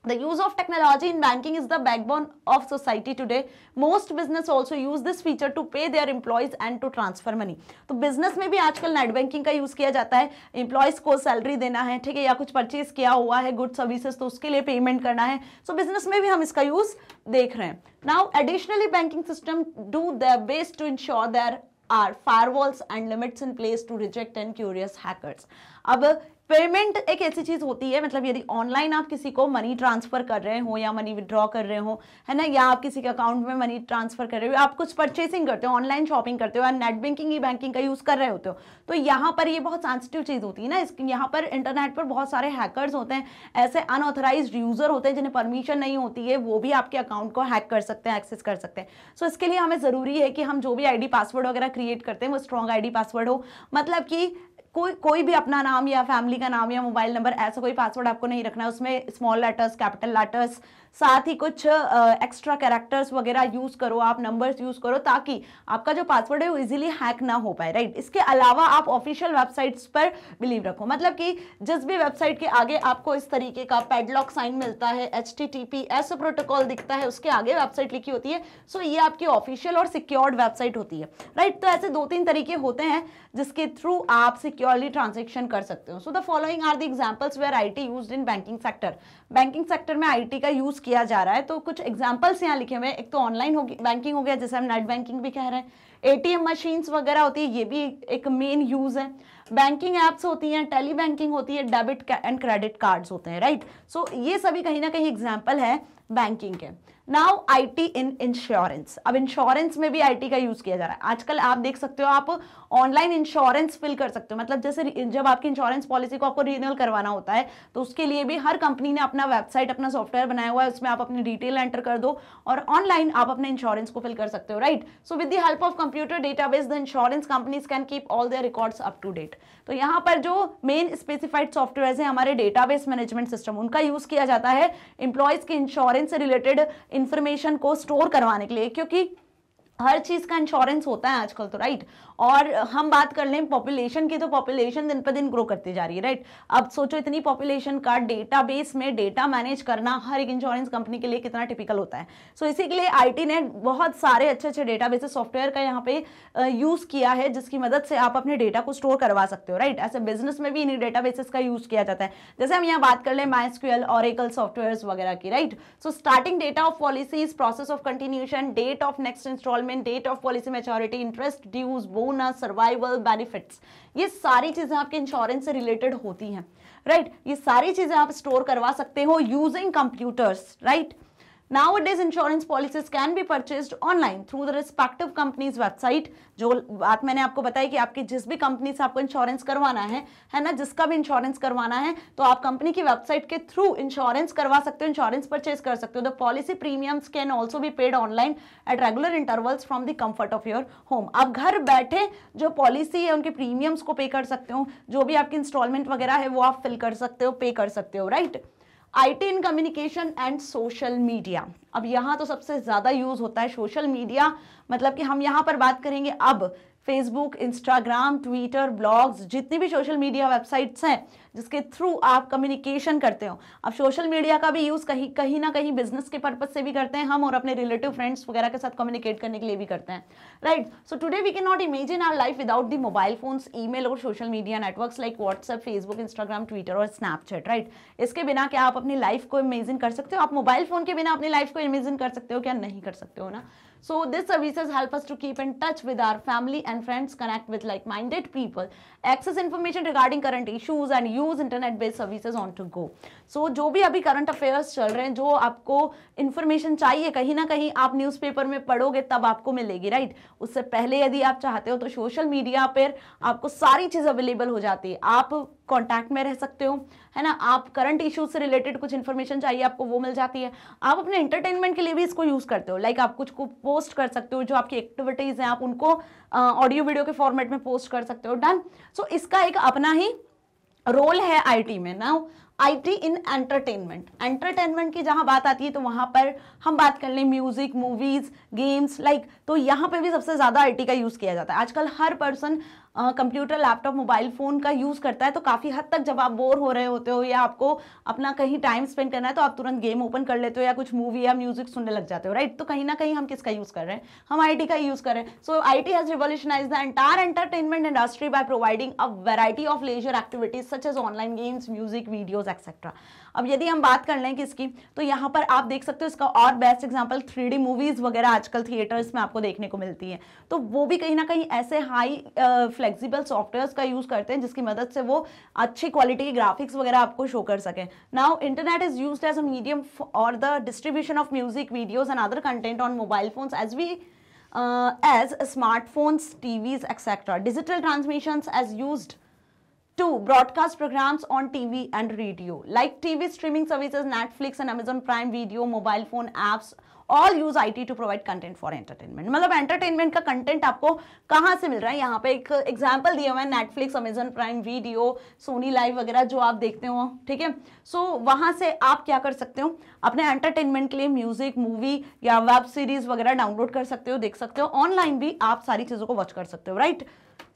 The use of technology in banking is the backbone of society today. Most business also use this feature to pay their employees and to transfer money. तो business में भी आजकल net banking का use किया जाता है. Employees को salary देना है, ठीक है, या कुछ परचेज किया हुआ है गुड सर्विसेज तो उसके लिए पेमेंट करना है. सो बिजनेस में भी हम इसका यूज देख रहे हैं. Now additionally banking system do their best to ensure there are firewalls and limits in place to reject and curious hackers. अब पेमेंट एक ऐसी चीज होती है, मतलब यदि ऑनलाइन आप किसी को मनी ट्रांसफर कर रहे हो या मनी विड्रॉ कर रहे हो, है ना, या आप किसी के अकाउंट में मनी ट्रांसफर कर रहे हो, आप कुछ परचेसिंग करते हो, ऑनलाइन शॉपिंग करते हो, या नेट बैंकिंग ई बैंकिंग का यूज कर रहे होते हो, तो यहाँ पर ये बहुत सेंसिटिव चीज होती है ना. यहाँ पर इंटरनेट पर बहुत सारे हैकर्स होते हैं, ऐसे अनऑथराइज्ड यूजर होते हैं जिन्हें परमिशन नहीं होती है, वो भी आपके अकाउंट को हैक कर सकते हैं, एक्सेस कर सकते हैं. सो इसके लिए हमें जरूरी है कि हम जो भी आईडी पासवर्ड वगैरह क्रिएट करते हैं वो स्ट्रॉन्ग आईडी पासवर्ड हो. मतलब कि कोई भी अपना नाम या फैमिली का नाम या मोबाइल नंबर, ऐसा कोई पासवर्ड आपको नहीं रखना है. उसमें स्मॉल लेटर्स, कैपिटल लेटर्स, साथ ही कुछ एक्स्ट्रा कैरेक्टर्स वगैरह यूज करो, आप नंबर्स यूज करो, ताकि आपका जो पासवर्ड है वो इजीली हैक ना हो पाए, राइट. इसके अलावा आप ऑफिशियल वेबसाइट्स पर बिलीव रखो. मतलब कि जिस भी वेबसाइट के आगे आपको इस तरीके का पैडलॉक साइन मिलता है, HTTPS प्रोटोकॉल दिखता है, उसके आगे वेबसाइट लिखी होती है, सो ये आपकी ऑफिशियल और सिक्योर्ड वेबसाइट होती है, राइट. तो ऐसे 2-3 तरीके होते हैं जिसके थ्रू आप सिक्योरली ट्रांजेक्शन कर सकते हो. So the following are the examples where IT used in banking sector. Banking sector में आईटी का यूज किया जा रहा है, तो कुछ एग्जांपल्स यहाँ लिखे हुए हैं. एक तो ऑनलाइन बैंकिंग हो गया, जैसे हम नेट बैंकिंग भी कह रहे हैं. एटीएम मशीन्स वगैरह होती है, ये भी एक मेन यूज है. बैंकिंग एप्स होती हैं, टेली बैंकिंग होती है, डेबिट एंड क्रेडिट कार्ड्स होते हैं, राइट. सो ये सभी कहीं ना कहीं एग्जाम्पल है बैंकिंग के. Now IT in insurance. अब इंश्योरेंस में भी आईटी का यूज किया जा रहा है. आजकल आप देख सकते हो, आप ऑनलाइन इंश्योरेंस फिल कर सकते हो. मतलब जैसे जब आपकी इंश्योरेंस पॉलिसी को आपको रिन्यूअल करवाना होता है, तो उसके लिए भी हर कंपनी ने अपना वेबसाइट, अपना सॉफ्टवेयर बनाया हुआ है. उसमें आप अपनी डिटेल एंटर कर दो और ऑनलाइन आप अपने इंश्योरेंस को फिल कर सकते हो, right. So with the help of computer database the insurance companies can keep all their records up to date. तो यहाँ पर जो मेन स्पेसिफाइड सॉफ्टवेयर है हमारे डेटाबेस मैनेजमेंट सिस्टम, उनका यूज किया जाता है एम्प्लॉयज के इंश्योरेंस से रिलेटेड इंफॉर्मेशन को स्टोर करवाने के लिए, क्योंकि हर चीज का इंश्योरेंस होता है आजकल, तो राइट. और हम बात कर लें पॉपुलेशन की, तो पॉपुलेशन दिन पर दिन ग्रो करती जा रही है, राइट. अब सोचो इतनी पॉपुलेशन का डेटाबेस में डेटा मैनेज करना हर एक इंश्योरेंस कंपनी के लिए कितना टिपिकल होता है. सो इसी के लिए आईटी ने बहुत सारे अच्छे अच्छे डेटाबेसेस सॉफ्टवेयर का यहाँ पे यूज किया है, जिसकी मदद से आप अपने डेटा को स्टोर करवा सकते हो, राइट. ऐसे बिजनेस में भी इन्हीं डेटाबेसेस का यूज किया जाता है. जैसे हम यहाँ बात कर लें MySQL, Oracle सॉफ्टवेयर वगैरह की, right. So starting data of policies, process of continuation, date of next installment, date of policy maturity, interest dues, bonus, survival benefits, ये सारी चीजें आपके इंश्योरेंस से रिलेटेड होती हैं, राइट. ये सारी चीजें आप स्टोर करवा सकते हो using computers, right. Nowadays insurance policies can be purchased online through the respective company's website. जो बात मैंने आपको बताई कि आपकी जिस भी कंपनी से आपको इंश्योरेंस करवाना है ना, जिसका भी इंश्योरेंस करवाना है, तो आप कंपनी की वेबसाइट के थ्रू इंश्योरेंस करवा सकते हो, इंश्योरेंस परचेज कर सकते हो. The policy premiums can also be paid online at regular intervals from the comfort of your home. आप घर बैठे जो पॉलिसी है उनके प्रीमियम्स को पे कर सकते हो, जो भी आपकी इंस्टॉलमेंट वगैरह है वो आप फिल कर सकते हो, पे कर सकते हो, right. IT in communication and social media. अब यहाँ तो सबसे ज्यादा यूज होता है सोशल मीडिया. मतलब कि हम यहाँ पर बात करेंगे अब फेसबुक, इंस्टाग्राम, ट्विटर, ब्लॉग्स, जितनी भी सोशल मीडिया वेबसाइट्स हैं जिसके थ्रू आप कम्युनिकेशन करते हो. अब सोशल मीडिया का भी यूज कहीं ना कहीं बिजनेस के पर्पज से भी करते हैं हम, और अपने रिलेटिव फ्रेंड्स वगैरह के साथ कम्युनिकेट करने के लिए भी करते हैं, right. So today we can not imagine our life without the mobile phones, email और social media networks like WhatsApp, Facebook, Instagram, Twitter और स्नैपचैट, राइट. इसके बिना क्या आप अपनी लाइफ को इमेजिन कर सकते हो? आप मोबाइल फोन के बिना अपनी लाइफ को इमेजिन कर सकते हो क्या? नहीं कर सकते हो ना. So these services help us to keep in touch with our family and friends, connect with like-minded people, access information regarding current issues and use internet-based services on to go. So जो भी अभी current affairs चल रहे हैं, जो आपको information चाहिए, कहीं ना कहीं आप न्यूज़पेपर में पढ़ोगे तब आपको मिलेगी, राइट. उससे पहले यदि आप चाहते हो तो सोशल मीडिया पर आपको सारी चीज़ अवेलेबल हो जाती है. आप कॉन्टैक्ट में रह सकते हो, है ना. आप करंट इश्यूज से रिलेटेड कुछ इन्फॉर्मेशन चाहिए आपको, वो मिल जाती है. आप अपने एंटरटेनमेंट के लिए भी इसको यूज करते हो, लाइक आप कुछ को पोस्ट कर सकते हो, जो आपकी एक्टिविटीज हैं आप उनको ऑडियो वीडियो के फॉर्मेट में पोस्ट कर सकते हो. डन. सो इसका एक अपना ही रोल है आईटी में. Now IT in entertainment. Entertainment की जहां बात आती है तो वहां पर हम बात कर लें म्यूजिक, मूवीज, गेम्स, लाइक, तो यहाँ पे भी सबसे ज्यादा आईटी का यूज किया जाता है. आजकल हर person computer, laptop, mobile phone का यूज़ करता है, तो काफ़ी हद तक जब आप बोर हो रहे होते हो या आपको अपना कहीं टाइम स्पेंड करना है तो आप तुरंत गेम ओपन कर लेते हो या कुछ मूवी या म्यूजिक सुनने लग जाते हो, राइट। तो कहीं ना कहीं हम किसका यूज़ कर रहे हैं, हम आईटी का यूज़ कर रहे हैं। So IT has revolutionised the entire entertainment industry by providing a variety of leisure activities such as online games, music, videos etcetera. अब यदि हम बात कर लें किसकी, तो यहाँ पर आप देख सकते हो इसका और बेस्ट एग्जांपल 3D मूवीज वगैरह आजकल थिएटर्स में आपको देखने को मिलती है, तो वो भी कहीं ना कहीं ऐसे हाई फ्लेक्सिबल सॉफ्टवेयर्स का यूज करते हैं जिसकी मदद से वो अच्छी क्वालिटी की ग्राफिक्स वगैरह आपको शो कर सके। Now internet is used as a medium और the distribution of music, videos and other content on mobile phones as smartphones, TVs, etc. Digital transmissions as used to broadcast programs on TV and radio, like TV streaming services, Netflix and Amazon Prime Video, mobile phone apps, all use IT to provide content for entertainment। मतलब entertainment का content आपको कहाँ से मिल रहा है, यहाँ पे एक एग्जाम्पल दिया हुआ है, Netflix, Amazon Prime Video, Sony LIV वगैरह जो आप देखते हो, ठीक है। सो वहाँ से आप क्या कर सकते हो, अपने एंटरटेनमेंट के लिए म्यूजिक, मूवी या वेब सीरीज वगैरह डाउनलोड कर सकते हो, देख सकते हो, ऑनलाइन भी आप सारी चीज़ों को वॉच कर सकते हो, right.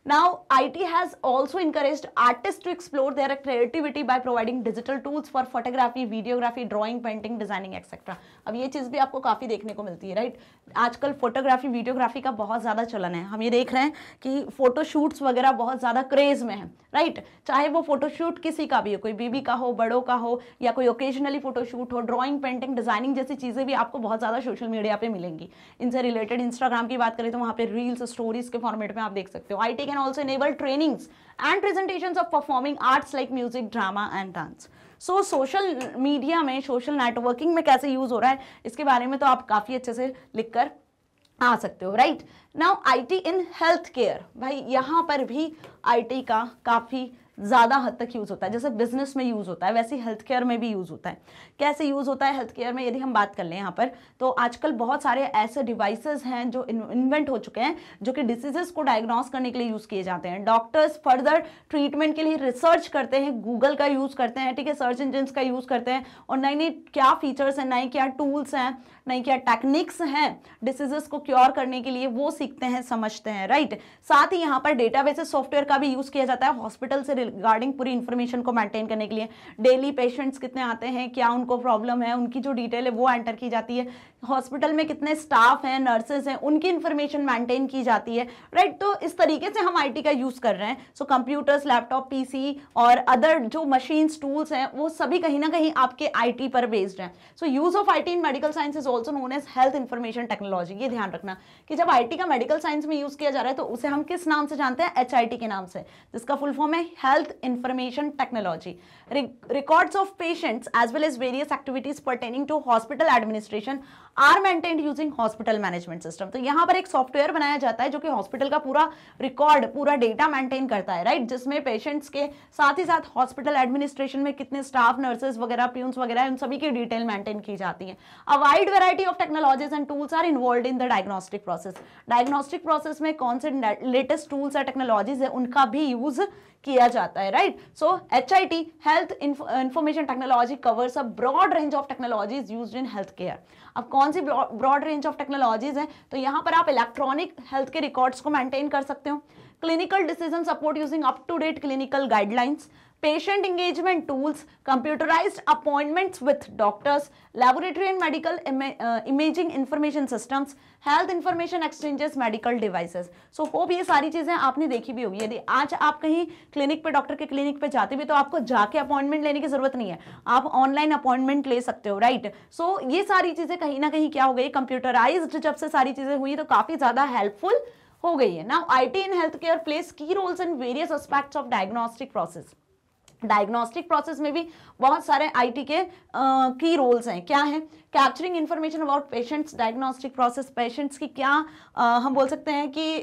Now, IT has also encouraged artists to explore their creativity by providing digital tools for photography, videography, drawing, painting, designing, etc. अब ये चीज़ भी आपको काफ़ी देखने को मिलती है, राइट। आजकल फोटोग्राफी, वीडियोग्राफी का बहुत ज़्यादा चलन है। हम ये देख रहे हैं कि फोटोशूट्स वगैरह बहुत ज़्यादा क्रेज़ में है, राइट। चाहे वो फोटोशूट किसी का भी हो, कोई बेबी का हो, बड़ों का हो, या कोई ओकेजनली फोटोशूट हो, ड्राइंग, पेंटिंग, डिजाइनिंग जैसी चीज़ें भी आपको बहुत ज़्यादा सोशल मीडिया पे मिलेंगी। इनसे रिलेटेड इंस्टाग्राम की बात करें तो वहाँ पे रील्स, स्टोरीज के फॉर्मेट में आप देख सकते हो। IT can also enable trainings and presentations of performing arts like music, drama and dance. So social media में, सोशल नेटवर्किंग में कैसे यूज हो रहा है इसके बारे में तो आप काफी अच्छे से लिखकर आ सकते हो, right. Now IT in health care, भाई यहाँ पर भी IT का काफी ज़्यादा हद तक यूज़ होता है। जैसे बिजनेस में यूज़ होता है वैसे हेल्थ केयर में भी यूज़ होता है। कैसे यूज़ होता है हेल्थ केयर में, यदि हम बात कर लें यहाँ पर, तो आजकल बहुत सारे ऐसे डिवाइसेस हैं जो इन्वेंट हो चुके हैं जो कि डिसीजेस को डायग्नोस करने के लिए यूज़ किए जाते हैं। डॉक्टर्स फर्दर ट्रीटमेंट के लिए रिसर्च करते हैं, गूगल का यूज़ करते हैं, ठीक है, सर्च इंजिन का यूज़ करते हैं, और नई नई क्या फीचर्स हैं, नए क्या टूल्स हैं, नई क्या टेक्निक्स हैं डिसीजेस को क्योर करने के लिए, वो सीखते हैं, समझते हैं, राइट। साथ ही यहाँ पर डेटाबेसेस सॉफ्टवेयर का भी यूज़ किया जाता है हॉस्पिटल से रिगार्डिंग पूरी इंफॉर्मेशन को मेंटेन करने के लिए। डेली पेशेंट्स कितने आते हैं, क्या उनको प्रॉब्लम है, उनकी जो डिटेल है वो एंटर की जाती है। हॉस्पिटल में कितने स्टाफ हैं, नर्सेज हैं, उनकी इंफॉर्मेशन मेंटेन की जाती है, राइट। तो इस तरीके से हम IT का यूज़ कर रहे हैं। सो कंप्यूटर्स, लैपटॉप, PC और अदर जो मशीन्स, टूल्स हैं, वो सभी कहीं ना कहीं आपके IT पर बेस्ड हैं। So use of IT in medical science is also known as health information technology. ये ध्यान रखना कि जब IT का मेडिकल साइंस में यूज किया जा रहा है तो उसे हम किस नाम से जानते हैं, HIT के नाम से, जिसका फुल फॉर्म है health information technology. Records of patients as well as various activities pertaining to hospital administration are maintained using hospital management system. तो यहाँ पर एक सॉफ्टवेयर बनाया जाता है जो कि हॉस्पिटल का पूरा रिकॉर्ड, पूरा डेटा मेंटेन करता है, राइट, जिसमें पेशेंट्स के साथ ही साथ हॉस्पिटल एडमिनिस्ट्रेशन में कितने स्टाफ, नर्सेज वगैरह, प्यून्स वगैरह, उन सभी की डिटेल मेंटेन की जाती है। A wide variety of technologies and tools are involved in the diagnostic process. Diagnostic process में कौन से लेटेस्ट टूल्स या टेक्नोलॉजीज है उनका भी यूज किया जाता है, right. So HIT health information technology covers a broad range of technologies used in health care. अब कौन सी ब्रॉड रेंज ऑफ टेक्नोलॉजीज हैं, तो यहाँ पर आप इलेक्ट्रॉनिक हेल्थ के रिकॉर्ड्स को मेंटेन कर सकते हो, clinical decision support using up to date clinical guidelines, patient engagement tools, computerized appointments with doctors, laboratory and medical imaging information systems, health information exchanges, medical devices. So hope ये सारी चीजें आपने देखी भी होगी। यदि आज आप कहीं क्लिनिक पे, डॉक्टर के क्लिनिक पे जाते भी तो आपको जाके अपॉइंटमेंट लेने की जरूरत नहीं है, आप ऑनलाइन अपॉइंटमेंट ले सकते हो, राइट। सो ये सारी चीजें कहीं ना कहीं क्या हो गई, कंप्यूटराइज्ड जब से सारी चीजें हुई तो काफी ज्यादा हेल्पफुल हो गई है। Now IT in health care plays key roles in various aspects of diagnostic process. Diagnostic process में भी बहुत सारे IT के की रोल्स हैं। क्या है, capturing information about patients, diagnostic process, patients की क्या हम बोल सकते हैं कि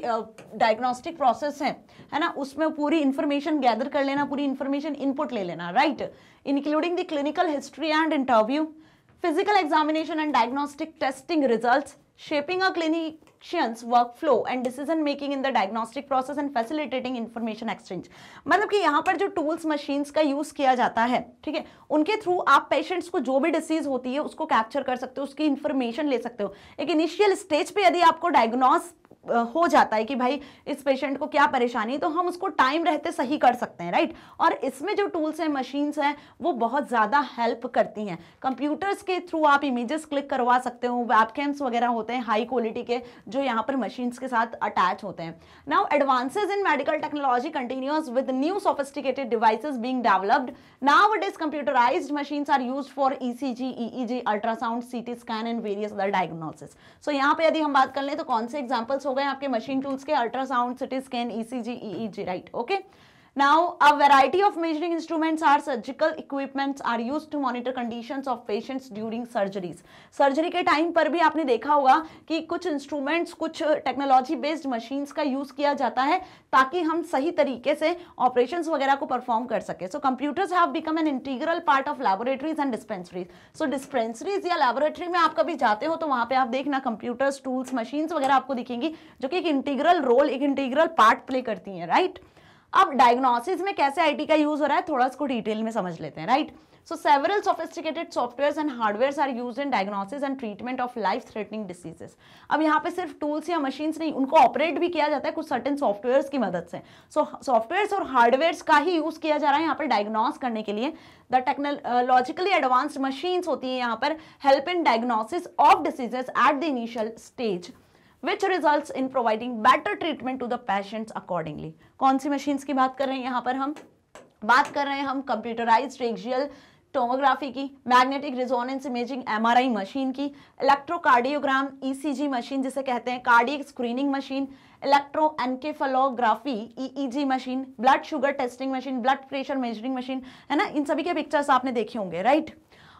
डायग्नोस्टिक प्रोसेस है ना, उसमें पूरी इंफॉर्मेशन गैदर कर लेना, पूरी इंफॉर्मेशन इनपुट ले लेना, right, including the clinical history and interview, physical examination and diagnostic testing results, shaping a clinician's workflow and decision making in the diagnostic process and facilitating information exchange। मतलब कि यहाँ पर जो टूल्स, मशीन्स का use किया जाता है, ठीक है, उनके थ्रू आप पेशेंट्स को जो भी डिसीज होती है उसको कैप्चर कर सकते हो, उसकी इंफॉर्मेशन ले सकते हो। एक इनिशियल स्टेज पे यदि आपको डायग्नोस हो जाता है कि भाई इस पेशेंट को क्या परेशानी है, तो हम उसको टाइम रहते सही कर सकते हैं, राइट। और इसमें जो टूल्स हैं, मशीन्स हैं, वो बहुत ज़्यादा हेल्प करती हैं। कंप्यूटर्स के थ्रू आप इमेजेस क्लिक करवा सकते हो, वेबकैम्स वगैरह होते हैं हाई क्वालिटी के जो यहाँ पर मशीन्स के साथ अटैच होते हैं। Now advances in medical technology continues with new sophisticated devices being developed. Nowadays computerised machines are used for ECG, EEG, ultrasound, CT scan and various other diagnosis. So यहाँ पे यदि हम बात कर लें तो कौन से एग्जांपल्स हो गए आपके मशीन टूल्स के? Ultrasound, CT scan, ECG, EEG, right, okay. Now, a variety of measuring instruments or surgical equipments are used to monitor conditions of patients during surgeries. Surgery के टाइम पर भी आपने देखा होगा कि कुछ इंस्ट्रूमेंट्स, कुछ टेक्नोलॉजी बेस्ड मशीन्स का यूज किया जाता है ताकि हम सही तरीके से ऑपरेशंस वगैरह को परफॉर्म कर सके। So computers have become an integral part of laboratories and dispensaries. So dispensaries या लैबोरेटरी में आप कभी जाते हो तो वहां पे आप देखना कंप्यूटर्स, टूल्स, मशीन्स वगैरह आपको दिखेंगी जो कि एक इंटीग्रल रोल, एक इंटीग्रल पार्ट प्ले करती हैं, राइट। अब डायग्नोसिस में कैसे आईटी का यूज हो रहा है थोड़ा इसको डिटेल में समझ लेते हैं, right. So several sophisticated softwares and hardwares are used in diagnosis and treatment of life threatening diseases. अब यहाँ पे सिर्फ टूल्स या मशीन्स नहीं, उनको ऑपरेट भी किया जाता है कुछ सर्टेन सॉफ्टवेयर्स की मदद से। सो सॉफ्टवेयर्स और हार्डवेयर्स का ही यूज किया जा रहा है यहाँ पर डायग्नोस करने के लिए। द टेक्नोलॉजिकली एडवांस्ड मशीन्स होती है यहाँ पर help in diagnosis of diseases at the initial stage which results in providing better treatment to the patients accordingly। कौन सी मशीन्स की बात कर रहे हैं यहाँ पर? हम बात कर रहे हैं हम कंप्यूटराइज्ड एक्सियल टोमोग्राफी की, magnetic resonance imaging MRI machine की, इलेक्ट्रोकार्डियोग्राम ईसीजी मशीन जिसे कहते हैं, cardiac screening machine, electroencephalography EEG machine, blood sugar testing machine, blood pressure measuring machine, है ना। इन सभी के पिक्चर्स आपने देखे होंगे, राइट।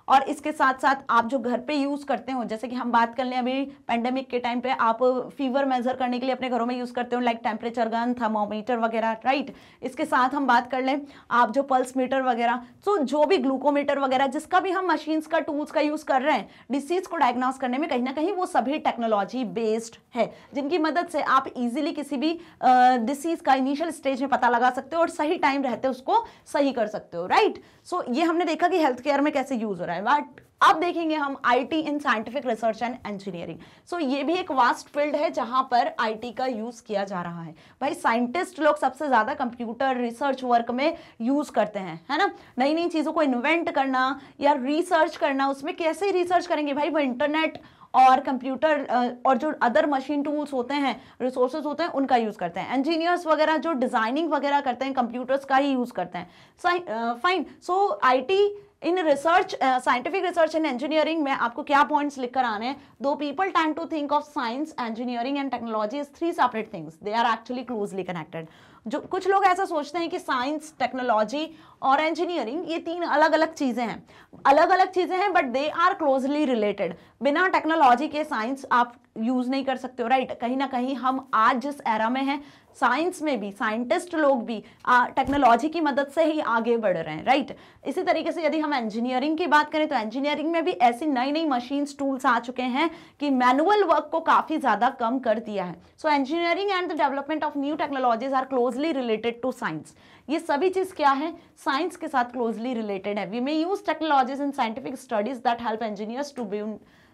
और इसके साथ साथ आप जो घर पे यूज करते हो, जैसे कि हम बात कर लें अभी पेंडेमिक के टाइम पे आप फीवर मेजर करने के लिए अपने घरों में यूज करते हो, लाइक टेम्परेचर गन, थर्मोमीटर वगैरह, राइट। इसके साथ हम बात कर लें आप जो पल्स मीटर वगैरह, तो जो भी ग्लूकोमीटर वगैरह, जिसका भी हम मशीन्स का, टूल्स का यूज कर रहे हैं डिसीज को डायग्नोस करने में, कहीं ना कहीं वो सभी टेक्नोलॉजी बेस्ड है जिनकी मदद से आप इजीली किसी भी डिसीज का इनिशियल स्टेज में पता लगा सकते हो और सही टाइम रहते उसको सही कर सकते हो, राइट। सो ये हमने देखा कि हेल्थ केयर में कैसे यूज हो रहा है। बट अब देखेंगे हम IT in scientific research and engineering. So ये भी एक वास्ट फील्ड है जहां पर आईटी का यूज किया जा रहा है। भाई साइंटिस्ट लोग सबसे ज्यादा कंप्यूटर रिसर्च वर्क में यूज करते हैं, है ना। नई नई चीजों को इन्वेंट करना या रिसर्च करना, उसमें कैसे रिसर्च करेंगे भाई? वो इंटरनेट और कंप्यूटर और जो अदर मशीन टूल्स होते हैं, रिसोर्सेज होते हैं, उनका यूज करते हैं। इंजीनियर्स वगैरह जो डिजाइनिंग वगैरह करते हैं कंप्यूटर्स का ही यूज करते हैं, fine. So IT in research, scientific research and engineering में आपको क्या पॉइंट्स लिखकर आने हैं? Do people tend to think of science, engineering and technology is three separate things, they are actually closely connected. जो कुछ लोग ऐसा सोचते हैं कि साइंस, टेक्नोलॉजी और इंजीनियरिंग ये तीन अलग अलग चीजें हैं, अलग अलग चीजें हैं, but they are closely related. बिना टेक्नोलॉजी के साइंस आप यूज नहीं कर सकते हो, राइट। कहीं ना कहीं हम आज जिस एरा में हैं, साइंस में भी साइंटिस्ट लोग भी टेक्नोलॉजी की मदद से ही आगे बढ़ रहे हैं, राइट। इसी तरीके से यदि हम इंजीनियरिंग की बात करें तो इंजीनियरिंग में भी ऐसी नई नई मशीन्स, टूल्स आ चुके हैं कि मैनुअल वर्क को काफी ज्यादा कम कर दिया है। So engineering and the development of new technologies are closely related to science. ये सभी चीज क्या है? साइंस के साथ क्लोजली रिलेटेड है। We may use technologies in scientific studies that help engineers to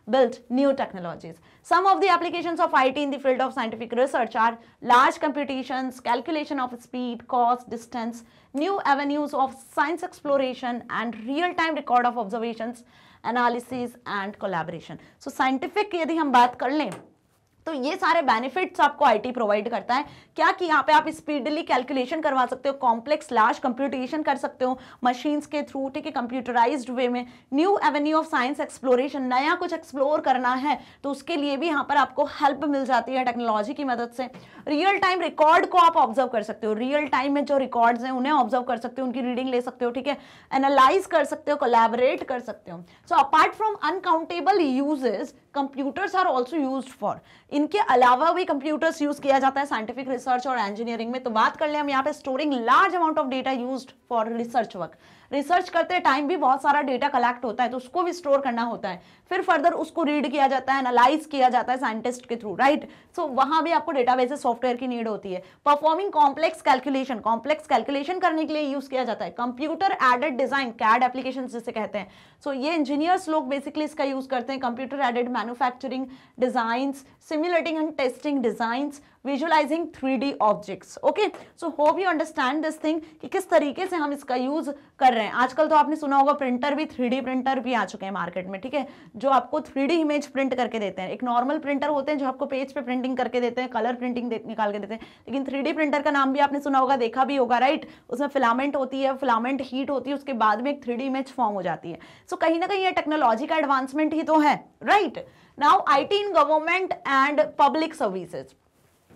build new technologies. Some of the applications of IT in the field of scientific research are large computations, calculation of speed, cost, distance, new avenues of science exploration, and real-time record of observations, analysis, and collaboration. So scientific यदि हम बात कर लें तो ये सारे benefits आपको IT provide करता है। क्या कि यहाँ पे आप स्पीडली कैलकुलेशन करवा सकते हो, कॉम्प्लेक्स लार्ज कंप्यूटेशन कर सकते हो मशीन्स के थ्रू, ठीक है, कंप्यूटराइज्ड वे में। New Avenue of science exploration, नया कुछ एक्सप्लोर करना है तो उसके लिए भी यहाँ पर आपको हेल्प मिल जाती है टेक्नोलॉजी की मदद से। रियल टाइम रिकॉर्ड को आप ऑब्जर्व कर सकते हो, रियल टाइम में जो रिकॉर्ड्स हैं उन्हें ऑब्जर्व कर सकते हो, उनकी रीडिंग ले सकते हो, ठीक है, एनालाइज कर सकते हो, कोलैबोरेट कर सकते हो। So apart from uncountable uses, computers are also used for, इनके अलावा भी कंप्यूटर्स यूज किया जाता है साइंटिफिक रिसर्च और इंजीनियरिंग में। तो बात कर ले हम यहाँ पे storing large amount of data used for research work. Research करते टाइम भी बहुत सारा डेटा कलेक्ट होता है तो उसको भी स्टोर करना होता है, फिर फर्दर उसको रीड किया जाता है, एनालाइज किया जाता है साइंटिस्ट के थ्रू, राइट। सो वहां भी आपको डेटाबेसेस सॉफ्टवेयर की नीड होती है। Performing complex calculation, complex calculation करने के लिए यूज किया जाता है। Computer aided design, CAD application जिसे कहते हैं। सो ये इंजीनियर्स लोग बेसिकली इसका यूज करते हैं। Computer aided manufacturing designs, simulating and testing designs, visualizing 3D objects. Okay, so hope you understand this thing कि किस तरीके से हम इसका यूज कर रहे हैं. आजकल तो आपने सुना होगा प्रिंटर भी 3D प्रिंटर भी आ चुके हैं मार्केट में, ठीक है, जो आपको 3D इमेज प्रिंट करके देते हैं. एक नॉर्मल प्रिंटर होते हैं जो आपको पेज पे प्रिंटिंग करके देते हैं, कलर प्रिंटिंग निकाल के देते हैं, लेकिन 3D प्रिंटर का नाम भी आपने सुना होगा, देखा भी होगा, राइट. उसमें फिलामेंट होती है, फिलामेंट हीट होती है, उसके बाद में एक 3D इमेज फॉर्म हो जाती है. सो कहीं ना कहीं ये टेक्नोलॉजी का एडवांसमेंट ही तो है, right. Now IT in government and public services.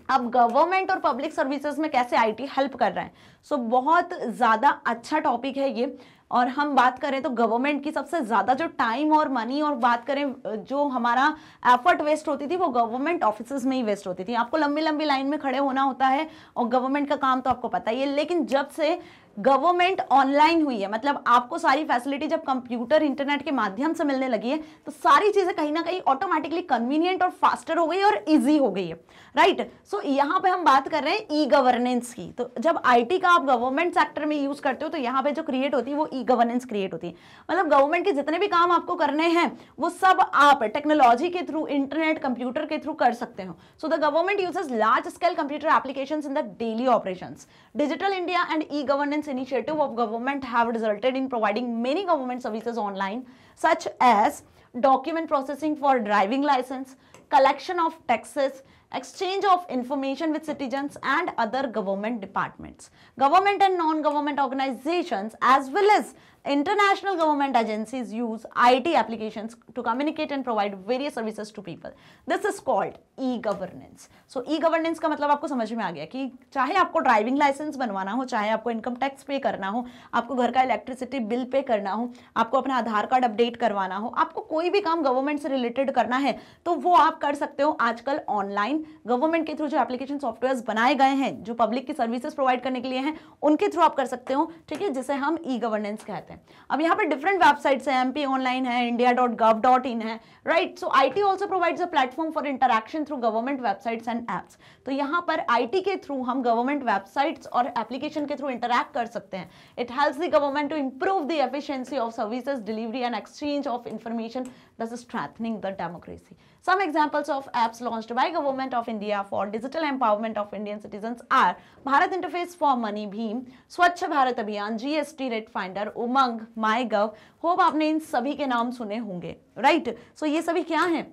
अब गवर्नमेंट और पब्लिक सर्विसेज में कैसे IT हेल्प कर रहा है. सो बहुत ज़्यादा अच्छा टॉपिक है ये. और हम बात करें तो गवर्नमेंट की सबसे ज़्यादा जो टाइम और मनी और बात करें जो हमारा एफर्ट वेस्ट होती थी वो गवर्नमेंट ऑफिसेज में ही वेस्ट होती थी. आपको लंबी लंबी लाइन में खड़े होना होता है और गवर्नमेंट का काम तो आपको पता ही है. लेकिन जब से गवर्नमेंट ऑनलाइन हुई है, मतलब आपको सारी फैसिलिटी जब कंप्यूटर इंटरनेट के माध्यम से मिलने लगी है, तो सारी चीजें कहीं ना कहीं ऑटोमेटिकली कन्वीनियंट और फास्टर हो गई और इजी हो गई है, राइट. सो यहाँ पे हम बात कर रहे हैं ई गवर्नेंस की. तो जब IT का आप गवर्नमेंट सेक्टर में यूज करते हो तो यहाँ पे जो क्रिएट होती है वो ई गवर्नेंस क्रिएट होती है. मतलब गवर्नमेंट के जितने भी काम आपको करने हैं वो सब आप टेक्नोलॉजी के थ्रू, इंटरनेट, कंप्यूटर के थ्रू कर सकते हो. So the government uses large scale computer applications in the daily operations. Digital India and e governance initiative of government have resulted in providing many government services online, such as document processing for driving license, collection of taxes, exchange of information with citizens and other government departments. Government and non-government organizations as well as international government agencies use IT applications to communicate and provide various services to people. This is called e-governance. So e-governance का मतलब आपको समझ में आ गया कि चाहे आपको driving licence बनवाना हो, चाहे आपको इनकम टैक्स पे करना हो, आपको घर का इलेक्ट्रिसिटी बिल पे करना हो, आपको अपना आधार कार्ड अपडेट करवाना हो, आपको कोई भी काम गवर्नमेंट से रिलेटेड करना है तो वो आप कर सकते हो आजकल ऑनलाइन. गवर्नमेंट के थ्रू जो एप्लीकेशन सॉफ्टवेयर बनाए गए हैं जो पब्लिक की सर्विसेज प्रोवाइड करने के लिए हैं उनके थ्रू आप कर सकते हो, ठीक है, जिसे हम ई गवर्नेंस कहते हैं. अब यहाँ पे डिफरेंट वेबसाइट्स हैं, MP ऑनलाइन है, india.gov.in है, right. So IT also provides a platform for interaction through government websites and apps. तो यहाँ पर IT के थ्रू हम गवर्नमेंट वेबसाइट्स और एप्लीकेशन के थ्रू इंटरैक्ट कर सकते हैं. It helps the government to improve the efficiency of services delivery and exchange of information, thus strengthening the democracy. Some examples of apps launched by Government of India for digital empowerment of Indian citizens are Bharat Interface for Money, Bheem, Swachh Bharat Abhiyan, GST Rate Finder, Umang, MyGov. Hope आपने इन सभी के नाम सुने होंगे, right. सो ये सभी क्या हैं,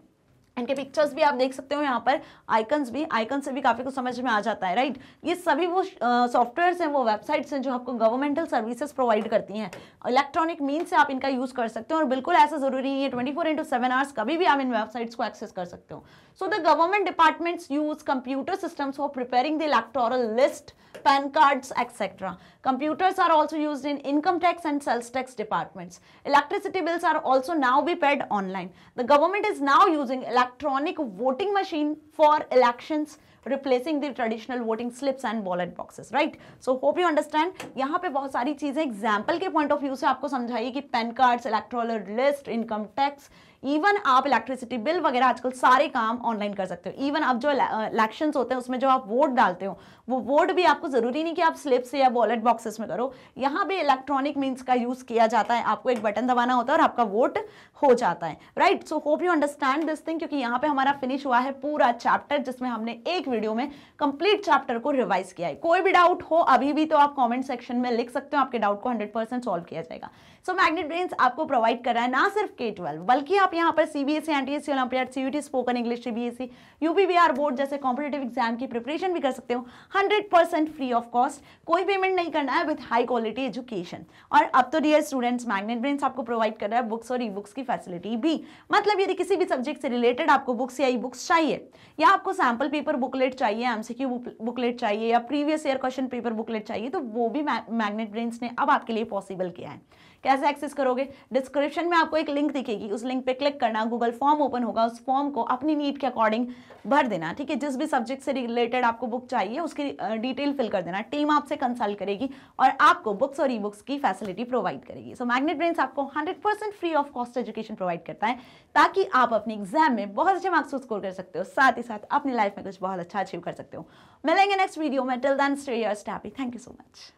इनके पिक्चर्स भी आप देख सकते हो यहाँ पर, आइकन्स भी, आइकन से भी काफ़ी कुछ समझ में आ जाता है, राइट. ये सभी वो सॉफ्टवेयर्स हैं, वो वेबसाइट्स हैं जो आपको गवर्नमेंटल सर्विसेज प्रोवाइड करती हैं. इलेक्ट्रॉनिक मीन से आप इनका यूज़ कर सकते हो और बिल्कुल ऐसा ज़रूरी नहीं है 24/7 आवर्स कभी भी आप इन वेबसाइट्स को एक्सेस कर सकते हो. So the government departments use computer systems for preparing the electoral list, PAN cards, etc. Computers are also used in income tax and sales tax departments. Electricity bills are also now be paid online. The government is now using electronic voting machine for elections, replacing the traditional voting slips and ballot boxes, right? So hope you understand. यहाँ पे बहुत सारी चीजें example के point of view से आपको समझाइए कि PAN cards, electoral list, income tax, even आप इलेक्ट्रिसिटी बिल वगैरह आजकल सारे काम ऑनलाइन कर सकते हो. इवन अब जो इलेक्शंस होते हैं उसमें जो आप वोट डालते हो वो वोट भी आपको जरूरी नहीं कि आप स्लिप से या बॉलेट बॉक्सेस में करो, यहाँ भी इलेक्ट्रॉनिक मीन्स का यूज किया जाता है. आपको एक बटन दबाना होता है और आपका वोट हो जाता है, right. So hope you understand this thing, क्योंकि यहाँ पे हमारा फिनिश हुआ है पूरा चैप्टर जिसमें हमने एक वीडियो में कंप्लीट चैप्टर को रिवाइज किया है. कोई भी डाउट हो अभी भी तो आप कॉमेंट सेक्शन में लिख सकते हो, आपके डाउट को 100% सॉल्व किया जाएगा. सो मैग्नेट ब्रेन्स आपको प्रोवाइड कर रहा है ना सिर्फ K12 बल्कि आप यहाँ पर CBSE, NTSC, olympiad, CUT, spoken English, CBSE, UPBR board जैसे कॉम्पिटिटिव एग्जाम की प्रिपरेशन भी कर सकते हो 100% फ्री ऑफ कॉस्ट. कोई पेमेंट नहीं करना है, विद हाई क्वालिटी एजुकेशन. और अब तो डियर स्टूडेंट्स मैग्नेट ब्रेन्स आपको प्रोवाइड कर रहा है बुक्स और ई बुक्स की फैसिलिटी भी. मतलब यदि किसी भी सब्जेक्ट से रिलेटेड आपको बुक्स या ई बुक्स चाहिए या आपको सैम्पल पेपर बुकलेट चाहिए, MCQ बुकलेट चाहिए या previous year question paper booklet चाहिए, तो वो भी मैग्नेट ब्रेन्स ने अब आपके लिए पॉसिबल किया है. कैसे एक्सेस करोगे? डिस्क्रिप्शन में आपको एक लिंक दिखेगी, उस लिंक पे क्लिक करना, गूगल फॉर्म ओपन होगा, उस फॉर्म को अपनी नीड के अकॉर्डिंग भर देना, ठीक है. जिस भी सब्जेक्ट से रिलेटेड आपको बुक चाहिए उसकी डिटेल फिल कर देना. टीम आपसे कंसल्ट करेगी और आपको बुक्स और ई बुक्स की फैसिलिटी प्रोवाइड करेगी. सो मैग्नेट ब्रेन्स आपको 100% free of cost education provide करता है ताकि आप अपने एग्जाम में बहुत अच्छे मार्क्स स्कोर कर सकते हो, साथ ही साथ अपनी लाइफ में कुछ बहुत अच्छा अचीव कर सकते हो. मिलेंगे नेक्स्ट वीडियो में. Till then stay happy. Thank you so much.